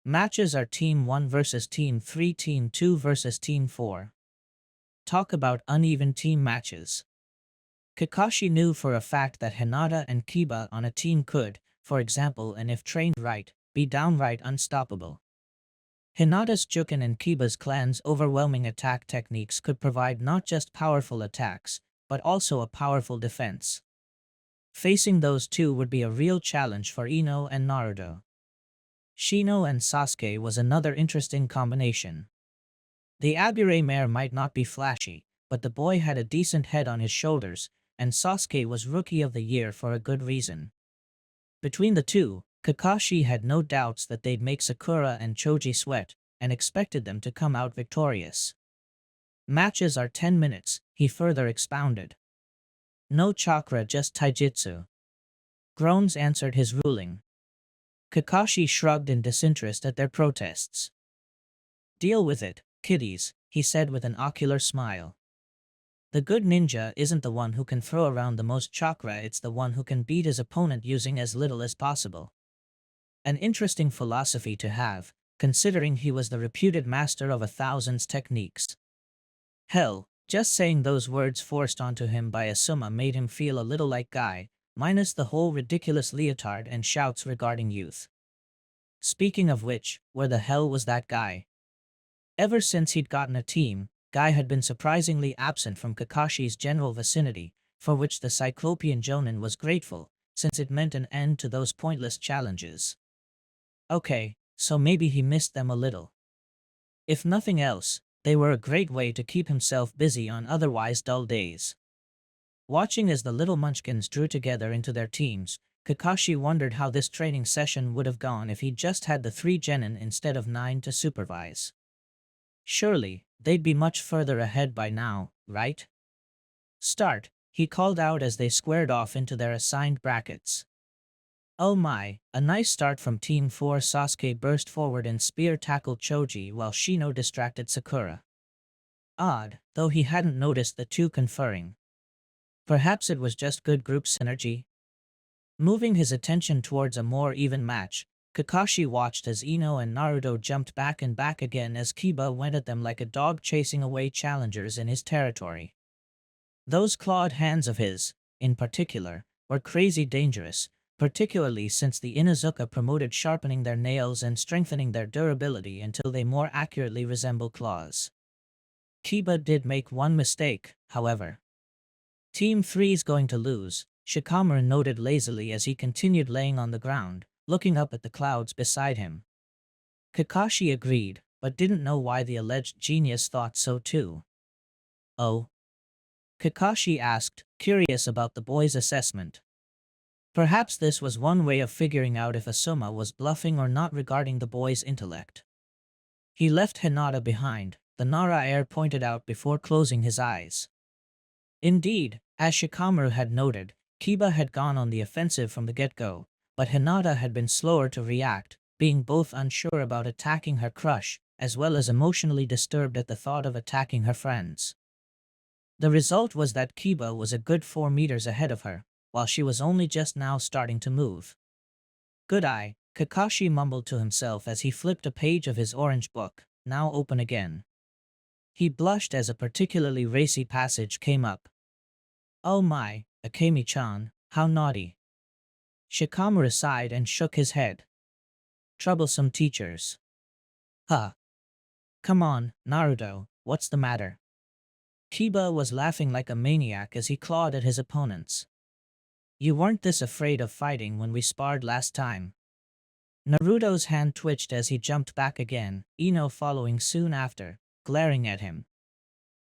Matches are Team 1 versus Team 3, Team 2 versus Team 4. Talk about uneven team matches. Kakashi knew for a fact that Hinata and Kiba on a team could, for example, and if trained right, be downright unstoppable. Hinata's Juken and Kiba's clan's overwhelming attack techniques could provide not just powerful attacks, but also a powerful defense. Facing those two would be a real challenge for Ino and Naruto. Shino and Sasuke was another interesting combination. The Abure mare might not be flashy, but the boy had a decent head on his shoulders, and Sasuke was Rookie of the Year for a good reason. Between the two, Kakashi had no doubts that they'd make Sakura and Choji sweat, and expected them to come out victorious. Matches are 10 minutes, he further expounded. No chakra, just taijutsu. Groans answered his ruling. Kakashi shrugged in disinterest at their protests. Deal with it, kiddies, he said with an ocular smile. The good ninja isn't the one who can throw around the most chakra, it's the one who can beat his opponent using as little as possible. An interesting philosophy to have, considering he was the reputed master of 1,000 techniques. Hell, just saying those words forced onto him by Asuma made him feel a little like Guy, minus the whole ridiculous leotard and shouts regarding youth. Speaking of which, where the hell was that guy? Ever since he'd gotten a team, Guy had been surprisingly absent from Kakashi's general vicinity, for which the Cyclopean Jonin was grateful, since it meant an end to those pointless challenges. Okay, so maybe he missed them a little. If nothing else, they were a great way to keep himself busy on otherwise dull days. Watching as the little munchkins drew together into their teams, Kakashi wondered how this training session would have gone if he'd just had the 3 genin instead of 9 to supervise. Surely, they'd be much further ahead by now, right? Start, he called out as they squared off into their assigned brackets. Oh my, a nice start from Team 4. Sasuke burst forward and spear tackled Choji while Shino distracted Sakura. Odd, though he hadn't noticed the two conferring. Perhaps it was just good group synergy? Moving his attention towards a more even match, Kakashi watched as Ino and Naruto jumped back and back again as Kiba went at them like a dog chasing away challengers in his territory. Those clawed hands of his, in particular, were crazy dangerous, particularly since the Inuzuka promoted sharpening their nails and strengthening their durability until they more accurately resemble claws. Kiba did make one mistake, however. Team 3's going to lose, Shikamaru noted lazily as he continued laying on the ground, looking up at the clouds beside him. Kakashi agreed, but didn't know why the alleged genius thought so too. Oh? Kakashi asked, curious about the boy's assessment. Perhaps this was one way of figuring out if Asuma was bluffing or not regarding the boy's intellect. He left Hinata behind, the Nara heir pointed out before closing his eyes. Indeed, as Shikamaru had noted, Kiba had gone on the offensive from the get-go, but Hinata had been slower to react, being both unsure about attacking her crush, as well as emotionally disturbed at the thought of attacking her friends. The result was that Kiba was a good 4 meters ahead of her, while she was only just now starting to move. Good eye, Kakashi mumbled to himself as he flipped a page of his orange book, now open again. He blushed as a particularly racy passage came up. Oh my, Akemi-chan, how naughty. Shikamaru sighed and shook his head. Troublesome teachers. Huh. Come on, Naruto, what's the matter? Kiba was laughing like a maniac as he clawed at his opponents. You weren't this afraid of fighting when we sparred last time. Naruto's hand twitched as he jumped back again, Ino following soon after, glaring at him.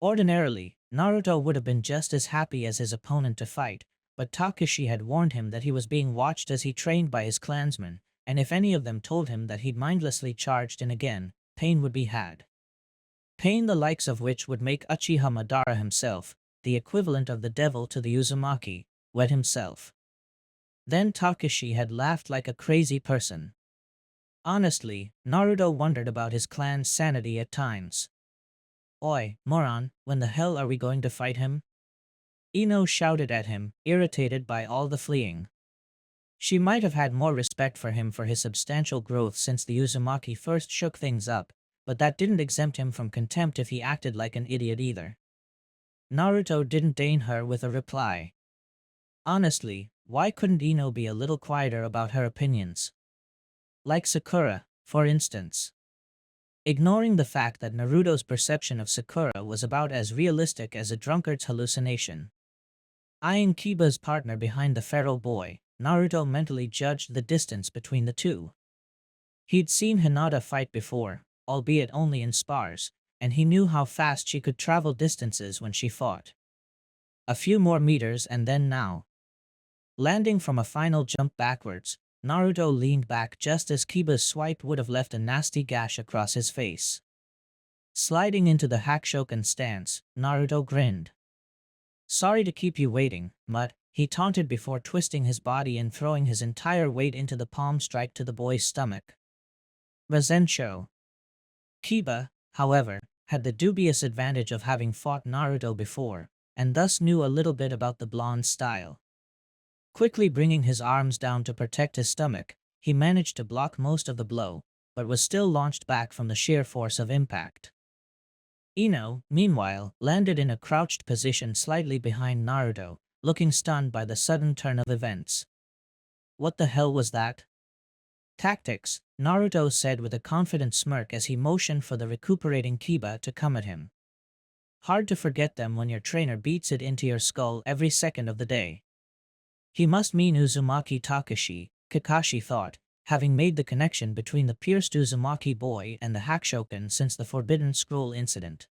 Ordinarily, Naruto would have been just as happy as his opponent to fight, but Takashi had warned him that he was being watched as he trained by his clansmen, and if any of them told him that he'd mindlessly charged in again, pain would be had. Pain the likes of which would make Uchiha Madara himself, the equivalent of the devil to the Uzumaki, wet himself. Then Takashi had laughed like a crazy person. Honestly, Naruto wondered about his clan's sanity at times. Oi, moron, when the hell are we going to fight him? Ino shouted at him, irritated by all the fleeing. She might have had more respect for him for his substantial growth since the Uzumaki first shook things up, but that didn't exempt him from contempt if he acted like an idiot either. Naruto didn't deign her with a reply. Honestly, why couldn't Ino be a little quieter about her opinions? Like Sakura, for instance. Ignoring the fact that Naruto's perception of Sakura was about as realistic as a drunkard's hallucination. Eyeing Kiba's partner behind the feral boy, Naruto mentally judged the distance between the two. He'd seen Hinata fight before, albeit only in spars, and he knew how fast she could travel distances when she fought. A few more meters and then now. Landing from a final jump backwards, Naruto leaned back just as Kiba's swipe would have left a nasty gash across his face. Sliding into the Hakushokan stance, Naruto grinned. Sorry to keep you waiting, Mutt, he taunted before twisting his body and throwing his entire weight into the palm strike to the boy's stomach. Resensho. Kiba, however, had the dubious advantage of having fought Naruto before, and thus knew a little bit about the blonde's style. Quickly bringing his arms down to protect his stomach, he managed to block most of the blow, but was still launched back from the sheer force of impact. Ino, meanwhile, landed in a crouched position slightly behind Naruto, looking stunned by the sudden turn of events. What the hell was that? Tactics, Naruto said with a confident smirk as he motioned for the recuperating Kiba to come at him. Hard to forget them when your trainer beats it into your skull every second of the day. He must mean Uzumaki Takashi, Kakashi thought, having made the connection between the pierced Uzumaki boy and the Hakushokan since the Forbidden Scroll incident.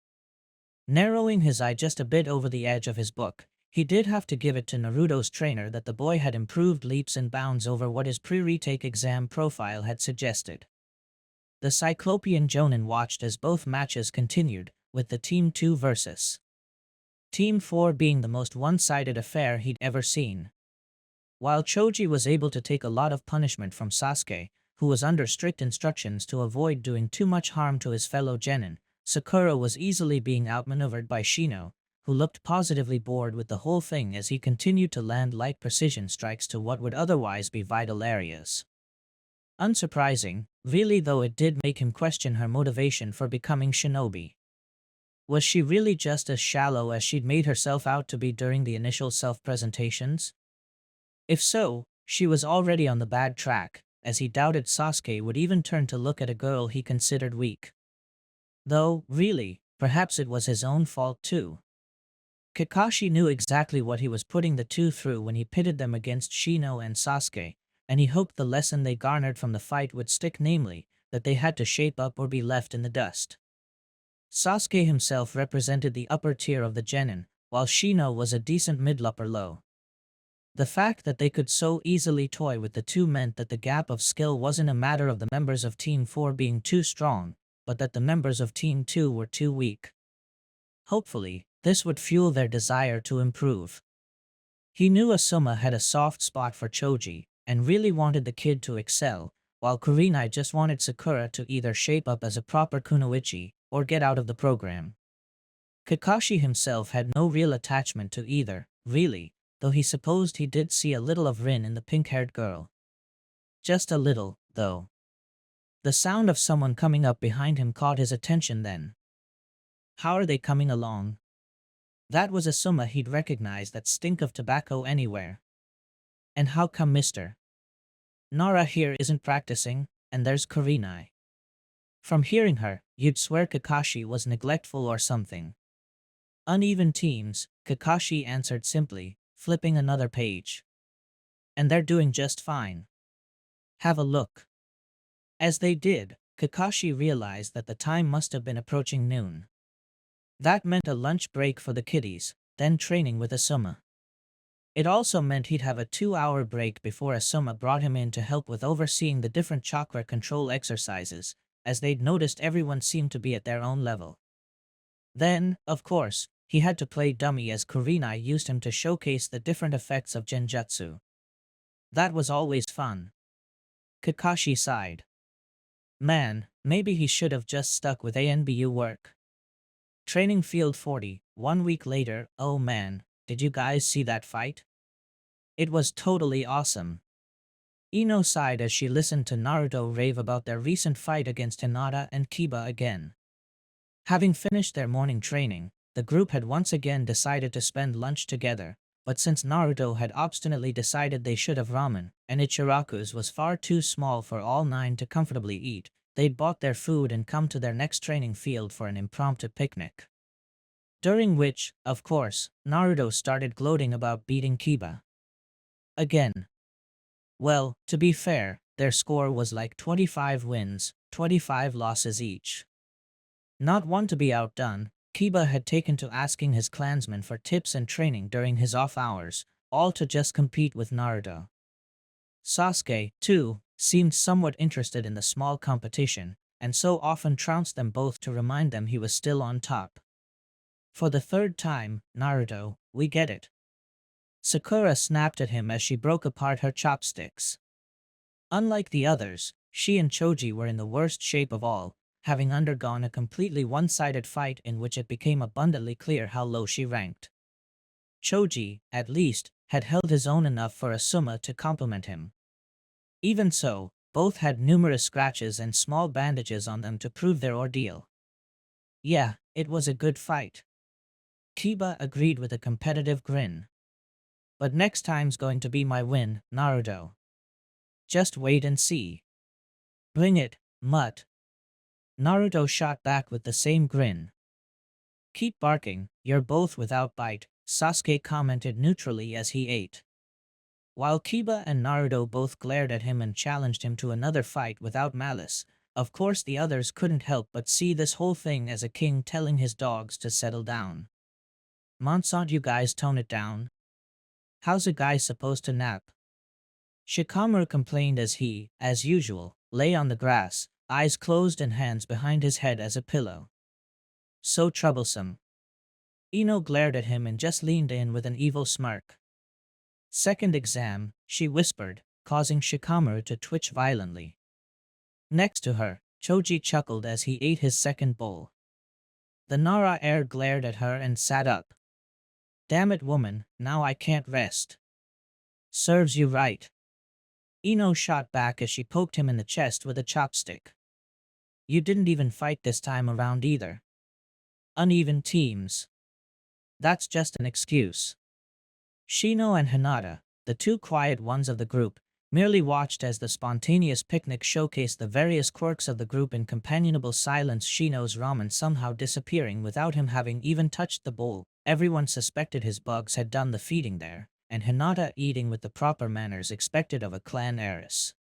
Narrowing his eye just a bit over the edge of his book, he did have to give it to Naruto's trainer that the boy had improved leaps and bounds over what his pre-retake exam profile had suggested. The Cyclopean Jonin watched as both matches continued, with the Team 2 versus Team 4 being the most one-sided affair he'd ever seen. While Choji was able to take a lot of punishment from Sasuke, who was under strict instructions to avoid doing too much harm to his fellow genin, Sakura was easily being outmaneuvered by Shino, who looked positively bored with the whole thing as he continued to land light precision strikes to what would otherwise be vital areas. Unsurprising, really, though, it did make him question her motivation for becoming Shinobi. Was she really just as shallow as she'd made herself out to be during the initial self-presentations? If so, she was already on the bad track, as he doubted Sasuke would even turn to look at a girl he considered weak. Though, really, perhaps it was his own fault too. Kakashi knew exactly what he was putting the two through when he pitted them against Shino and Sasuke, and he hoped the lesson they garnered from the fight would stick, namely, that they had to shape up or be left in the dust. Sasuke himself represented the upper tier of the genin, while Shino was a decent mid-upper low. The fact that they could so easily toy with the two meant that the gap of skill wasn't a matter of the members of Team 4 being too strong, but that the members of Team 2 were too weak. Hopefully, this would fuel their desire to improve. He knew Asuma had a soft spot for Choji, and really wanted the kid to excel, while Kurenai just wanted Sakura to either shape up as a proper kunoichi, or get out of the program. Kakashi himself had no real attachment to either, really, though he supposed he did see a little of Rin in the pink-haired girl. Just a little, though. The sound of someone coming up behind him caught his attention then. How are they coming along? That was Asuma. He'd recognize that stink of tobacco anywhere. And how come Mr. Nara here isn't practicing, and there's Kurenai? From hearing her, you'd swear Kakashi was neglectful or something. Uneven teams, Kakashi answered simply, flipping another page. And they're doing just fine. Have a look. As they did, Kakashi realized that the time must have been approaching noon. That meant a lunch break for the kiddies, then training with Asuma. It also meant he'd have a 2-hour break before Asuma brought him in to help with overseeing the different chakra control exercises, as they'd noticed everyone seemed to be at their own level. Then, of course, he had to play dummy as Kurenai used him to showcase the different effects of genjutsu. That was always fun. Kakashi sighed. Man, maybe he should have just stuck with ANBU work. Training Field 40, 1 week later. Oh man, did you guys see that fight? It was totally awesome. Ino sighed as she listened to Naruto rave about their recent fight against Hinata and Kiba again. Having finished their morning training, the group had once again decided to spend lunch together, but since Naruto had obstinately decided they should have ramen, and Ichiraku's was far too small for all 9 to comfortably eat, they'd bought their food and come to their next training field for an impromptu picnic. During which, of course, Naruto started gloating about beating Kiba. Again. Well, to be fair, their score was like 25 wins, 25 losses each. Not one to be outdone, Kiba had taken to asking his clansmen for tips and training during his off hours, all to just compete with Naruto. Sasuke, too, seemed somewhat interested in the small competition, and so often trounced them both to remind them he was still on top. For the third time, Naruto, we get it. Sakura snapped at him as she broke apart her chopsticks. Unlike the others, she and Choji were in the worst shape of all, having undergone a completely one-sided fight in which it became abundantly clear how low she ranked. Choji, at least, had held his own enough for Asuma to compliment him. Even so, both had numerous scratches and small bandages on them to prove their ordeal. Yeah, it was a good fight. Kiba agreed with a competitive grin. But next time's going to be my win, Naruto. Just wait and see. Bring it, mutt. Naruto shot back with the same grin. Keep barking, you're both without bite, Sasuke commented neutrally as he ate. While Kiba and Naruto both glared at him and challenged him to another fight without malice, of course the others couldn't help but see this whole thing as a king telling his dogs to settle down. Monsant, you guys tone it down. How's a guy supposed to nap? Shikamaru complained as he, as usual, lay on the grass, eyes closed and hands behind his head as a pillow. So troublesome. Ino glared at him and just leaned in with an evil smirk. Second exam, she whispered, causing Shikamaru to twitch violently. Next to her, Choji chuckled as he ate his second bowl. The Nara heir glared at her and sat up. Damn it, woman, now I can't rest. Serves you right. Ino shot back as she poked him in the chest with a chopstick. You didn't even fight this time around either. Uneven teams. That's just an excuse. Shino and Hinata, the two quiet ones of the group, merely watched as the spontaneous picnic showcased the various quirks of the group in companionable silence. Shino's ramen somehow disappearing without him having even touched the bowl. Everyone suspected his bugs had done the feeding there, and Hinata eating with the proper manners expected of a clan heiress.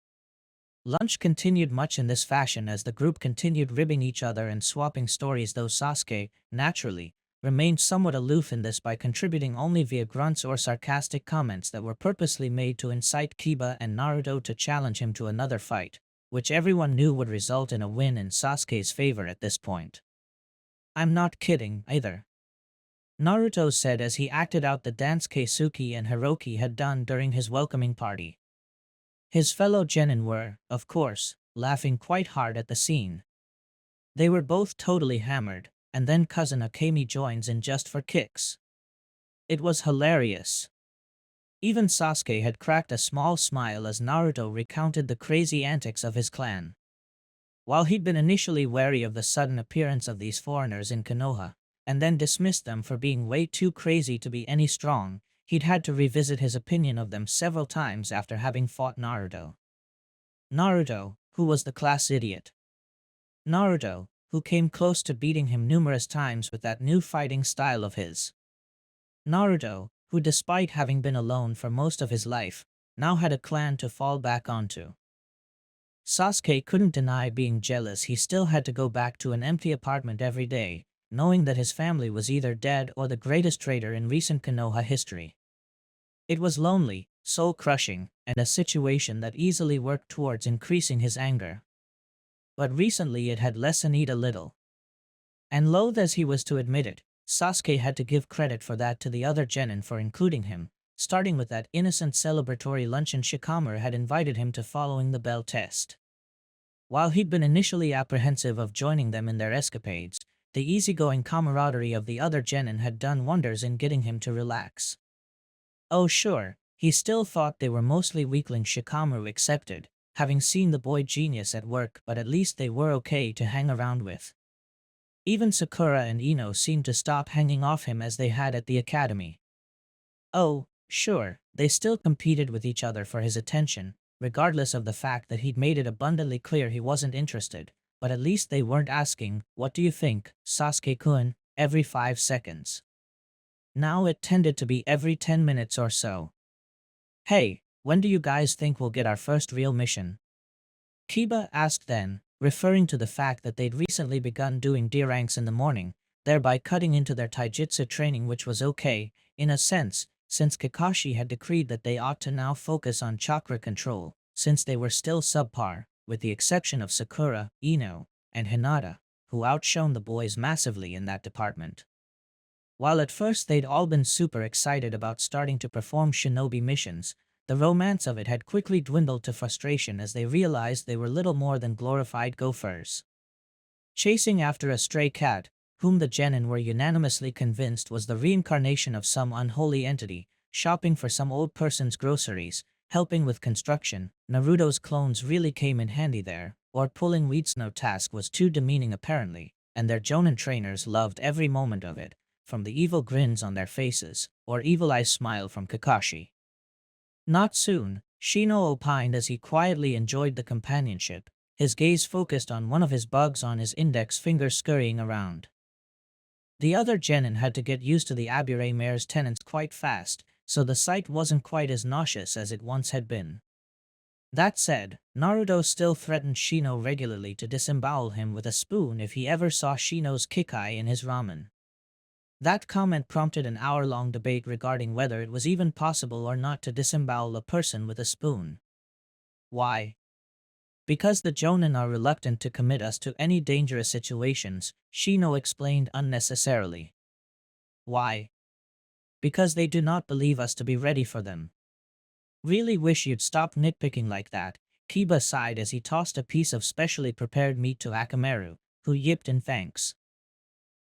Lunch continued much in this fashion as the group continued ribbing each other and swapping stories, though Sasuke, naturally, remained somewhat aloof in this by contributing only via grunts or sarcastic comments that were purposely made to incite Kiba and Naruto to challenge him to another fight, which everyone knew would result in a win in Sasuke's favor at this point. I'm not kidding, either. Naruto said as he acted out the dance Keisuke and Hiroki had done during his welcoming party. His fellow genin were, of course, laughing quite hard at the scene. They were both totally hammered, and then cousin Akemi joins in just for kicks. It was hilarious. Even Sasuke had cracked a small smile as Naruto recounted the crazy antics of his clan. While he'd been initially wary of the sudden appearance of these foreigners in Konoha, and then dismissed them for being way too crazy to be any strong, he'd had to revisit his opinion of them several times after having fought Naruto. Naruto, who was the class idiot. Naruto, who came close to beating him numerous times with that new fighting style of his. Naruto, who despite having been alone for most of his life, now had a clan to fall back onto. Sasuke couldn't deny being jealous. He still had to go back to an empty apartment every day, knowing that his family was either dead or the greatest traitor in recent Konoha history. It was lonely, soul-crushing, and a situation that easily worked towards increasing his anger. But recently it had lessened a little. And loath as he was to admit it, Sasuke had to give credit for that to the other genin for including him, starting with that innocent celebratory luncheon Shikamaru had invited him to following the bell test. While he'd been initially apprehensive of joining them in their escapades, the easygoing camaraderie of the other genin had done wonders in getting him to relax. Oh sure, he still thought they were mostly weaklings, Shikamaru accepted, having seen the boy genius at work, but at least they were okay to hang around with. Even Sakura and Ino seemed to stop hanging off him as they had at the academy. Oh, sure, they still competed with each other for his attention, regardless of the fact that he'd made it abundantly clear he wasn't interested, but at least they weren't asking, "What do you think, Sasuke-kun?" every 5 seconds. Now it tended to be every 10 minutes or so. "Hey, when do you guys think we'll get our first real mission?" Kiba asked then, referring to the fact that they'd recently begun doing D ranks in the morning, thereby cutting into their taijutsu training, which was okay, in a sense, since Kakashi had decreed that they ought to now focus on chakra control, since they were still subpar, with the exception of Sakura, Ino, and Hinata, who outshone the boys massively in that department. While at first they'd all been super excited about starting to perform shinobi missions, the romance of it had quickly dwindled to frustration as they realized they were little more than glorified gophers. Chasing after a stray cat, whom the genin were unanimously convinced was the reincarnation of some unholy entity, shopping for some old person's groceries, helping with construction, Naruto's clones really came in handy there, or pulling weeds no task was too demeaning apparently, and their jonin trainers loved every moment of it, from the evil grins on their faces, or evil-eye smile from Kakashi. Not soon, Shino opined as he quietly enjoyed the companionship, his gaze focused on one of his bugs on his index finger scurrying around. The other genin had to get used to the Abure mare's tenants quite fast, so the sight wasn't quite as nauseous as it once had been. That said, Naruto still threatened Shino regularly to disembowel him with a spoon if he ever saw Shino's kikai in his ramen. That comment prompted an hour-long debate regarding whether it was even possible or not to disembowel a person with a spoon. Why? Because the Jonin are reluctant to commit us to any dangerous situations, Shino explained unnecessarily. Why? Because they do not believe us to be ready for them. Really wish you'd stop nitpicking like that, Kiba sighed as he tossed a piece of specially prepared meat to Akamaru, who yipped in thanks.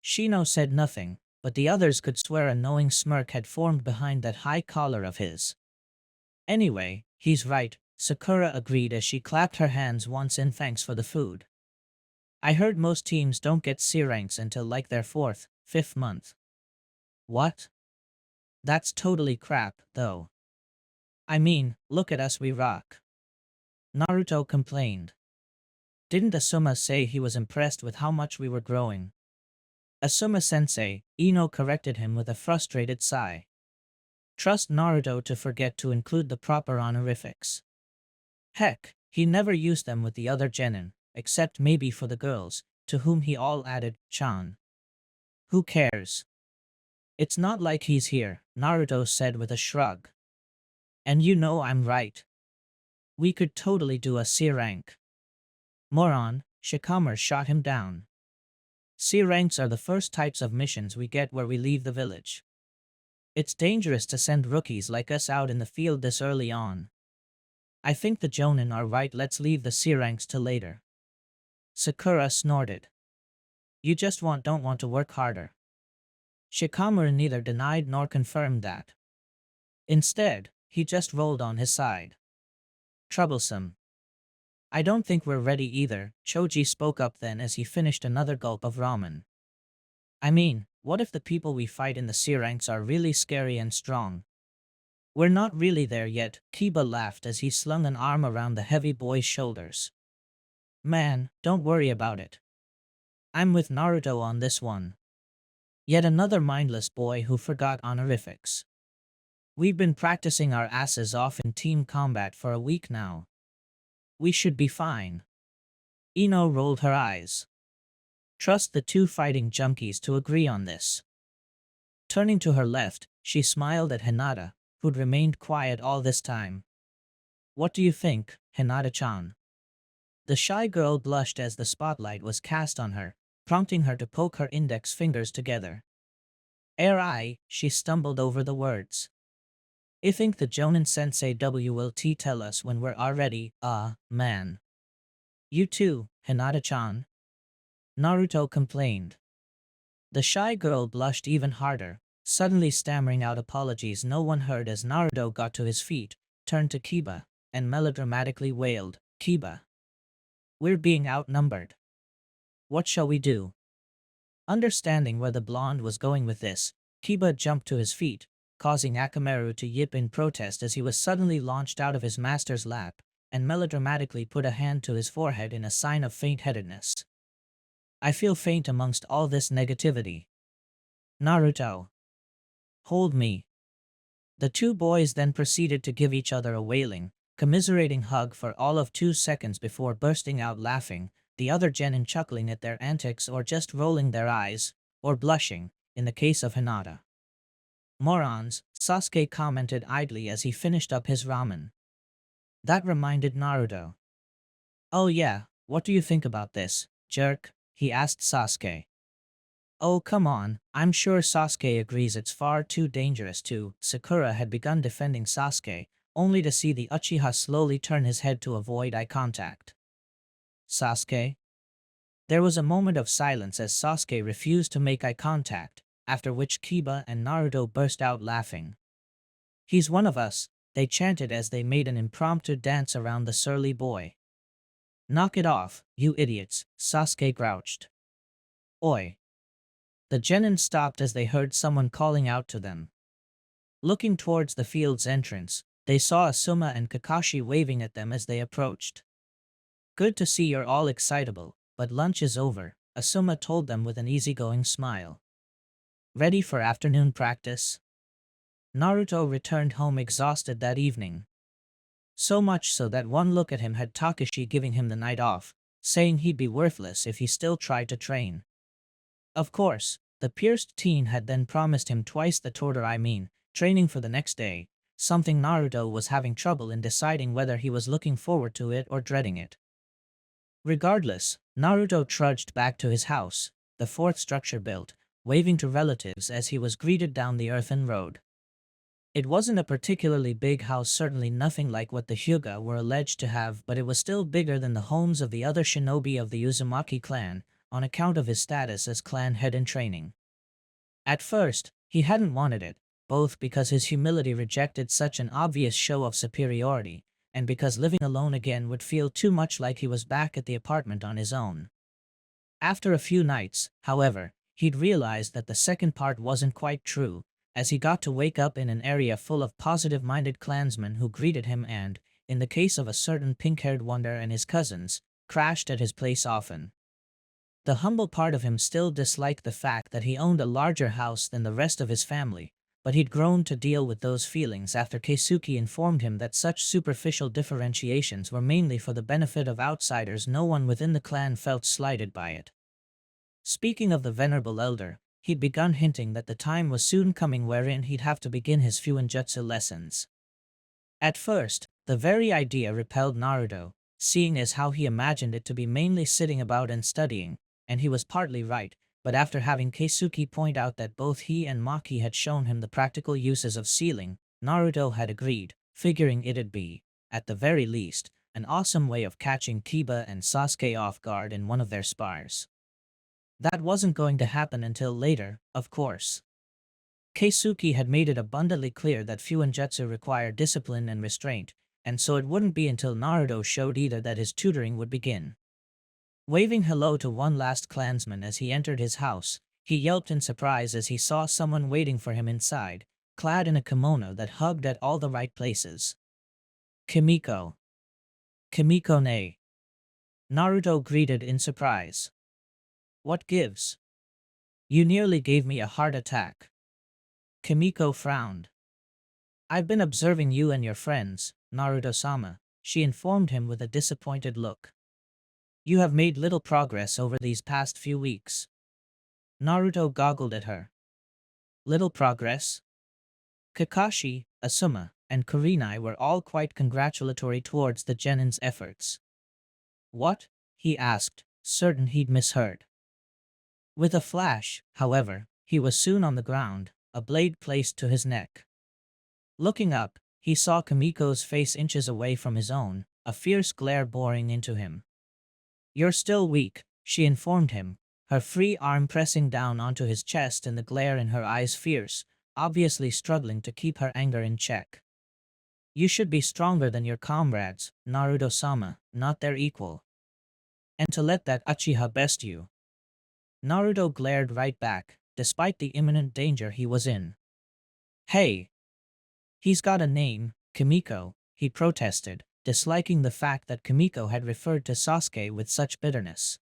Shino said nothing, but the others could swear a knowing smirk had formed behind that high collar of his. Anyway, he's right, Sakura agreed as she clapped her hands once in thanks for the food. I heard most teams don't get C ranks until like their 4th, 5th month. What? That's totally crap, though. I mean, look at us, we rock. Naruto complained. Didn't Asuma say he was impressed with how much we were growing? Asuma-sensei, Ino corrected him with a frustrated sigh. Trust Naruto to forget to include the proper honorifics. Heck, he never used them with the other genin, except maybe for the girls, to whom he all added, Chan. Who cares? It's not like he's here, Naruto said with a shrug. And you know I'm right. We could totally do a C rank. Moron, Shikamaru shot him down. C ranks are the first types of missions we get where we leave the village. It's dangerous to send rookies like us out in the field this early on. I think the Jonin are right, let's leave the C ranks till later. Sakura snorted. You just don't want to work harder. Shikamaru neither denied nor confirmed that. Instead, he just rolled on his side. Troublesome. I don't think we're ready either, Choji spoke up then as he finished another gulp of ramen. I mean, what if the people we fight in the C ranks are really scary and strong? We're not really there yet, Kiba laughed as he slung an arm around the heavy boy's shoulders. Man, don't worry about it. I'm with Naruto on this one. Yet another mindless boy who forgot honorifics. We've been practicing our asses off in team combat for a week now. We should be fine. Ino rolled her eyes. Trust the two fighting junkies to agree on this. Turning to her left, she smiled at Hinata, who'd remained quiet all this time. What do you think, Hinata-chan? The shy girl blushed as the spotlight was cast on her, prompting her to poke her index fingers together. I, she stumbled over the words. I think the Jonin sensei will tell us when we're ready, man. You too, Hinata-chan, Naruto complained. The shy girl blushed even harder, suddenly stammering out apologies no one heard as Naruto got to his feet, turned to Kiba, and melodramatically wailed, "Kiba, we're being outnumbered. What shall we do?" Understanding where the blonde was going with this, Kiba jumped to his feet, causing Akamaru to yip in protest as he was suddenly launched out of his master's lap, and melodramatically put a hand to his forehead in a sign of faint-headedness. "I feel faint amongst all this negativity. Naruto, hold me." The two boys then proceeded to give each other a wailing, commiserating hug for all of 2 seconds before bursting out laughing, the other genin chuckling at their antics or just rolling their eyes, or blushing, in the case of Hinata. "Morons," Sasuke commented idly as he finished up his ramen. That reminded Naruto. "Oh yeah, what do you think about this, jerk?" he asked Sasuke. "Oh come on, I'm sure Sasuke agrees it's far too dangerous to." Sakura had begun defending Sasuke, only to see the Uchiha slowly turn his head to avoid eye contact. "Sasuke?" There was a moment of silence as Sasuke refused to make eye contact, after which Kiba and Naruto burst out laughing. "He's one of us," they chanted as they made an impromptu dance around the surly boy. "Knock it off, you idiots," Sasuke grouched. "Oi!" The genin stopped as they heard someone calling out to them. Looking towards the field's entrance, they saw Asuma and Kakashi waving at them as they approached. "Good to see you're all excitable, but lunch is over," Asuma told them with an easygoing smile. "Ready for afternoon practice?" Naruto returned home exhausted that evening. So much so that one look at him had Takashi giving him the night off, saying he'd be worthless if he still tried to train. Of course, the pierced teen had then promised him twice the training for the next day, something Naruto was having trouble in deciding whether he was looking forward to it or dreading it. Regardless, Naruto trudged back to his house, the fourth structure built, waving to relatives as he was greeted down the earthen road. It wasn't a particularly big house, certainly nothing like what the Hyuga were alleged to have, but it was still bigger than the homes of the other shinobi of the Uzumaki clan, on account of his status as clan head in training. At first, he hadn't wanted it, both because his humility rejected such an obvious show of superiority, and because living alone again would feel too much like he was back at the apartment on his own. After a few nights, however, he'd realized that the second part wasn't quite true, as he got to wake up in an area full of positive-minded clansmen who greeted him and, in the case of a certain pink-haired wonder and his cousins, crashed at his place often. The humble part of him still disliked the fact that he owned a larger house than the rest of his family, but he'd grown to deal with those feelings after Keisuke informed him that such superficial differentiations were mainly for the benefit of outsiders. No one within the clan felt slighted by it. Speaking of the venerable elder, he'd begun hinting that the time was soon coming wherein he'd have to begin his Fuinjutsu lessons. At first, the very idea repelled Naruto, seeing as how he imagined it to be mainly sitting about and studying, and he was partly right, but after having Keisuke point out that both he and Maki had shown him the practical uses of sealing, Naruto had agreed, figuring it'd be, at the very least, an awesome way of catching Kiba and Sasuke off guard in one of their spars. That wasn't going to happen until later, of course. Keisuke had made it abundantly clear that Fuinjutsu required discipline and restraint, and so it wouldn't be until Naruto showed Ida that his tutoring would begin. Waving hello to one last clansman as he entered his house, he yelped in surprise as he saw someone waiting for him inside, clad in a kimono that hugged at all the right places. "Kimiko. Kimiko-ne." Naruto greeted in surprise. "What gives? You nearly gave me a heart attack." Kimiko frowned. "I've been observing you and your friends, Naruto-sama," she informed him with a disappointed look. "You have made little progress over these past few weeks." Naruto goggled at her. "Little progress?" Kakashi, Asuma, and Kurenai were all quite congratulatory towards the genin's efforts. "What?" he asked, certain he'd misheard. With a flash, however, he was soon on the ground, a blade placed to his neck. Looking up, he saw Kimiko's face inches away from his own, a fierce glare boring into him. You're still weak, she informed him, her free arm pressing down onto his chest and the glare in her eyes fierce, obviously struggling to keep her anger in check. You should be stronger than your comrades, Naruto-sama, not their equal. And to let that Uchiha best you. Naruto glared right back, despite the imminent danger he was in. Hey! He's got a name, Kimiko, he protested, disliking the fact that Kimiko had referred to Sasuke with such bitterness.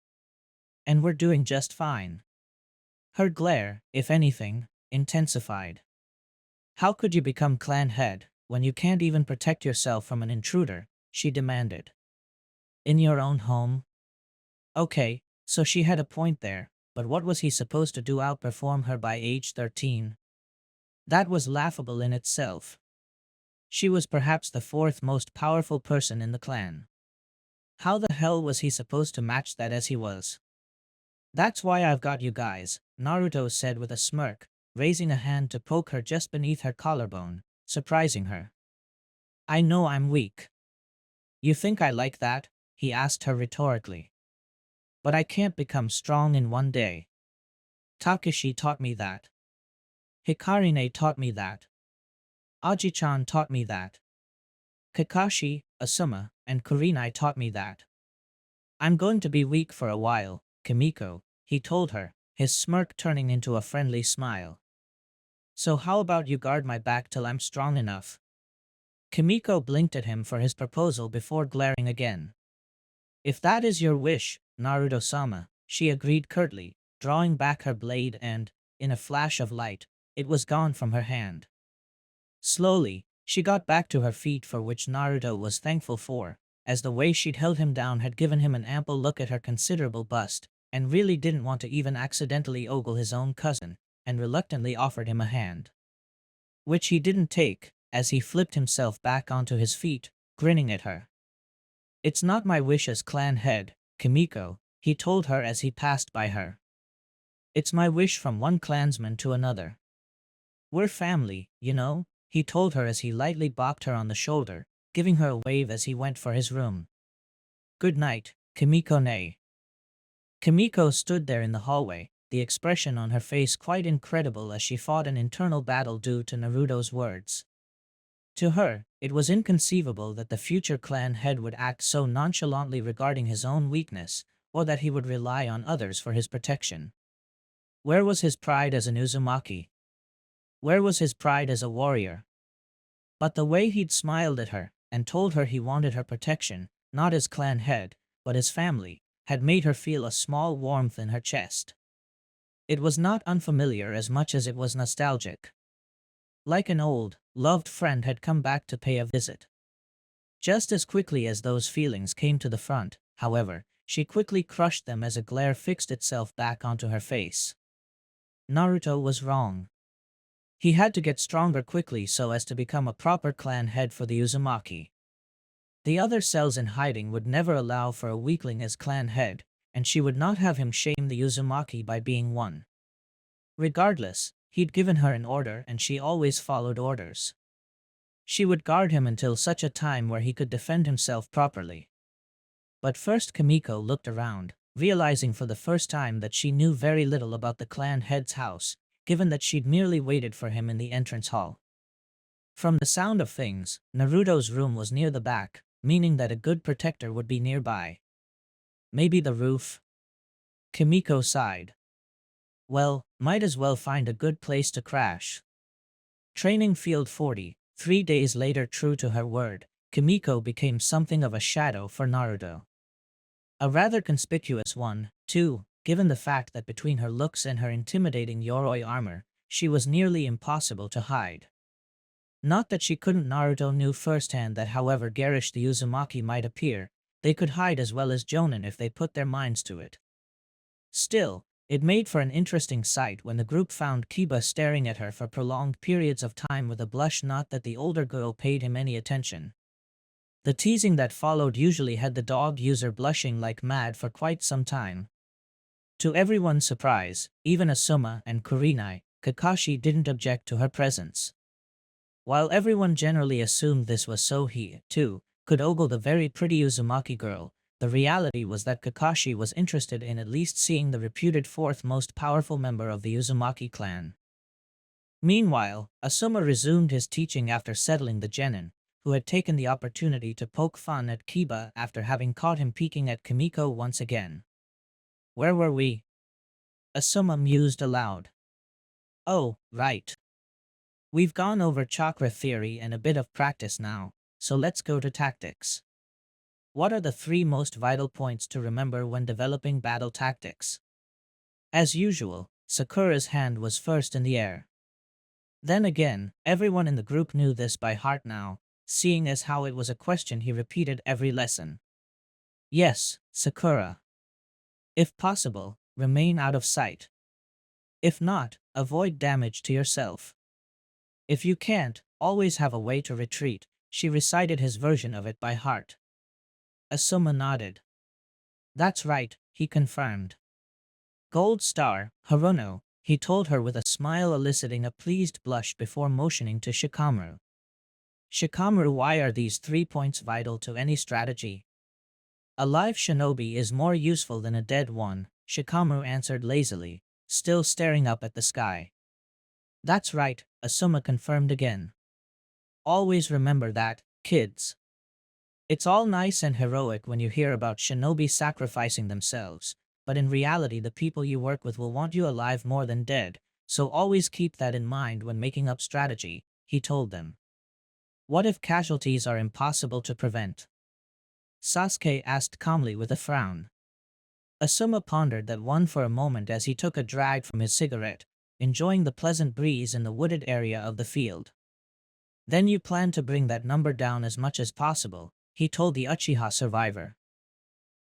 And we're doing just fine. Her glare, if anything, intensified. How could you become clan head, when you can't even protect yourself from an intruder? She demanded. In your own home? Okay, so she had a point there, but what was he supposed to do, outperform her by age 13? That was laughable in itself. She was perhaps the fourth most powerful person in the clan. How the hell was he supposed to match that as he was? That's why I've got you guys, Naruto said with a smirk, raising a hand to poke her just beneath her collarbone, surprising her. I know I'm weak. You think I like that? He asked her rhetorically. But I can't become strong in one day. Takeshi taught me that. Hikarine taught me that. Aji-chan taught me that. Kakashi, Asuma, and Kurenai taught me that. I'm going to be weak for a while, Kimiko, he told her, his smirk turning into a friendly smile. So how about you guard my back till I'm strong enough? Kimiko blinked at him for his proposal before glaring again. If that is your wish, Naruto-sama, she agreed curtly, drawing back her blade and, in a flash of light, it was gone from her hand. Slowly, she got back to her feet, for which Naruto was thankful for, as the way she'd held him down had given him an ample look at her considerable bust, and really didn't want to even accidentally ogle his own cousin, and reluctantly offered him a hand. Which he didn't take, as he flipped himself back onto his feet, grinning at her. It's not my wish as clan head, Kimiko, he told her as he passed by her. It's my wish from one clansman to another. We're family, you know, he told her as he lightly bopped her on the shoulder, giving her a wave as he went for his room. Good night, Kimiko-ne. Kimiko stood there in the hallway, the expression on her face quite incredible as she fought an internal battle due to Naruto's words. To her, it was inconceivable that the future clan head would act so nonchalantly regarding his own weakness, or that he would rely on others for his protection. Where was his pride as an Uzumaki? Where was his pride as a warrior? But the way he'd smiled at her, and told her he wanted her protection, not as clan head, but as family, had made her feel a small warmth in her chest. It was not unfamiliar as much as it was nostalgic. Like an old, loved friend had come back to pay a visit. Just as quickly as those feelings came to the front, however, she quickly crushed them as a glare fixed itself back onto her face. Naruto was wrong. He had to get stronger quickly so as to become a proper clan head for the Uzumaki. The other cells in hiding would never allow for a weakling as clan head, and she would not have him shame the Uzumaki by being one. Regardless, he'd given her an order and she always followed orders. She would guard him until such a time where he could defend himself properly. But first Kimiko looked around, realizing for the first time that she knew very little about the clan head's house, given that she'd merely waited for him in the entrance hall. From the sound of things, Naruto's room was near the back, meaning that a good protector would be nearby. Maybe the roof? Kimiko sighed. Well, might as well find a good place to crash. Training Field 40, 3 days later. True to her word, Kimiko became something of a shadow for Naruto. A rather conspicuous one, too, given the fact that between her looks and her intimidating Yoroi armor, she was nearly impossible to hide. Not that she couldn't. Naruto knew firsthand that however garish the Uzumaki might appear, they could hide as well as Jonin if they put their minds to it. Still, it made for an interesting sight when the group found Kiba staring at her for prolonged periods of time with a blush, not that the older girl paid him any attention. The teasing that followed usually had the dog user blushing like mad for quite some time. To everyone's surprise, even Asuma and Kurenai, Kakashi didn't object to her presence. While everyone generally assumed this was so, he, too, could ogle the very pretty Uzumaki girl, The reality was that Kakashi was interested in at least seeing the reputed fourth most powerful member of the Uzumaki clan. Meanwhile, Asuma resumed his teaching after settling the genin, who had taken the opportunity to poke fun at Kiba after having caught him peeking at Kimiko once again. Where were we? Asuma mused aloud. Oh, right. We've gone over chakra theory and a bit of practice now, so let's go to tactics. What are the three most vital points to remember when developing battle tactics? As usual, Sakura's hand was first in the air. Then again, everyone in the group knew this by heart now, seeing as how it was a question he repeated every lesson. Yes, Sakura. If possible, remain out of sight. If not, avoid damage to yourself. If you can't, always have a way to retreat. She recited his version of it by heart. Asuma nodded. That's right, he confirmed. Gold star, Haruno, he told her with a smile eliciting a pleased blush before motioning to Shikamaru. Shikamaru, why are these 3 points vital to any strategy? A live shinobi is more useful than a dead one, Shikamaru answered lazily, still staring up at the sky. That's right, Asuma confirmed again. Always remember that, kids. It's all nice and heroic when you hear about shinobi sacrificing themselves, but in reality the people you work with will want you alive more than dead, so always keep that in mind when making up strategy, he told them. What if casualties are impossible to prevent? Sasuke asked calmly with a frown. Asuma pondered that one for a moment as he took a drag from his cigarette, enjoying the pleasant breeze in the wooded area of the field. Then you plan to bring that number down as much as possible, he told the Uchiha survivor.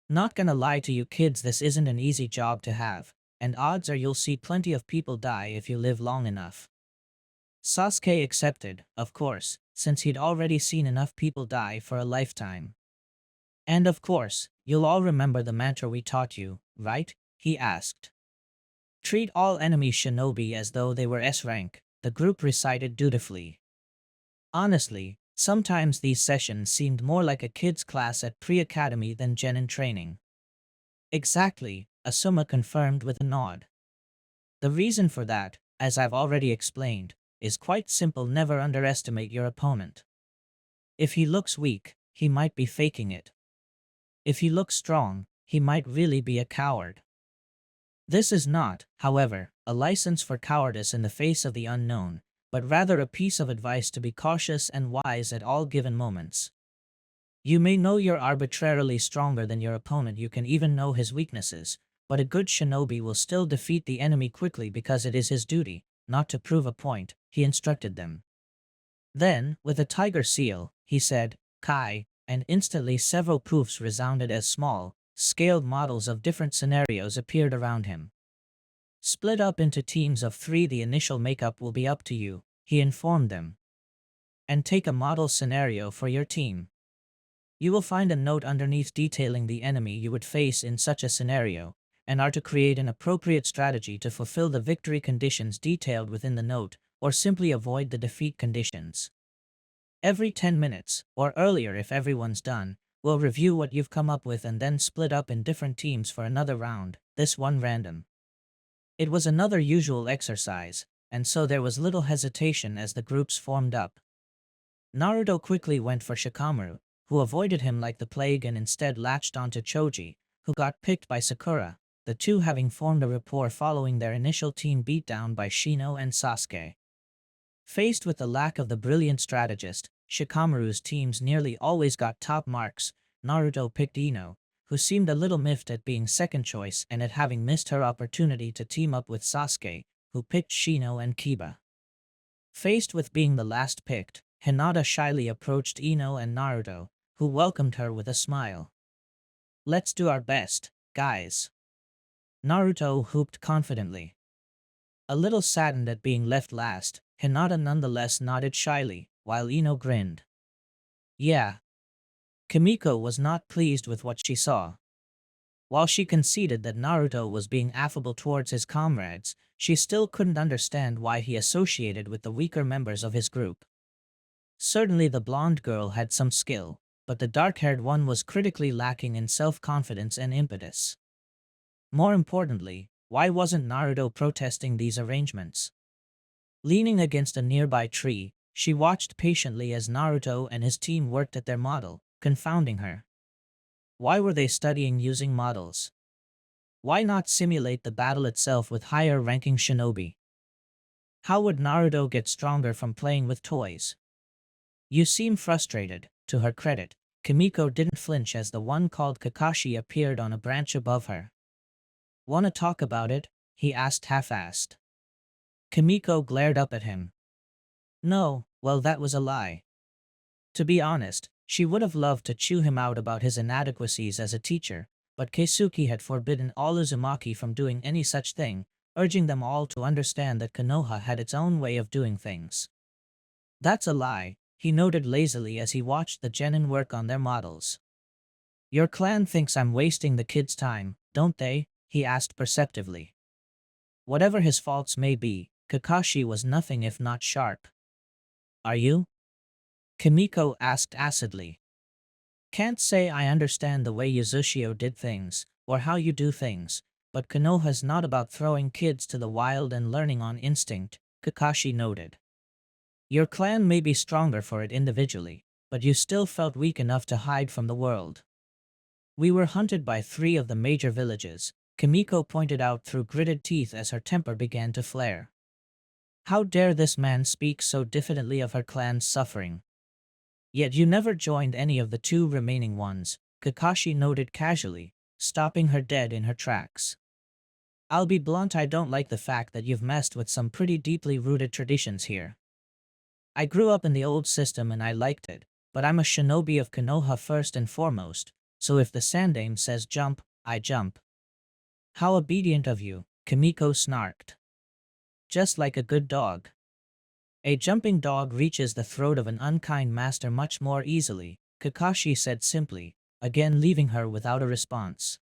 Not gonna lie to you kids, this isn't an easy job to have, and odds are you'll see plenty of people die if you live long enough. Sasuke accepted, of course, since he'd already seen enough people die for a lifetime. And of course, you'll all remember the mantra we taught you, right? He asked. Treat all enemy shinobi as though they were S-rank, the group recited dutifully. Honestly, sometimes these sessions seemed more like a kid's class at pre-academy than genin training. Exactly, Asuma confirmed with a nod. The reason for that, as I've already explained, is quite simple: never underestimate your opponent. If he looks weak, he might be faking it. If he looks strong, he might really be a coward. This is not, however, a license for cowardice in the face of the unknown, but rather a piece of advice to be cautious and wise at all given moments. You may know you're arbitrarily stronger than your opponent, you can even know his weaknesses, but a good shinobi will still defeat the enemy quickly because it is his duty, not to prove a point, he instructed them. Then, with a tiger seal, he said, Kai, and instantly several poofs resounded as small, scaled models of different scenarios appeared around him. Split up into teams of 3, the initial makeup will be up to you, he informed them. And take a model scenario for your team. You will find a note underneath detailing the enemy you would face in such a scenario, and are to create an appropriate strategy to fulfill the victory conditions detailed within the note, or simply avoid the defeat conditions. Every 10 minutes, or earlier if everyone's done, we'll review what you've come up with and then split up in different teams for another round, this one random. It was another usual exercise, and so there was little hesitation as the groups formed up. Naruto quickly went for Shikamaru, who avoided him like the plague and instead latched onto Choji, who got picked by Sakura, the two having formed a rapport following their initial team beatdown by Shino and Sasuke. Faced with the lack of the brilliant strategist, Shikamaru's teams nearly always got top marks. Naruto picked Ino, who seemed a little miffed at being second choice and at having missed her opportunity to team up with Sasuke, who picked Shino and Kiba. Faced with being the last picked, Hinata shyly approached Ino and Naruto, who welcomed her with a smile. Let's do our best, guys. Naruto whooped confidently. A little saddened at being left last, Hinata nonetheless nodded shyly, while Ino grinned. Yeah. Kimiko was not pleased with what she saw. While she conceded that Naruto was being affable towards his comrades, she still couldn't understand why he associated with the weaker members of his group. Certainly the blonde girl had some skill, but the dark-haired one was critically lacking in self-confidence and impetus. More importantly, why wasn't Naruto protesting these arrangements? Leaning against a nearby tree, she watched patiently as Naruto and his team worked at their model, confounding her. Why were they studying using models? Why not simulate the battle itself with higher-ranking shinobi? How would Naruto get stronger from playing with toys? You seem frustrated. To her credit, Kimiko didn't flinch as the one called Kakashi appeared on a branch above her. "Wanna talk about it?" he asked half-assed. Kimiko glared up at him. No, well, that was a lie. To be honest, she would have loved to chew him out about his inadequacies as a teacher, but Keisuke had forbidden all Uzumaki from doing any such thing, urging them all to understand that Konoha had its own way of doing things. "That's a lie," he noted lazily as he watched the genin work on their models. "Your clan thinks I'm wasting the kids' time, don't they?" he asked perceptively. Whatever his faults may be, Kakashi was nothing if not sharp. "Are you?" Kimiko asked acidly. "Can't say I understand the way Yuzashio did things, or how you do things, but Konoha's not about throwing kids to the wild and learning on instinct," Kakashi noted. "Your clan may be stronger for it individually, but you still felt weak enough to hide from the world." "We were hunted by 3 of the major villages," Kimiko pointed out through gritted teeth as her temper began to flare. How dare this man speak so diffidently of her clan's suffering? "Yet you never joined any of the 2 remaining ones," Kakashi noted casually, stopping her dead in her tracks. "I'll be blunt, I don't like the fact that you've messed with some pretty deeply rooted traditions here. I grew up in the old system and I liked it, but I'm a shinobi of Konoha first and foremost, so if the Sandaime says jump, I jump." "How obedient of you," Kimiko snarked. "Just like a good dog." "A jumping dog reaches the throat of an unkind master much more easily," Kakashi said simply, again leaving her without a response.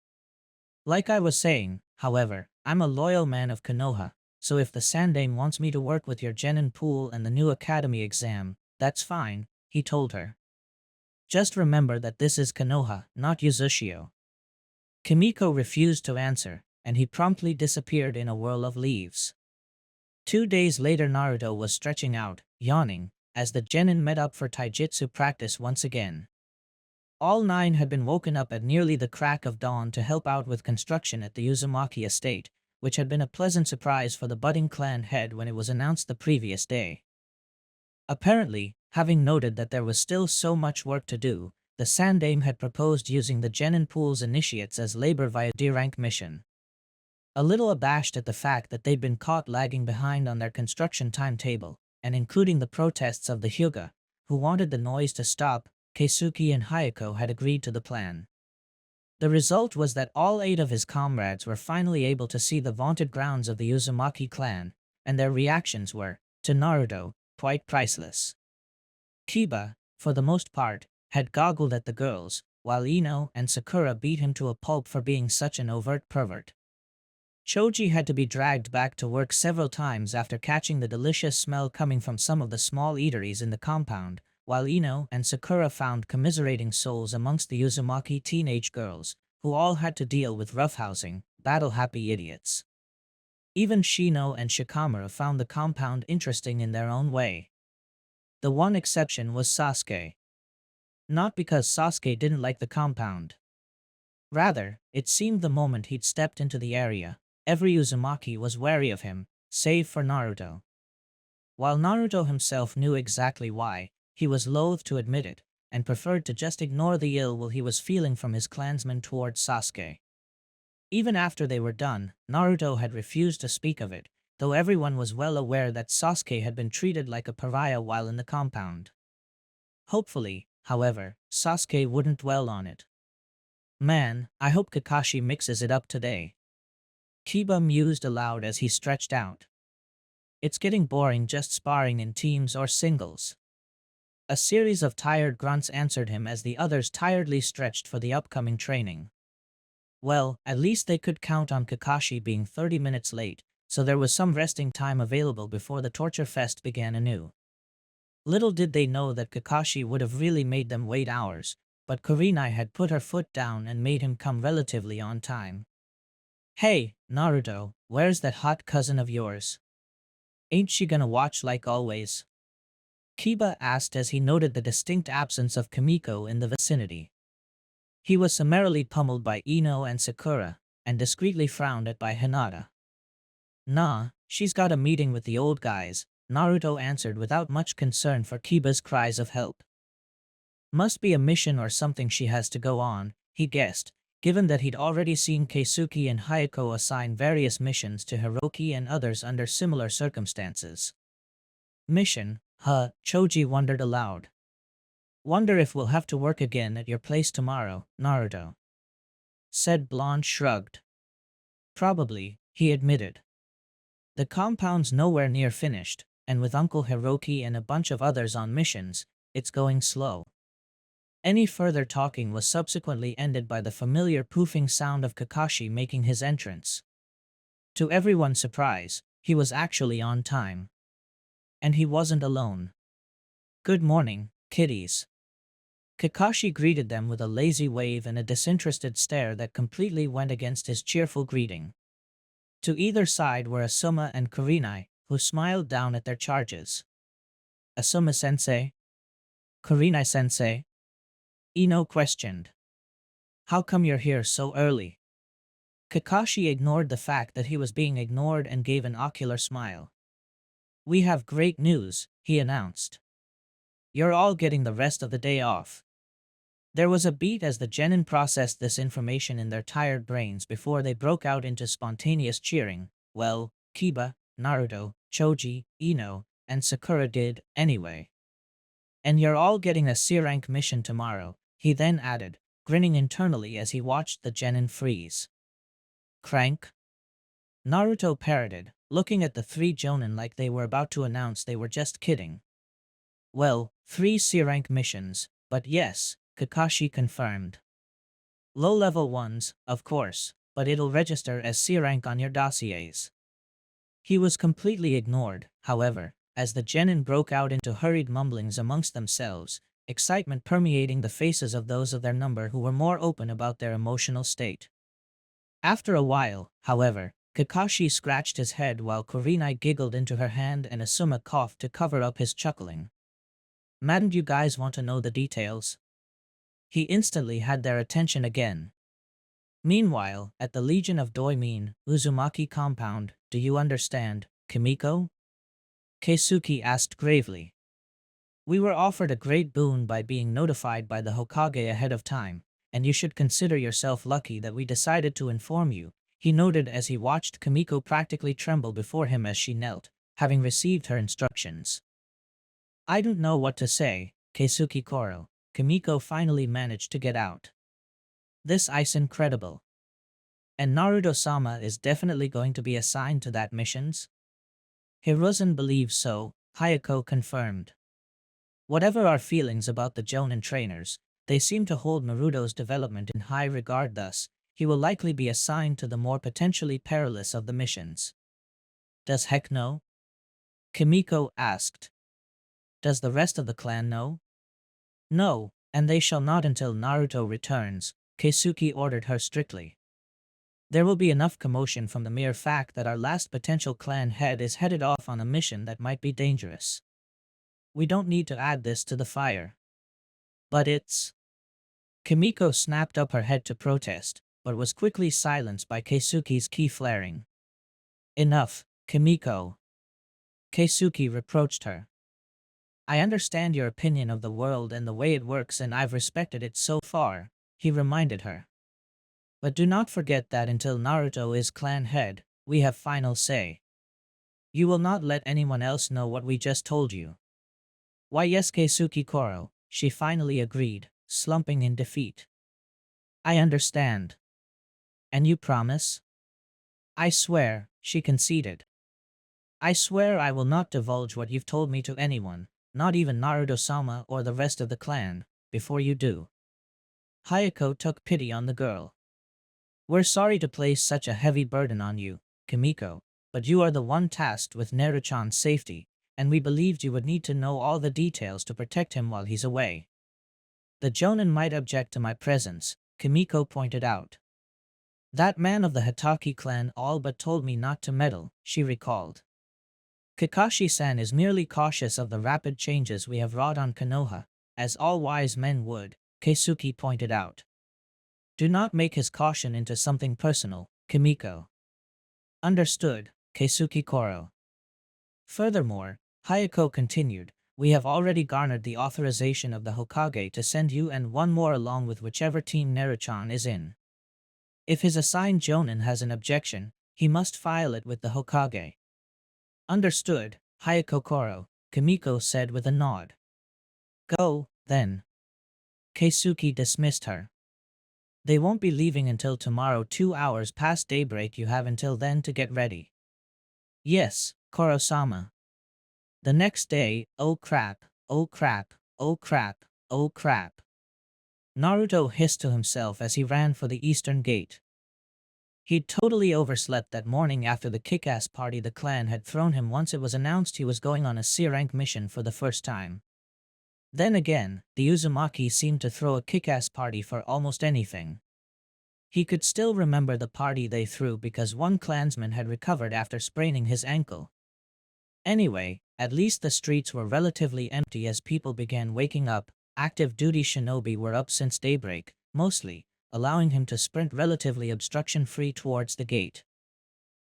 "Like I was saying, however, I'm a loyal man of Konoha, so if the Sandaime wants me to work with your genin pool and the new academy exam, that's fine," he told her. "Just remember that this is Konoha, not Yuzashio." Kimiko refused to answer, and he promptly disappeared in a whirl of leaves. 2 days later Naruto was stretching out, yawning, as the genin met up for taijutsu practice once again. All 9 had been woken up at nearly the crack of dawn to help out with construction at the Uzumaki estate, which had been a pleasant surprise for the budding clan head when it was announced the previous day. Apparently, having noted that there was still so much work to do, the Sandaime had proposed using the genin pool's initiates as labor via D-rank mission. A little abashed at the fact that they'd been caught lagging behind on their construction timetable, and including the protests of the Hyuga, who wanted the noise to stop, Keisuke and Hayako had agreed to the plan. The result was that all 8 of his comrades were finally able to see the vaunted grounds of the Uzumaki clan, and their reactions were, to Naruto, quite priceless. Kiba, for the most part, had goggled at the girls, while Ino and Sakura beat him to a pulp for being such an overt pervert. Choji had to be dragged back to work several times after catching the delicious smell coming from some of the small eateries in the compound, while Ino and Sakura found commiserating souls amongst the Uzumaki teenage girls, who all had to deal with roughhousing, battle-happy idiots. Even Shino and Shikamaru found the compound interesting in their own way. The one exception was Sasuke. Not because Sasuke didn't like the compound. Rather, it seemed the moment he'd stepped into the area, every Uzumaki was wary of him, save for Naruto. While Naruto himself knew exactly why, he was loath to admit it, and preferred to just ignore the ill will he was feeling from his clansmen towards Sasuke. Even after they were done, Naruto had refused to speak of it, though everyone was well aware that Sasuke had been treated like a pariah while in the compound. Hopefully, however, Sasuke wouldn't dwell on it. "Man, I hope Kakashi mixes it up today." Kiba mused aloud as he stretched out. "It's getting boring just sparring in teams or singles." A series of tired grunts answered him as the others tiredly stretched for the upcoming training. Well, at least they could count on Kakashi being 30 minutes late, so there was some resting time available before the torture fest began anew. Little did they know that Kakashi would have really made them wait hours, but Kurenai had put her foot down and made him come relatively on time. "Hey, Naruto, where's that hot cousin of yours? Ain't she gonna watch like always?" Kiba asked as he noted the distinct absence of Kimiko in the vicinity. He was summarily pummeled by Ino and Sakura, and discreetly frowned at by Hinata. "Nah, she's got a meeting with the old guys," Naruto answered without much concern for Kiba's cries of help. Must be a mission or something she has to go on, he guessed, given that he'd already seen Keisuke and Hayako assign various missions to Hiroki and others under similar circumstances. Mission, huh? Choji wondered aloud. "Wonder if we'll have to work again at your place tomorrow, Naruto," said Blonde shrugged. "Probably," he admitted. "The compound's nowhere near finished, and with Uncle Hiroki and a bunch of others on missions, it's going slow." Any further talking was subsequently ended by the familiar poofing sound of Kakashi making his entrance. To everyone's surprise, he was actually on time. And he wasn't alone. "Good morning, kiddies." Kakashi greeted them with a lazy wave and a disinterested stare that completely went against his cheerful greeting. To either side were Asuma and Kurenai, who smiled down at their charges. "Asuma-sensei?" "Kurenai-sensei?" Ino questioned. "How come you're here so early?" Kakashi ignored the fact that he was being ignored and gave an ocular smile. "We have great news," he announced. "You're all getting the rest of the day off." There was a beat as the genin processed this information in their tired brains before they broke out into spontaneous cheering. Well, Kiba, Naruto, Choji, Ino, and Sakura did, anyway. "And you're all getting a C-rank mission tomorrow," he then added, grinning internally as he watched the genin freeze. "Crank?" Naruto parroted, looking at the three jonin like they were about to announce they were just kidding. "Well, 3 C-rank missions, but yes," Kakashi confirmed. "Low-level ones, of course, but it'll register as C-rank on your dossiers." He was completely ignored, however, as the genin broke out into hurried mumblings amongst themselves, excitement permeating the faces of those of their number who were more open about their emotional state. After a while, however, Kakashi scratched his head while Kurenai giggled into her hand and Asuma coughed to cover up his chuckling. "Madn't you guys want to know the details?" He instantly had their attention again. "Meanwhile, at the Legion of Doimin, Uzumaki compound, do you understand, Kimiko?" Keisuke asked gravely. "We were offered a great boon by being notified by the Hokage ahead of time, and you should consider yourself lucky that we decided to inform you," he noted as he watched Kimiko practically tremble before him as she knelt, having received her instructions. "I don't know what to say, Keisuke Koro," Kimiko finally managed to get out. "This is incredible. And Naruto-sama is definitely going to be assigned to that missions?" "Hiruzen believes so," Hayako confirmed. "Whatever our feelings about the Jonin trainers, they seem to hold Naruto's development in high regard, thus, he will likely be assigned to the more potentially perilous of the missions." "Does Heck know?" Kimiko asked. "Does the rest of the clan know?" "No, and they shall not until Naruto returns," Keisuke ordered her strictly. "There will be enough commotion from the mere fact that our last potential clan head is headed off on a mission that might be dangerous. We don't need to add this to the fire." "But it's—" Kimiko snapped up her head to protest, but was quickly silenced by Keisuke's key flaring. "Enough, Kimiko," Keisuke reproached her. "I understand your opinion of the world and the way it works, and I've respected it so far," he reminded her. "But do not forget that until Naruto is clan head, we have final say. You will not let anyone else know what we just told you." "Why yes, Keisuke Koro," she finally agreed, slumping in defeat. "I understand." "And you promise?" "I swear," she conceded. "I swear I will not divulge what you've told me to anyone, not even Naruto-sama or the rest of the clan, before you do." Hayako took pity on the girl. "We're sorry to place such a heavy burden on you, Kimiko, but you are the one tasked with Neruchan's safety, and we believed you would need to know all the details to protect him while he's away." The Jonin might object to my presence, Kimiko pointed out. That man of the Hitaki clan all but told me not to meddle, she recalled. Kakashi-san is merely cautious of the rapid changes we have wrought on Konoha, as all wise men would, Keisuke pointed out. Do not make his caution into something personal, Kimiko. Understood, Keisuke Koro. Furthermore, Hayako continued, we have already garnered the authorization of the Hokage to send you and one more along with whichever team Naruto is in. If his assigned Jonin has an objection, he must file it with the Hokage. Understood, Hayako Koro, Kimiko said with a nod. Go, then. Keisuke dismissed her. They won't be leaving until tomorrow 2 hours past daybreak. You have until then to get ready. Yes, Koro-sama. The next day, oh crap, oh crap, oh crap, oh crap. Naruto hissed to himself as he ran for the eastern gate. He'd totally overslept that morning after the kick-ass party the clan had thrown him once it was announced he was going on a C-rank mission for the first time. Then again, the Uzumaki seemed to throw a kick-ass party for almost anything. He could still remember the party they threw because one clansman had recovered after spraining his ankle. Anyway, at least the streets were relatively empty as people began waking up. Active duty shinobi were up since daybreak, mostly, allowing him to sprint relatively obstruction-free towards the gate.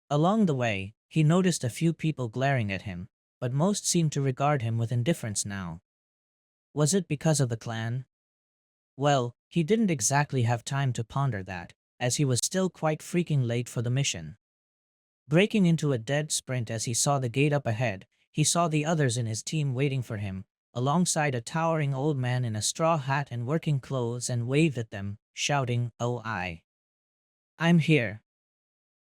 Along the way, he noticed a few people glaring at him, but most seemed to regard him with indifference now. Was it because of the clan? Well, he didn't exactly have time to ponder that, as he was still quite freaking late for the mission. Breaking into a dead sprint as he saw the gate up ahead, he saw the others in his team waiting for him, alongside a towering old man in a straw hat and working clothes, and waved at them, shouting, "Oh, I'm here."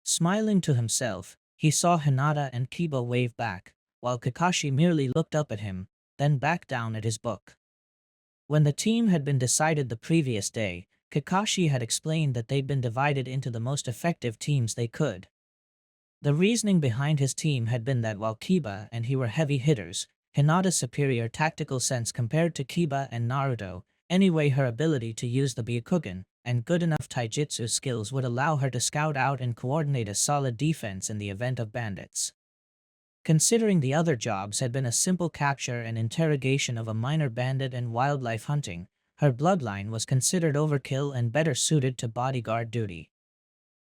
Smiling to himself, he saw Hinata and Kiba wave back, while Kakashi merely looked up at him, then back down at his book. When the team had been decided the previous day, Kakashi had explained that they'd been divided into the most effective teams they could. The reasoning behind his team had been that while Kiba and he were heavy hitters, Hinata's superior tactical sense compared to Kiba and Naruto, anyway her ability to use the Byakugan, and good enough taijutsu skills would allow her to scout out and coordinate a solid defense in the event of bandits. Considering the other jobs had been a simple capture and interrogation of a minor bandit and wildlife hunting, her bloodline was considered overkill and better suited to bodyguard duty.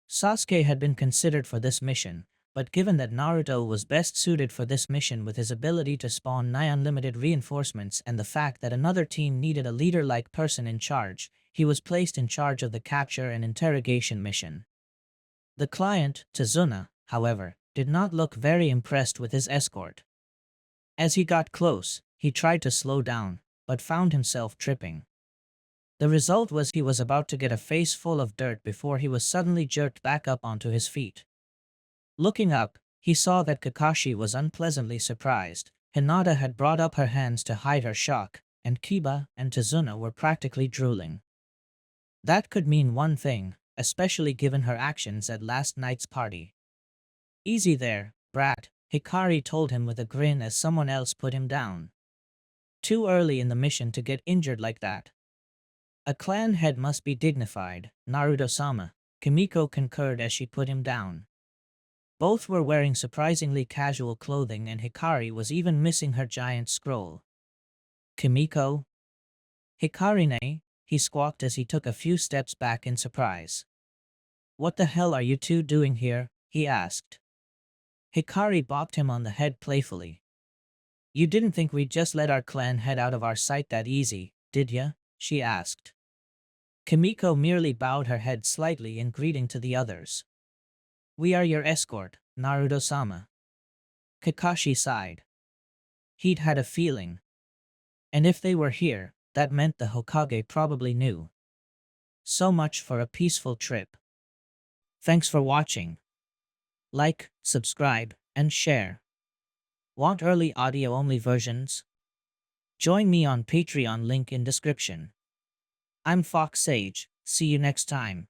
Sasuke had been considered for this mission, but given that Naruto was best suited for this mission with his ability to spawn nigh unlimited reinforcements and the fact that another team needed a leader-like person in charge, he was placed in charge of the capture and interrogation mission. The client, Tazuna, however, did not look very impressed with his escort. As he got close, he tried to slow down, but found himself tripping. The result was he was about to get a face full of dirt before he was suddenly jerked back up onto his feet. Looking up, he saw that Kakashi was unpleasantly surprised. Hinata had brought up her hands to hide her shock, and Kiba and Tazuna were practically drooling. That could mean one thing, especially given her actions at last night's party. "Easy there, brat," Hikari told him with a grin as someone else put him down. "Too early in the mission to get injured like that." "A clan head must be dignified, Naruto-sama," Kimiko concurred as she put him down. Both were wearing surprisingly casual clothing and Hikari was even missing her giant scroll. "Kimiko?" "Hikari-ne?" he squawked as he took a few steps back in surprise. "What the hell are you two doing here?" he asked. Hikari bopped him on the head playfully. "You didn't think we'd just let our clan head out of our sight that easy, did ya?" she asked. Kimiko merely bowed her head slightly in greeting to the others. "We are your escort, Naruto-sama." Kakashi sighed. He'd had a feeling. And if they were here, that meant the Hokage probably knew. So much for a peaceful trip. Thanks for watching. Like, subscribe, and share. Want early audio-only versions? Join me on Patreon, link in description. I'm Fox Sage, see you next time.